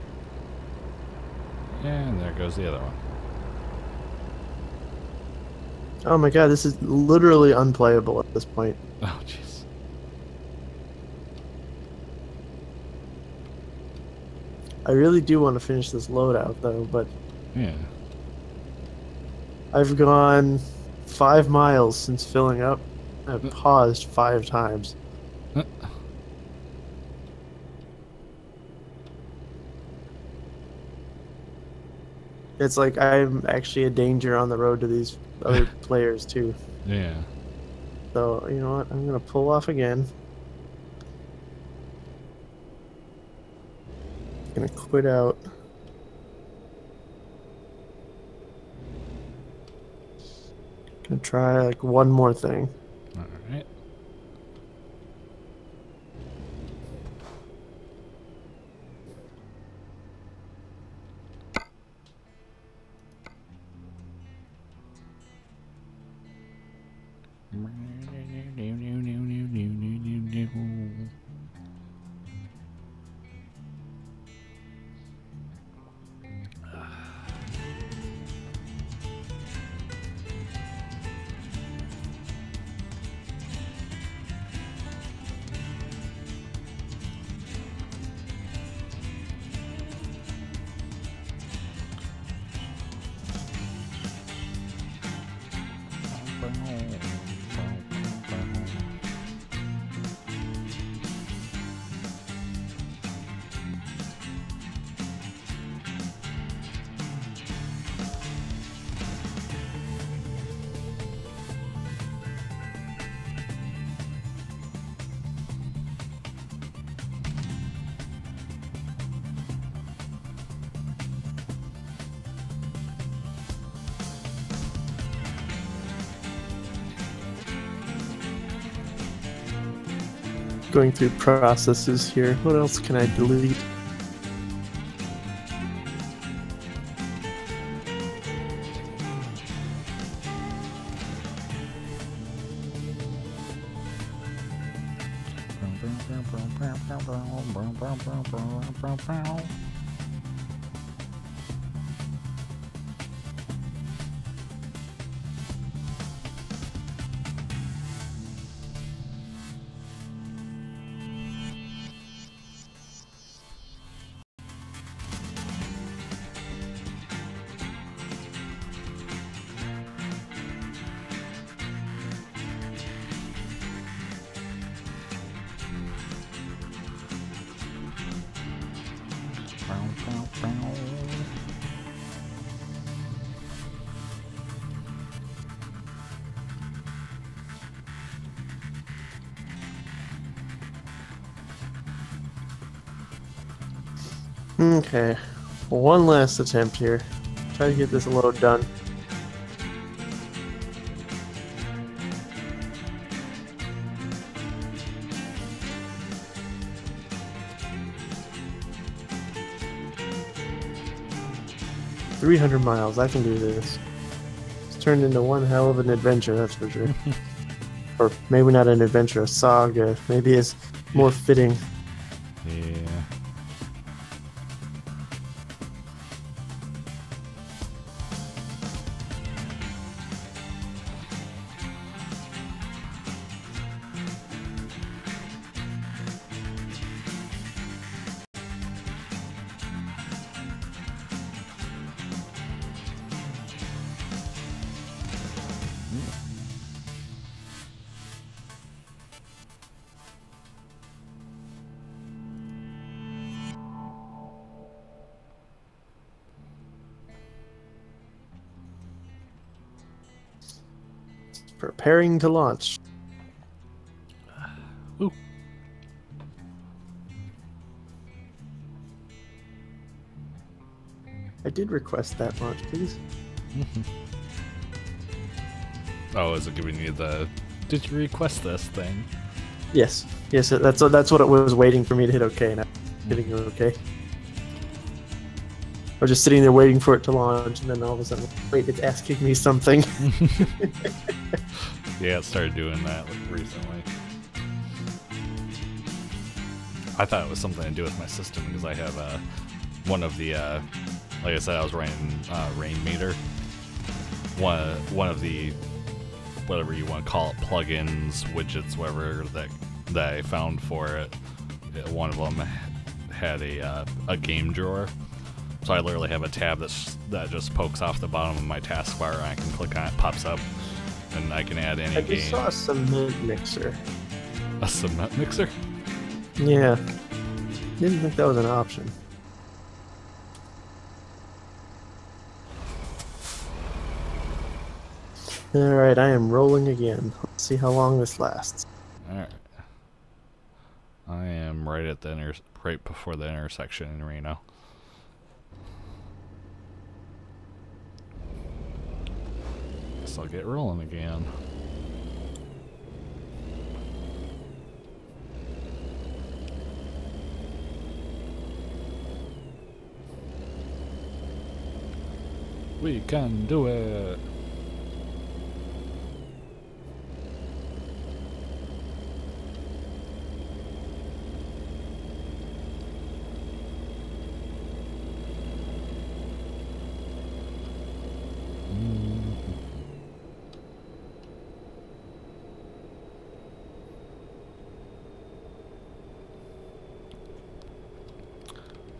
And there goes the other one. Oh my God, this is literally unplayable at this point. Oh, jeez. I really do want to finish this loadout though, but Yeah. I've gone 5 miles since filling up. I've paused 5 times. It's like I'm actually a danger on the road to these other players too. Yeah. So, you know what? I'm going to pull off again. Gonna quit out. Gonna try like one more thing. All right. Going through processes here. What else can I delete? Okay. One last attempt here. Try to get this load done. $300 I can do this. It's turned into one hell of an adventure, that's for sure. Or maybe not an adventure, a saga. Maybe it's more fitting. Yeah. Preparing to launch. Ooh. I did request that launch, please. Oh, is it giving you the "Did you request this" thing? Yes. Yes, that's what it was waiting for me to hit OK, and I'm hitting OK. I was just sitting there waiting for it to launch, and then all of a sudden, wait, it's asking me something. Yeah, it started doing that recently. I thought it was something to do with my system because I have one of the, like I said, I was running Rain Meter. One of the, whatever you want to call it, plugins, widgets, whatever that I found for it. One of them had a game drawer. So I literally have a tab that just pokes off the bottom of my taskbar, and I can click on it, pops up, and I can add any I game. just saw a cement mixer. A cement mixer? Yeah. Didn't think that was an option. Alright, I am rolling again. Let's see how long this lasts. Alright. I am right at the right before the intersection in Reno. Guess I'll get rolling again. We can do it.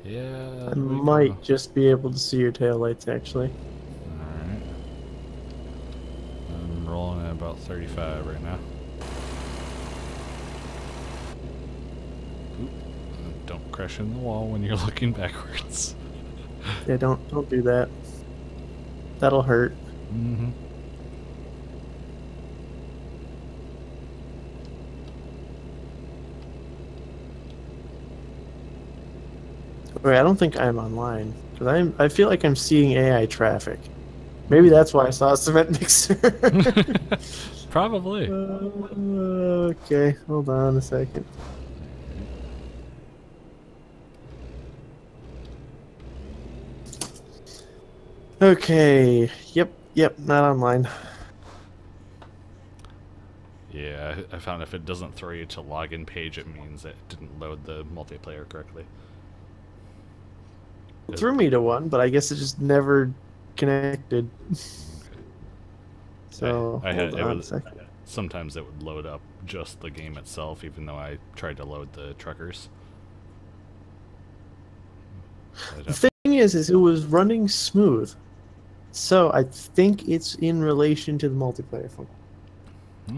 Yeah. I might just be able to see your taillights, actually. Alright. I'm rolling at about 35 right now. Oop. Don't crash in the wall when you're looking backwards. Yeah, don't do that. That'll hurt. Mm-hmm. Wait, I don't think I'm online. Because I feel like I'm seeing AI traffic. Maybe that's why I saw a cement mixer. Probably. Okay, hold on a second. Okay, yep, not online. Yeah, I found if it doesn't throw you to login page, it means it didn't load the multiplayer correctly. It threw me to one, but I guess it just never connected. Okay. So, hold on a second. Sometimes it would load up just the game itself, even though I tried to load the truckers. The thing is it was running smooth. So I think it's in relation to the multiplayer function.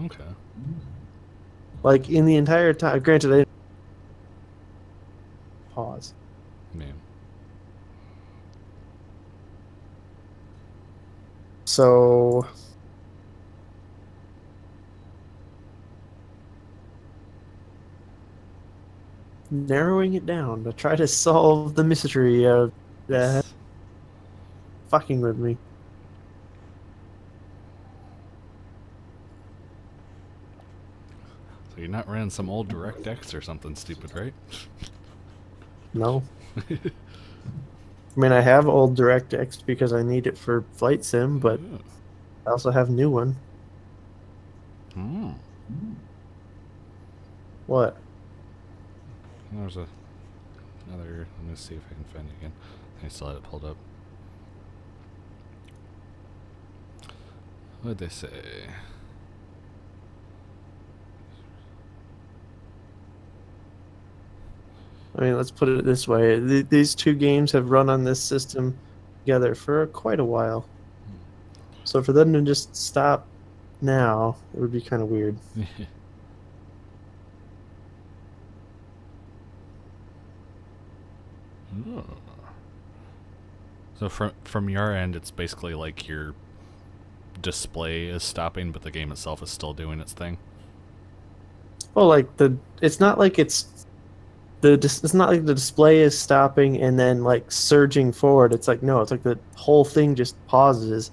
Okay. Like in the entire time, granted, I didn't pause. Yeah. So narrowing it down to try to solve the mystery of Yeah, fucking with me. So you're not running some old DirectX or something stupid, right? No. I mean, I have old DirectX because I need it for Flight Sim, but I also have a new one. Hmm. What? There's another. Let me see if I can find it again. I still had it pulled up. What did they say? I mean, let's put it this way. These two games have run on this system together for quite a while. So for them to just stop now, it would be kind of weird. Oh. So from your end, it's basically like your display is stopping, but the game itself is still doing its thing. Well, like it's not like it's not like the display is stopping and then like surging forward. It's like no, it's like the whole thing just pauses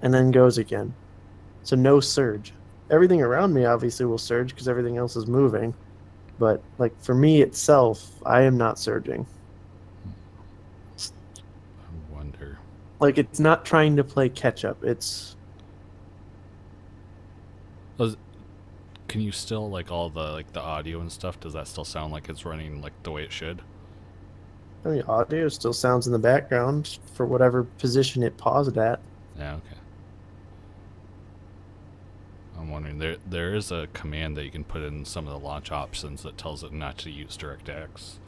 and then goes again. So no surge. Everything around me obviously will surge because everything else is moving. But like for me itself, I am not surging. I wonder. Like it's not trying to play catch up. It's Can you still like all the audio and stuff? Does that still sound like it's running like the way it should? I mean, audio still sounds in the background for whatever position it paused at. Yeah, okay. I'm wondering, there is a command that you can put in some of the launch options that tells it not to use DirectX,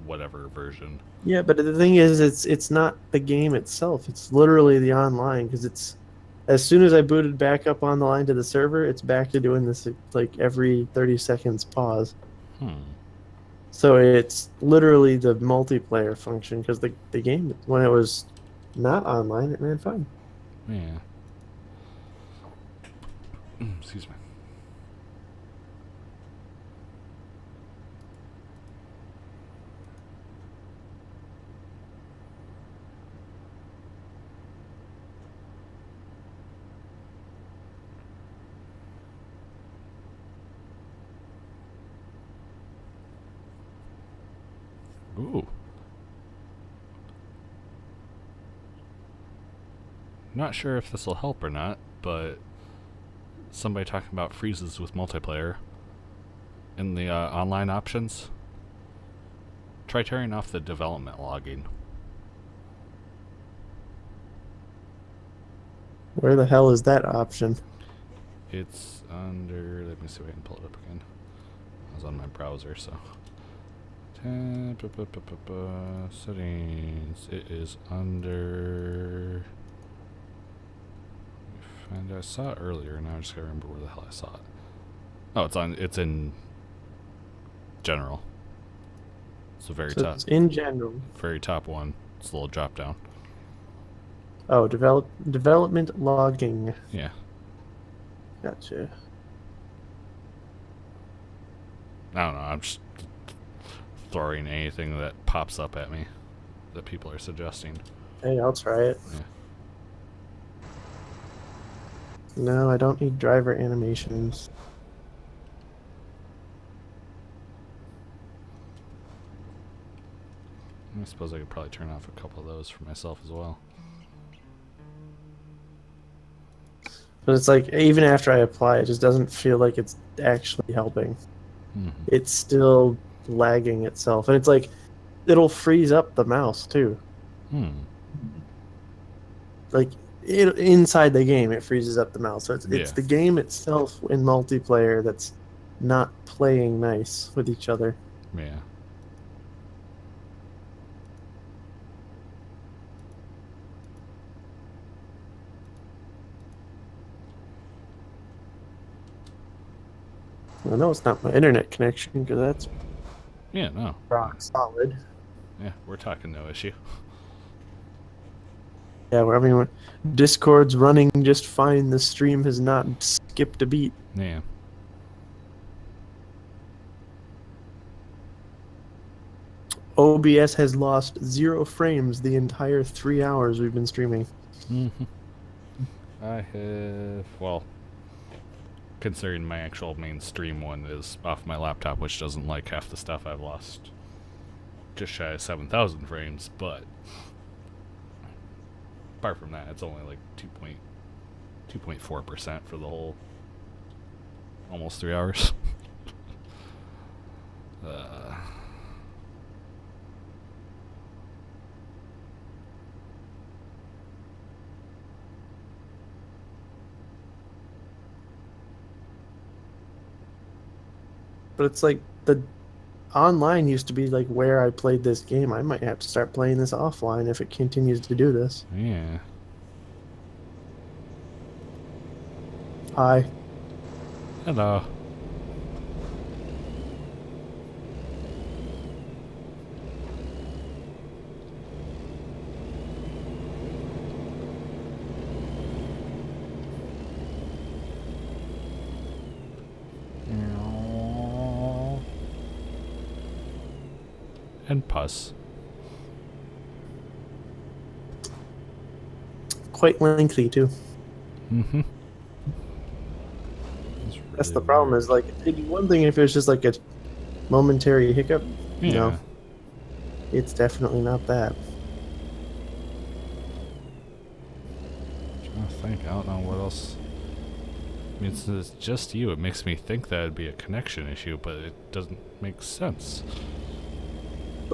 whatever version. Yeah, but the thing is, it's not the game itself. It's literally the online because it's as soon as I booted back up on the line to the server, it's back to doing this like every 30 seconds pause. So it's literally the multiplayer function because the game, when it was not online, it ran fine. Yeah. Excuse me. Ooh. Not sure if this will help or not, but somebody talking about freezes with multiplayer in the online options. Try turning off the development logging. Where the hell is that option? It's under, let me see if I can pull it up again. I was on my browser, so. Settings. It is under. And I saw it earlier, and now I just gotta remember where the hell I saw it. Oh, it's in general. It's the very top. It's in general. Very top one. It's a little drop down. Oh, development logging. Yeah. Gotcha. I don't know. I'm just throwing anything that pops up at me that people are suggesting. Hey, I'll try it. Yeah. No, I don't need driver animations. I suppose I could probably turn off a couple of those for myself as well. But it's like, even after I apply, it just doesn't feel like it's actually helping. It's still lagging itself. And it's like, it'll freeze up the mouse, too. Like, inside the game, it freezes up the mouse. So it's the game itself in multiplayer that's not playing nice with each other. Yeah. I know it's not my internet connection because that's no. rock solid. Yeah, we're talking no issue. Yeah, I mean, Discord's running just fine. The stream has not skipped a beat. Yeah. OBS has lost 0 frames the entire 3 hours we've been streaming. I have, well, considering my actual main stream one is off my laptop, which doesn't like half the stuff, I've lost just shy of 7,000 frames, but apart from that, it's only like 2.4% for the whole almost 3 hours. But it's like the online used to be like where I played this game. I might have to start playing this offline if it continues to do this. Yeah. Hi. Hello. And pus. Quite lengthy too. Mm-hmm. That's the problem. Is like it'd be one thing if it was just like a momentary hiccup. Yeah. You know, it's definitely not that. Trying to think. I don't know what else. I mean, it's just you. It makes me think that it'd be a connection issue, but it doesn't make sense.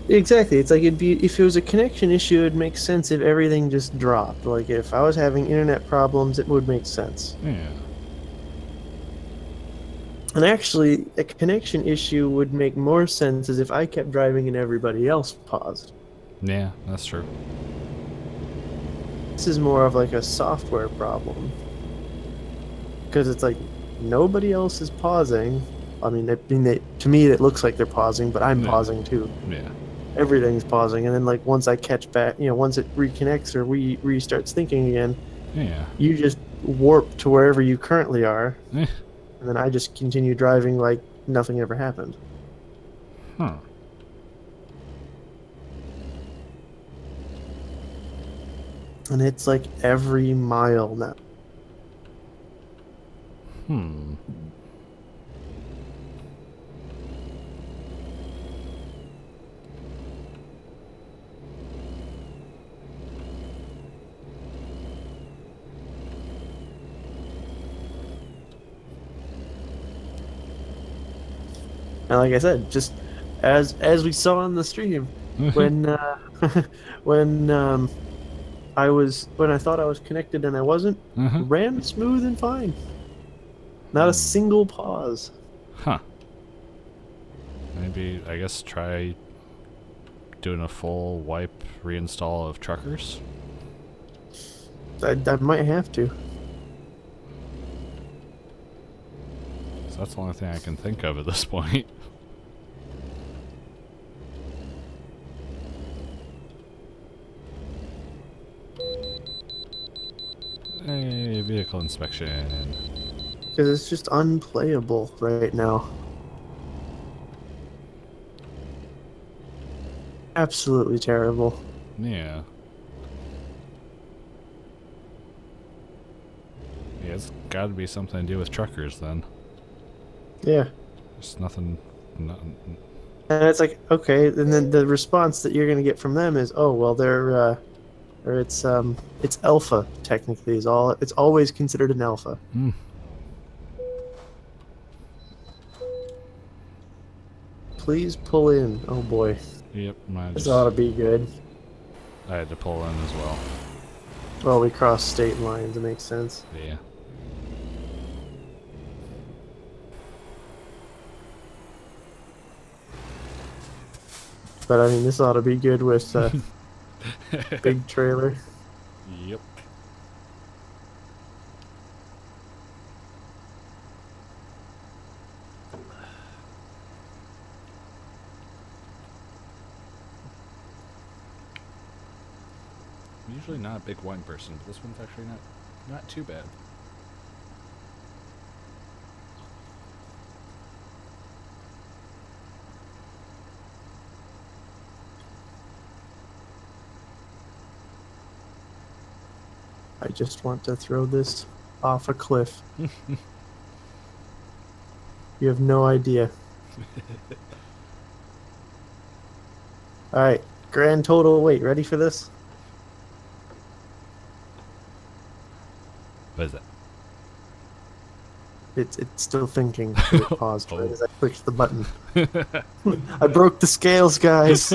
Exactly. It's like it'd be if it was a connection issue, it'd make sense if everything just dropped. Like if I was having internet problems, it would make sense. Yeah. And actually, a connection issue would make more sense as if I kept driving and everybody else paused. Yeah, that's true. This is more of like a software problem. Because it's like nobody else is pausing. I mean, to me it looks like they're pausing, but I'm pausing too. Yeah. Everything's pausing, and then like once I catch back, once it reconnects or restarts thinking again, Yeah. you just warp to wherever you currently are, Eh. and then I just continue driving like nothing ever happened. Huh. And it's like every mile now. Hmm. And like I said, just as we saw on the stream, when when I thought I was connected and I wasn't, ran smooth and fine. Not a single pause. Huh. Maybe, I guess, try doing a full wipe reinstall of Truckers. I might have to. So that's the only thing I can think of at this point. Hey, vehicle inspection. Because it's just unplayable right now. Absolutely terrible. Yeah. Yeah, it's gotta be something to do with Truckers then. Yeah. There's nothing. And it's like, okay, and then the response that you're going to get from them is, oh, well, they're, or it's alpha, technically, it's always considered an alpha. Hmm. Please pull in. Oh, boy. Yep, This ought to be good. I had to pull in as well. Well, we crossed state lines, it makes sense. Yeah. But, I mean, this ought to be good with big trailer. Yep. I'm usually not a big wine person, but this one's actually not too bad. I just want to throw this off a cliff. You have no idea. Alright, grand total weight. Ready for this? What is it? It's still thinking. It paused right as I clicked the button. I broke the scales, guys.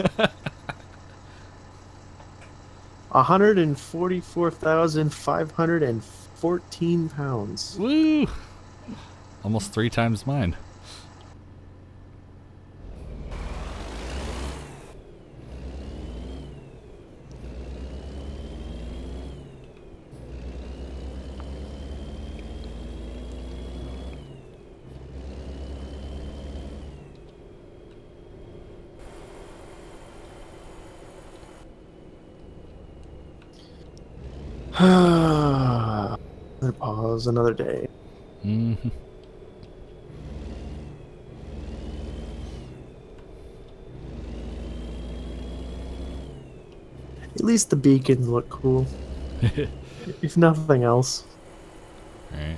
144,514 pounds. Woo! Almost 3 times mine. Another pause, another day. Mm-hmm. At least the beacons look cool. If nothing else. Alright.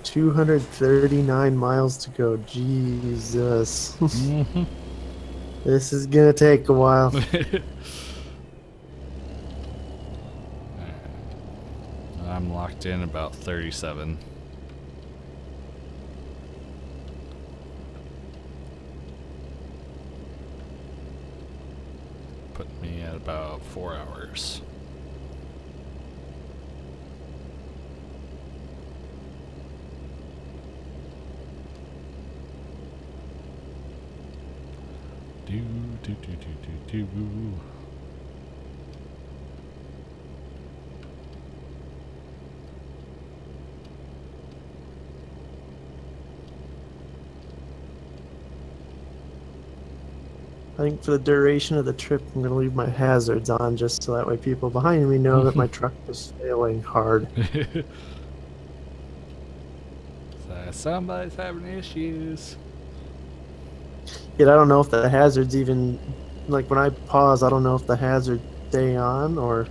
$239 miles to go. Jesus. Mm-hmm. This is gonna take a while. I'm locked in about 37. Put me at about 4 hours. Do do do do do do. I think for the duration of the trip, I'm going to leave my hazards on just so that way people behind me know that my truck is failing hard. So somebody's having issues. Yet I don't know if the hazards even, like when I pause, I don't know if the hazards stay on or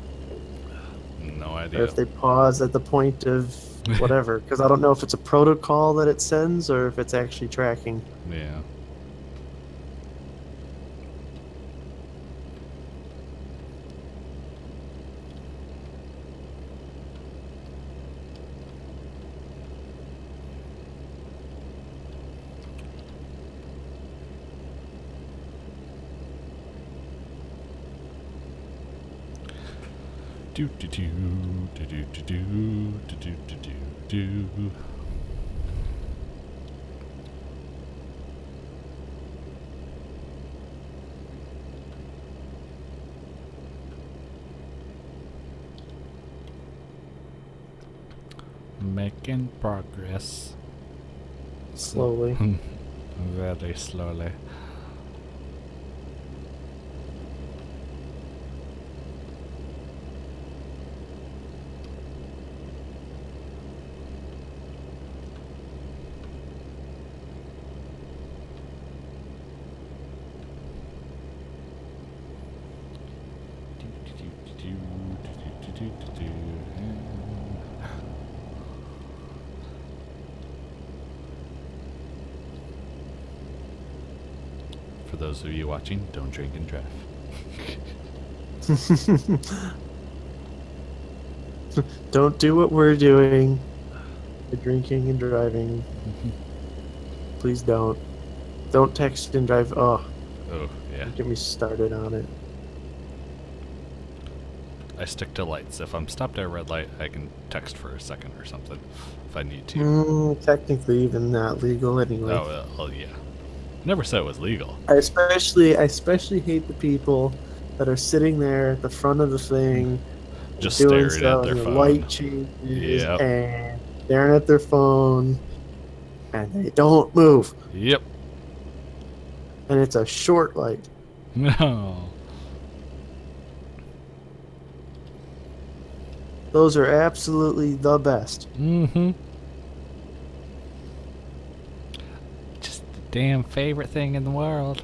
No idea. if they pause at the point of whatever. Because I don't know if it's a protocol that it sends or if it's actually tracking. Yeah. Do do do do do do do do do do do. Making progress. Slowly. Very slowly. For those of you watching, don't drink and drive. Don't do what we're doing. The drinking and driving. Please don't. Don't text and drive. Oh, Oh, yeah. get me started on it. I stick to lights. If I'm stopped at a red light, I can text for a second or something if I need to. Technically, even not legal anyway. Oh, well, yeah. Never said it was legal. I especially hate the people that are sitting there at the front of the thing, Just doing staring stuff, at their and the phone. light changes, Yep. and staring at their phone, and they don't move. Yep. And it's a short light. No. Those are absolutely the best. Mm-hmm. Just the damn favorite thing in the world.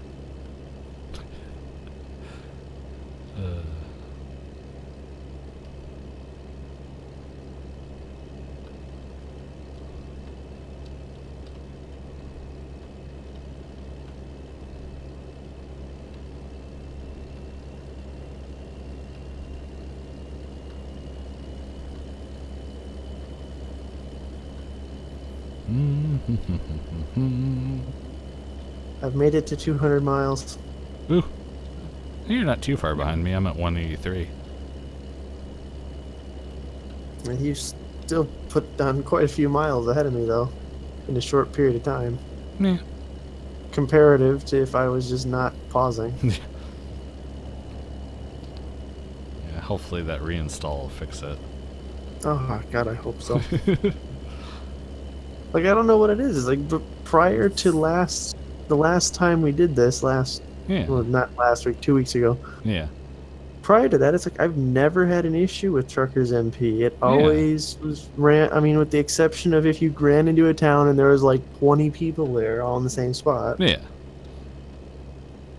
I've made it to 200 miles. Ooh. You're not too far behind me. I'm at 183. And you still put down quite a few miles ahead of me, though, in a short period of time. Yeah. Comparative to if I was just not pausing. Yeah, hopefully that reinstall will fix it. Oh, God, I hope so. Like, I don't know what it is. It's like, but prior to the last time we did this, Yeah. well, not last week, 2 weeks ago. Yeah. Prior to that, it's like I've never had an issue with Truckers MP. It always was I mean, with the exception of if you ran into a town and there was like 20 people there all in the same spot. Yeah.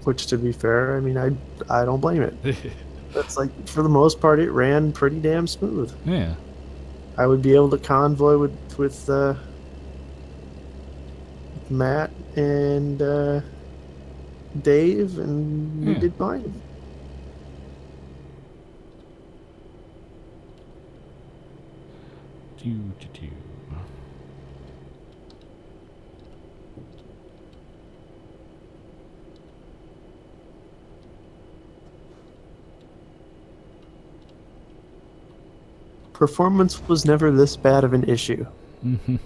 Which, to be fair, I mean, I don't blame it. That's like, for the most part, it ran pretty damn smooth. Yeah. I would be able to convoy with Matt and Dave, and we did fine. Performance was never this bad of an issue. Mm-hmm.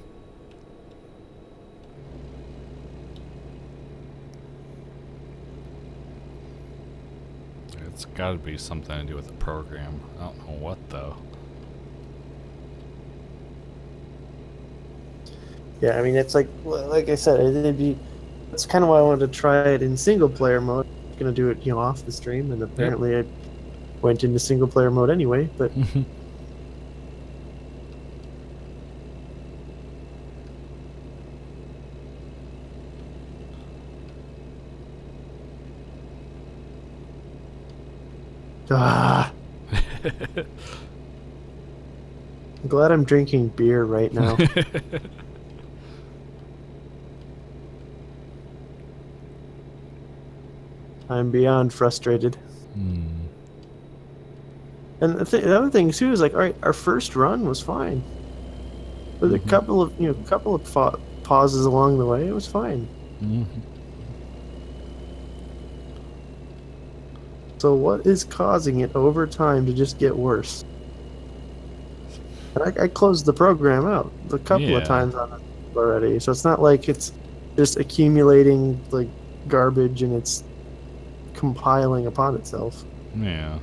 It's got to be something to do with the program. I don't know what, though. Yeah, I mean, it's like I said, that's kind of why I wanted to try it in single player mode. I'm gonna do it, off the stream, and apparently I went into single player mode anyway. But I'm glad I'm drinking beer right now. I'm beyond frustrated. And the other thing too is like, all right, our first run was fine. With a couple of pauses along the way, it was fine. So what is causing it over time to just get worse? And I closed the program out a couple of times on it already, so it's not like it's just accumulating like garbage and it's compiling upon itself. Yeah.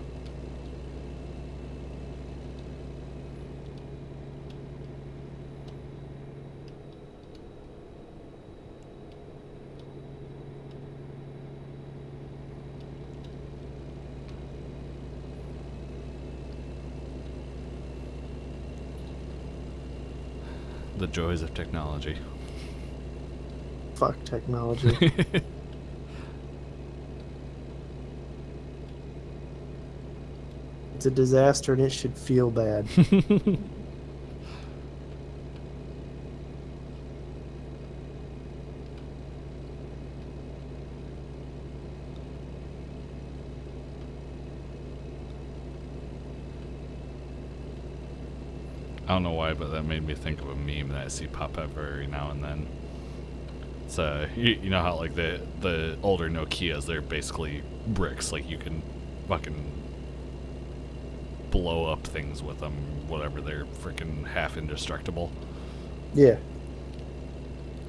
The joys of technology. Fuck technology. It's a disaster and it should feel bad. I don't know why, but that made me think of a meme that I see pop up every now and then. It's you know how like the older Nokias, they're basically bricks. Like you can fucking blow up things with them, whatever. They're freaking half indestructible. Yeah.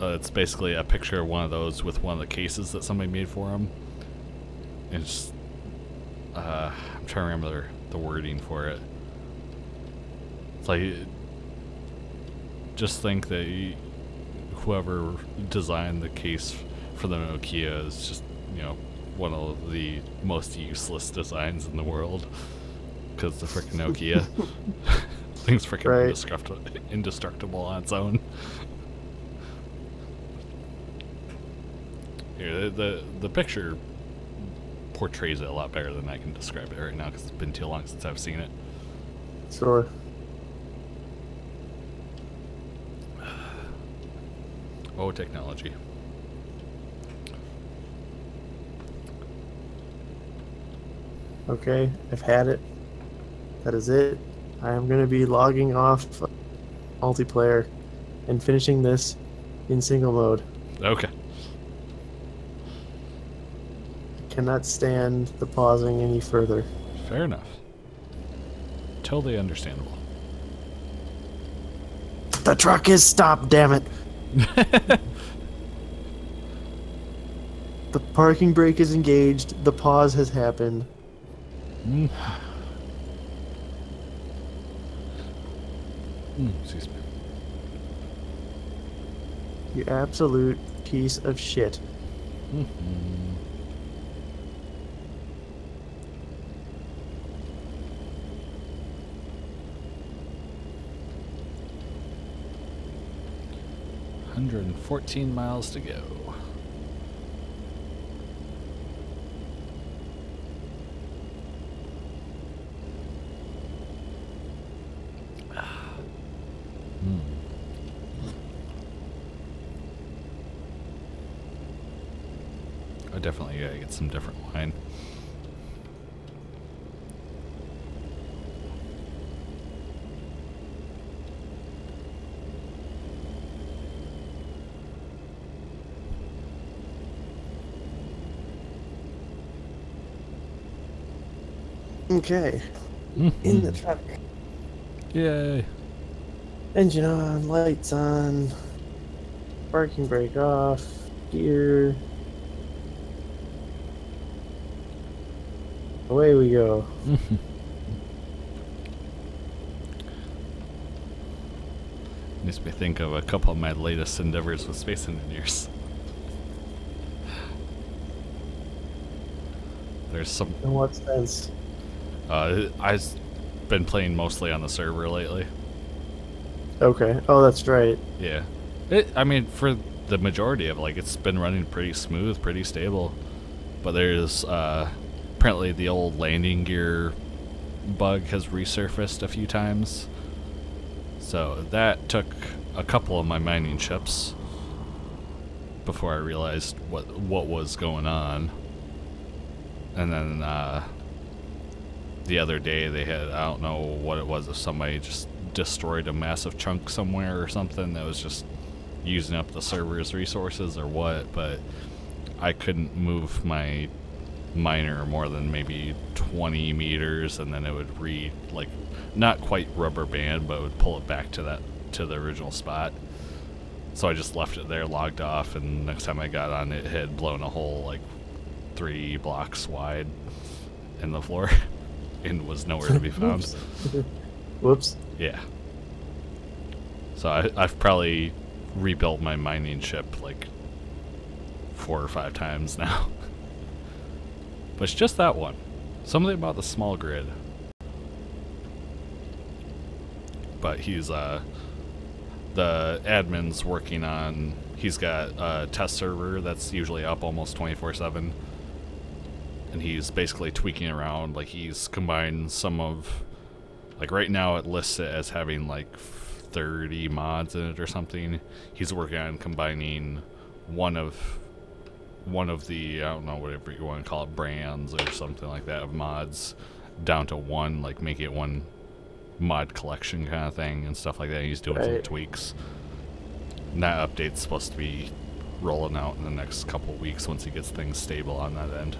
It's basically a picture of one of those with one of the cases that somebody made for them. And it's I'm trying to remember the wording for it. It's like, just think that whoever designed the case for the Nokia is just, one of the most useless designs in the world. Because the frickin' Nokia. thing's freaking Right. indestructible on its own. Here, the picture portrays it a lot better than I can describe it right now because it's been too long since I've seen it. Sure. Oh, technology. Okay, I've had it. That is it. I am going to be logging off multiplayer and finishing this in single mode. Okay. I cannot stand the pausing any further. Fair enough. Totally understandable. The truck is stopped, damn it! The parking brake is engaged. The pause has happened. Excuse me. You absolute piece of shit. Mm-hmm. $114 to go. I definitely gotta get some different wine. Okay. In the truck. Yay. Engine on, lights on, parking brake off, gear. Away we go. Makes me think of a couple of my latest endeavors with Space Engineers. There's some... In what sense? I've been playing mostly on the server lately. Okay. Oh, that's right. Yeah. I mean, for the majority of it, like, it's been running pretty smooth, pretty stable. But there's, apparently the old landing gear bug has resurfaced a few times. So that took a couple of my mining ships before I realized what was going on. And then, the other day they had, I don't know what it was, if somebody just destroyed a massive chunk somewhere or something that was just using up the server's resources or what, but I couldn't move my miner more than maybe 20 meters, and then it would read, like, not quite rubber band, but it would pull it back to the original spot. So I just left it there, logged off, and next time I got on, it had blown a hole like 3 blocks wide in the floor and was nowhere to be found. Whoops. Yeah. So I've probably rebuilt my mining ship like 4 or 5 times now. But it's just that one. Something about the small grid. But he's the admin's working on, he's got a test server that's usually up almost 24/7. And he's basically tweaking around, like he's combined some of, like right now it lists it as having like 30 mods in it or something. He's working on combining one of the, I don't know, whatever you want to call it, brands or something like that of mods down to one, like make it one mod collection kind of thing and stuff like that. He's doing some tweaks. And that update's supposed to be rolling out in the next couple of weeks once he gets things stable on that end.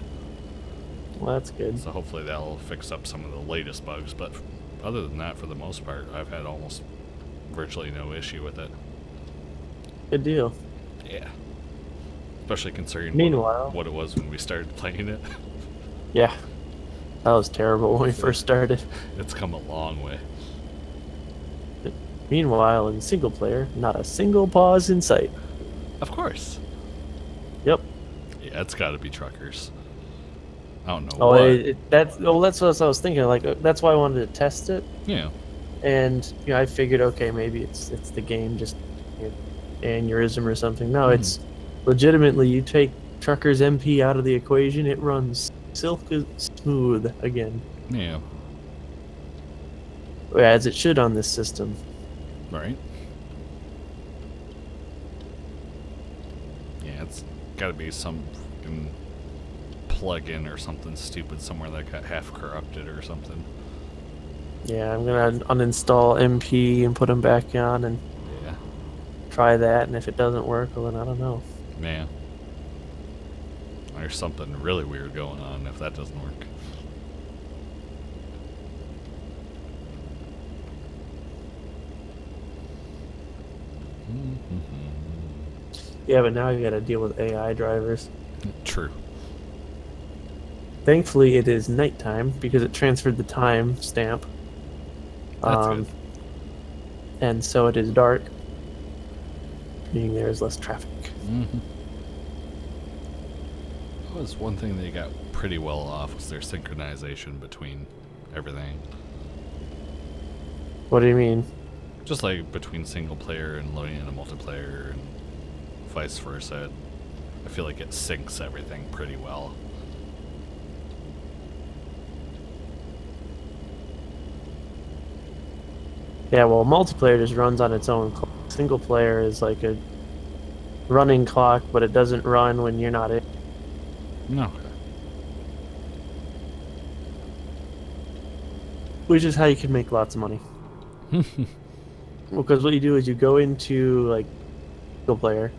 Well, that's good. So hopefully that'll fix up some of the latest bugs, but other than that, for the most part, I've had almost virtually no issue with it. Good deal. Yeah. Especially considering Meanwhile, what it was when we started playing it. Yeah. That was terrible when we first started. It's come a long way. Meanwhile, in single player, not a single pause in sight. Of course. Yep. Yeah, it's got to be truckers. I don't know Oh, what. that's what I was thinking. Like, that's why I wanted to test it. Yeah. And I figured, okay, maybe it's the game, just aneurysm or something. No, it's legitimately you take Trucker's MP out of the equation, it runs silk smooth again. Yeah. As it should on this system. Right. Yeah, it's got to be some fucking plug-in or something stupid somewhere that got half corrupted or something. Yeah, I'm gonna uninstall MP and put them back on and try that. And if it doesn't work, well, then I don't know. Yeah. There's something really weird going on if that doesn't work. Yeah, but now you gotta deal with AI drivers. True. Thankfully, it is nighttime because it transferred the time stamp. That's good. And so it is dark, meaning there is less traffic. That was one thing they got pretty well off was their synchronization between everything. What do you mean? Just like between single player and loading in a multiplayer and vice versa. I feel like it syncs everything pretty well. Yeah, well, multiplayer just runs on its own clock. Single player is like a running clock, but it doesn't run when you're not in. No. Which is how you can make lots of money. Because what you do is you go into like single player,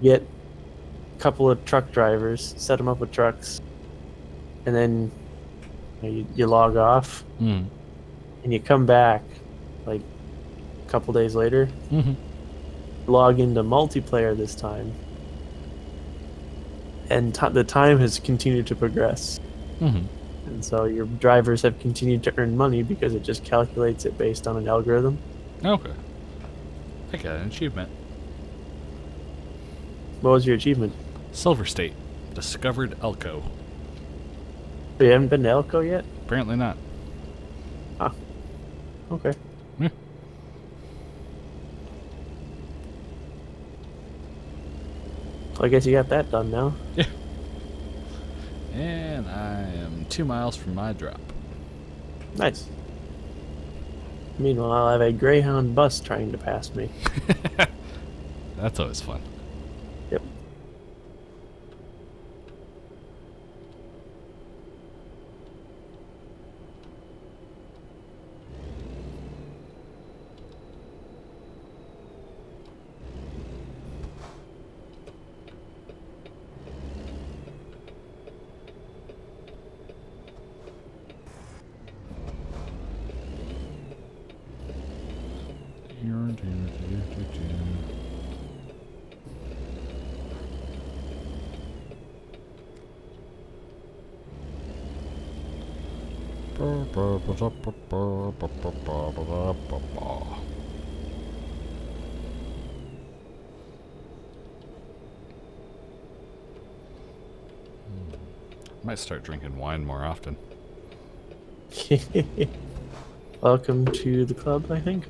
get a couple of truck drivers, set them up with trucks, and then you log off, and you come back like a couple days later, log into multiplayer this time, and the time has continued to progress. And so your drivers have continued to earn money because it just calculates it based on an algorithm. Okay. I got an achievement. What was your achievement? Silver State. Discovered Elko. You haven't been to Elko yet? Apparently not. Ah. Okay. Yeah. Well, I guess you got that done now. Yeah. And I am 2 miles from my drop. Nice. Meanwhile, I have a Greyhound bus trying to pass me. That's always fun. Yep. Might start drinking wine more often. Welcome to the club, I think.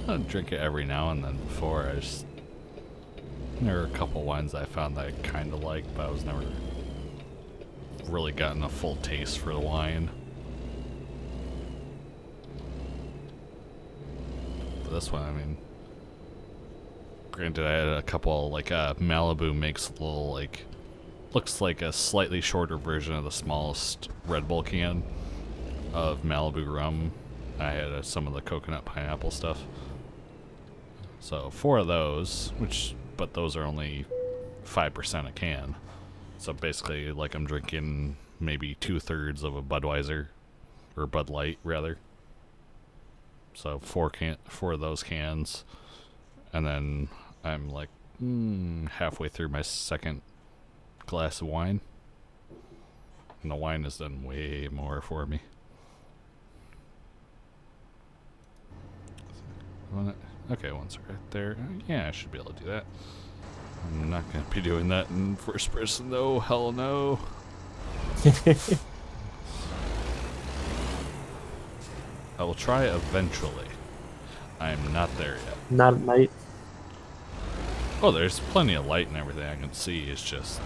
I drink it every now and then. Before there are a couple wines I found that I kind of like, but I was never really gotten a full taste for the wine. But this one, I mean, granted, I had a couple, like, Malibu makes a little, like, looks like a slightly shorter version of the smallest Red Bull can of Malibu rum. I had some of the coconut pineapple stuff. So 4 of those, but those are only 5% a can. So basically, like, I'm drinking maybe 2/3 of a Budweiser, or Bud Light rather. So 4 of those cans, and then I'm like halfway through my second glass of wine, and the wine has done way more for me. Okay, once right there. Yeah, I should be able to do that. I'm not going to be doing that in first person though. Hell no. I will try eventually. I am not there yet. Not at night. Oh, there's plenty of light and everything I can see. It's just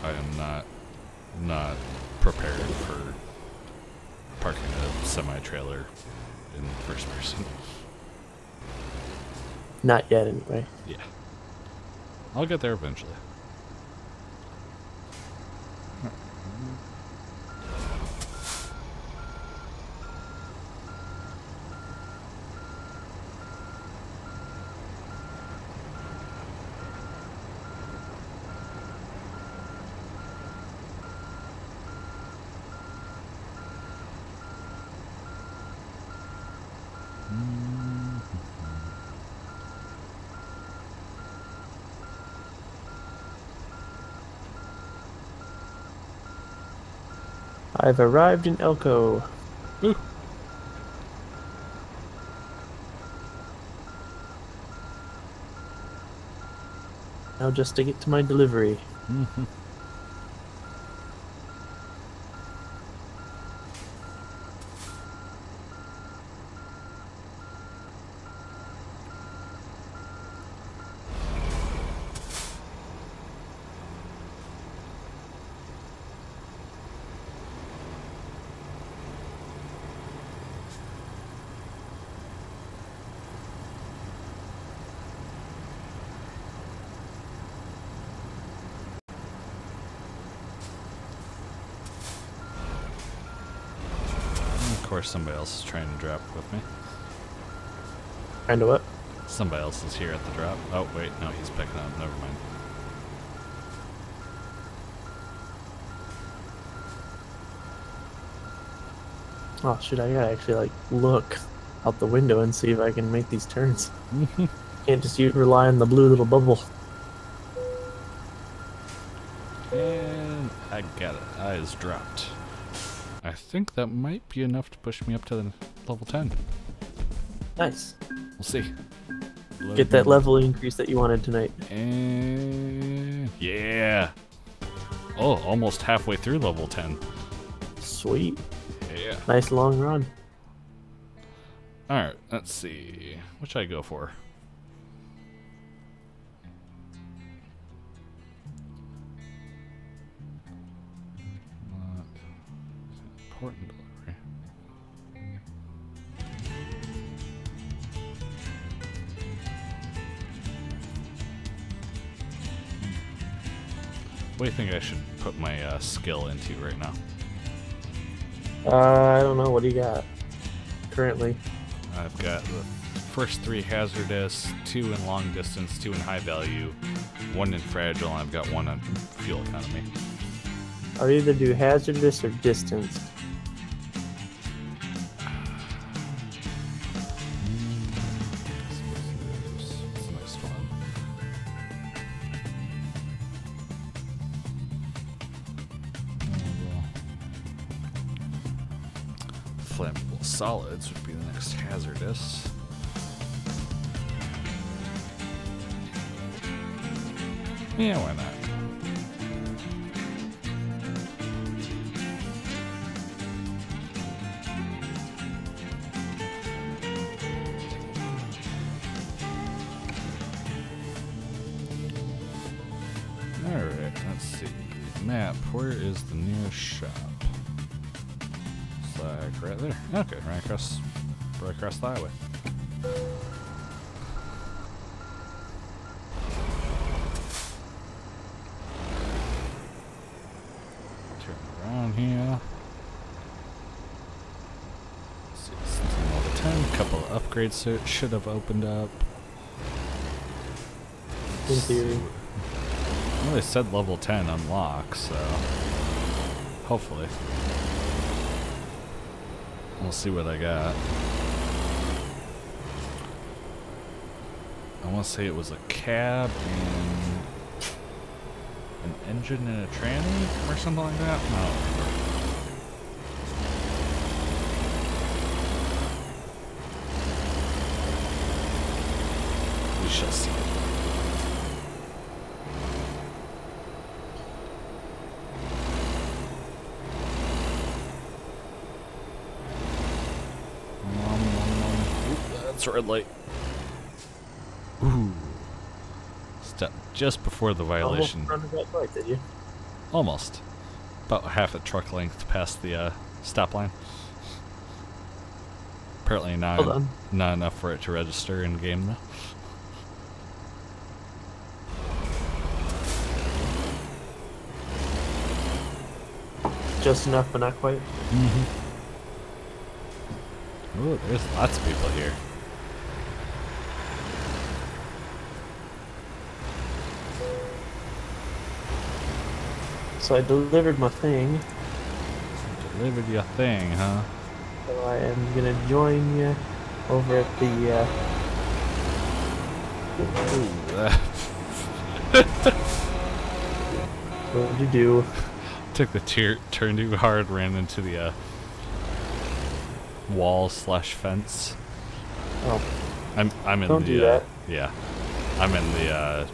I am not prepared for parking a semi-trailer in first person. Not yet, anyway. Yeah. I'll get there eventually. I've arrived in Elko. Ooh. Now just to get to my delivery. Mm-hmm. Of course, somebody else is trying to drop with me. Kinda what? Somebody else is here at the drop. Oh, wait, no, he's picking up. Never mind. Oh shoot, I gotta actually like look out the window and see if I can make these turns. Can't just rely on the blue little bubble. And I got it. Eyes dropped. I think that might be enough to push me up to the level 10. Nice. We'll see. Get that level increase that you wanted tonight. And yeah. Oh, almost halfway through level 10. Sweet. Yeah. Nice long run. Alright, let's see. What should I go for? Important delivery. What do you think I should put my skill into right now? I don't know. What do you got currently? I've got the first 3 hazardous, 2 in long distance, 2 in high value, 1 in fragile, and I've got 1 on fuel economy. I'll either do hazardous or distance. What's the next one? Flammable solids would be the next hazardous. Yeah, why not? Alright, let's see. Map, where is the nearest shop? It's like right there. Okay, right across the highway. Turn around here. Let's see, since I'm level 10, a couple of upgrades should have opened up. In theory. Well, they said level 10 unlock, so hopefully. We'll see what I got. I want to say it was a cab and an engine and a tranny or something like that. I don't remember. We shall see. It's a red light. Ooh. Step just before the violation. Almost run a red light, did you? Almost. About half a truck length past the stop line. Apparently not enough for it to register in game though. Just enough, but not quite. Mm-hmm. Ooh, there's lots of people here. So I delivered my thing. Delivered your thing, huh? So I am gonna join you over at the. What did you do? Took the turn too hard, ran into the wall/fence. Oh. I'm in Don't the do that. yeah. I'm in the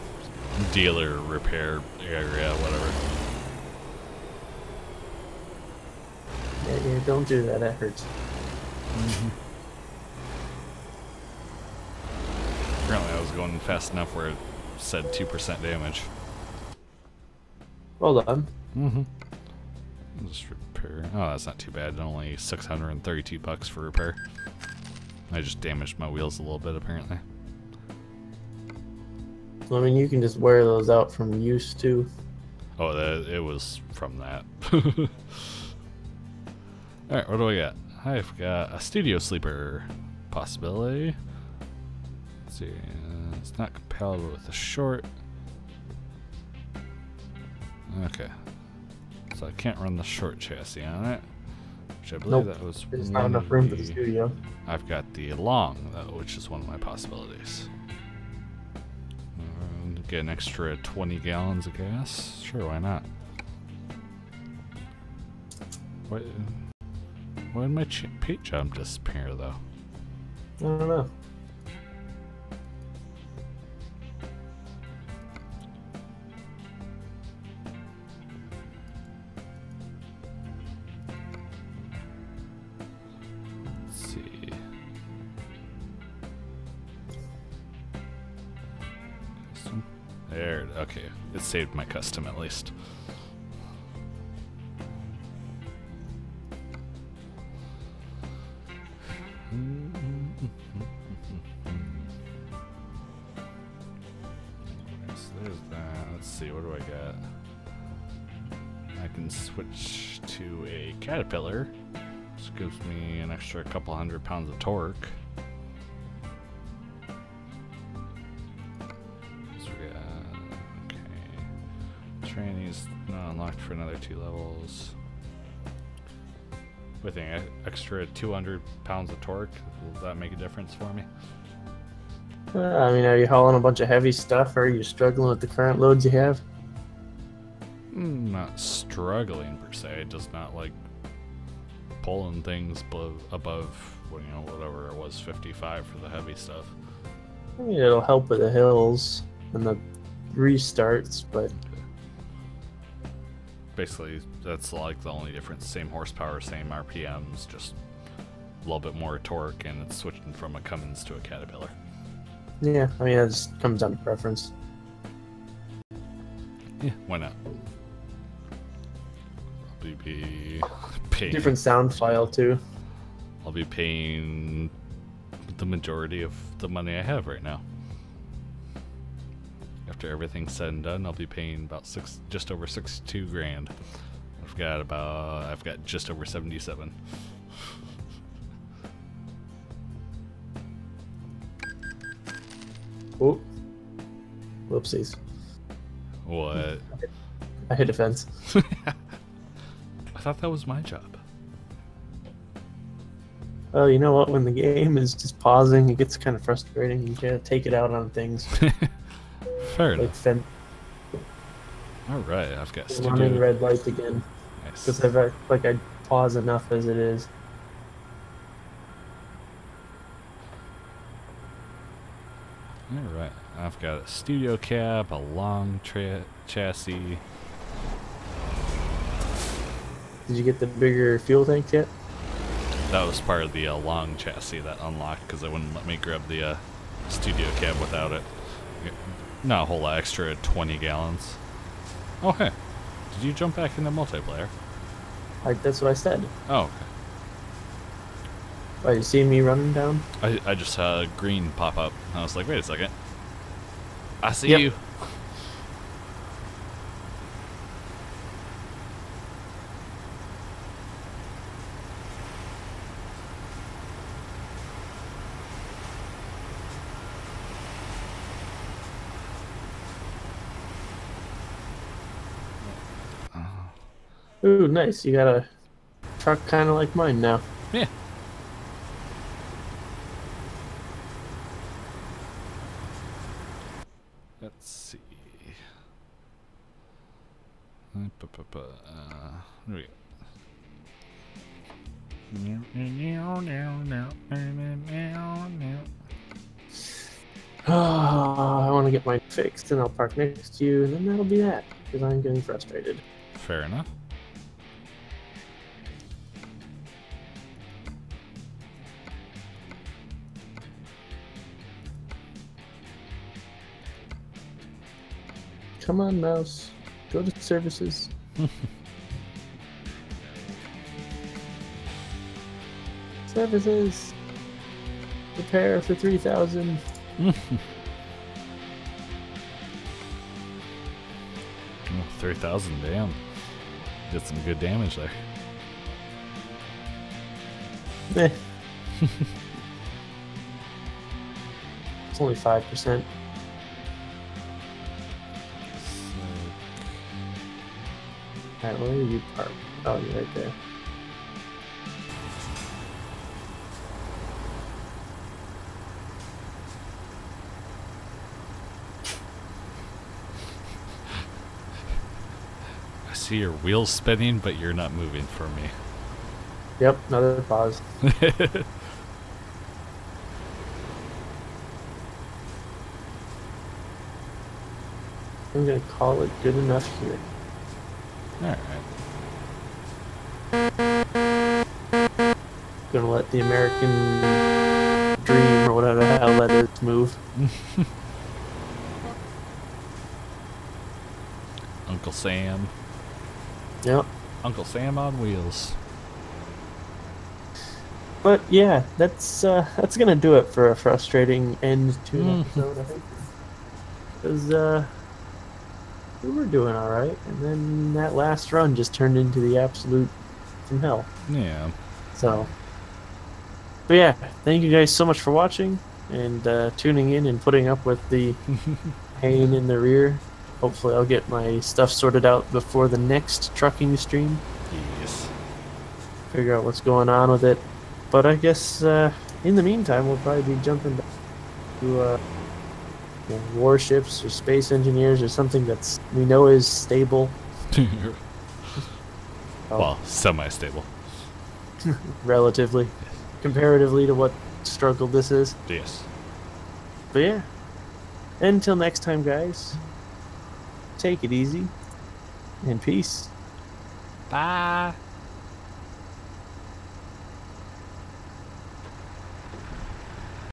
dealer repair area, whatever. Yeah, don't do that. That hurts. Mm-hmm. Apparently, I was going fast enough where it said 2% damage. Hold on. Mm-hmm. Just repair. Oh, that's not too bad. Only $632 for repair. I just damaged my wheels a little bit, apparently. I mean, you can just wear those out from use too. Oh, it was from that. Alright, what do I got? I've got a studio sleeper possibility. Let's see. It's not compatible with the short. Okay. So I can't run the short chassis on it. Which I believe that was. There's not enough room for the studio. I've got the long, though, which is one of my possibilities. Get an extra 20 gallons of gas? Sure, why not? Why did my paint job disappear, though? I don't know. Let's see. Custom. There. Okay, it saved my custom at least. So there's that. Let's see, what do I got? I can switch to a Caterpillar, which gives me an extra couple hundred pounds of torque. So we got, okay. Tranny's not unlocked for another 2 levels. What do you think? Extra 200 pounds of torque? Will that make a difference for me? I mean, are you hauling a bunch of heavy stuff, or are you struggling with the current loads you have? Not struggling per se, just not like pulling things above, well, you know, whatever it was, 55 for the heavy stuff. I mean, it'll help with the hills and the restarts, but basically that's like the only difference. Same horsepower, same RPMs, just a little bit more torque, and it's switching from a Cummins to a Caterpillar. yeah, I mean, it just comes down to preference. Yeah, why not? I'll be paying Different sound file too. I'll be paying the majority of the money I have right now. After everything's said and done, I'll be paying about just over 62 grand. I've got just over 77. Oh, whoopsies! What? I hit a fence. I thought that was my job. Well, you know what? When the game is just pausing, it gets kind of frustrating. You gotta take it out on things. Fair Like enough. All right, I've got running studio. red lights again. Nice. Because I pause enough as it is. All right, I've got a studio cab, a long chassis. Did you get the bigger fuel tank yet? That was part of the long chassis that unlocked because they wouldn't let me grab the studio cab without it. Not a whole lot extra at 20 gallons. Oh, hey. Did you jump back into multiplayer? That's what I said. Oh, okay. Oh, you see me running down? I just saw green pop up. I was like, wait a second. I see Yep. you. Ooh, nice. You got a truck kind of like mine now. Yeah. Let's see. Here we go. I want to get mine fixed, and I'll park next to you, and then that'll be that, because I'm getting frustrated. Fair enough. Come on, mouse. Go to services. Services. Repair for 3,000. 3,000, damn. Did some good damage there. Eh. It's only 5%. Alright, where are you parked? Oh, you're right there. I see your wheels spinning, but you're not moving for me. Yep, another pause. I'm gonna call it good enough here. Alright. Gonna let the American dream or whatever the hell that is move. Uncle Sam. Yep. Uncle Sam on wheels. But yeah, that's gonna do it for a frustrating end to an episode, I think. Because we were doing all right, and then that last run just turned into the absolute from hell. Yeah. So, but yeah, thank you guys so much for watching and tuning in and putting up with the pain in the rear. Hopefully, I'll get my stuff sorted out before the next trucking stream. Yes. Figure out what's going on with it. But I guess in the meantime, we'll probably be jumping back to warships or space engineers or something that's we know is stable. Well, semi-stable. Relatively, comparatively to what struggle this is. Yes. But yeah, until next time, guys, take it easy and peace. Bye.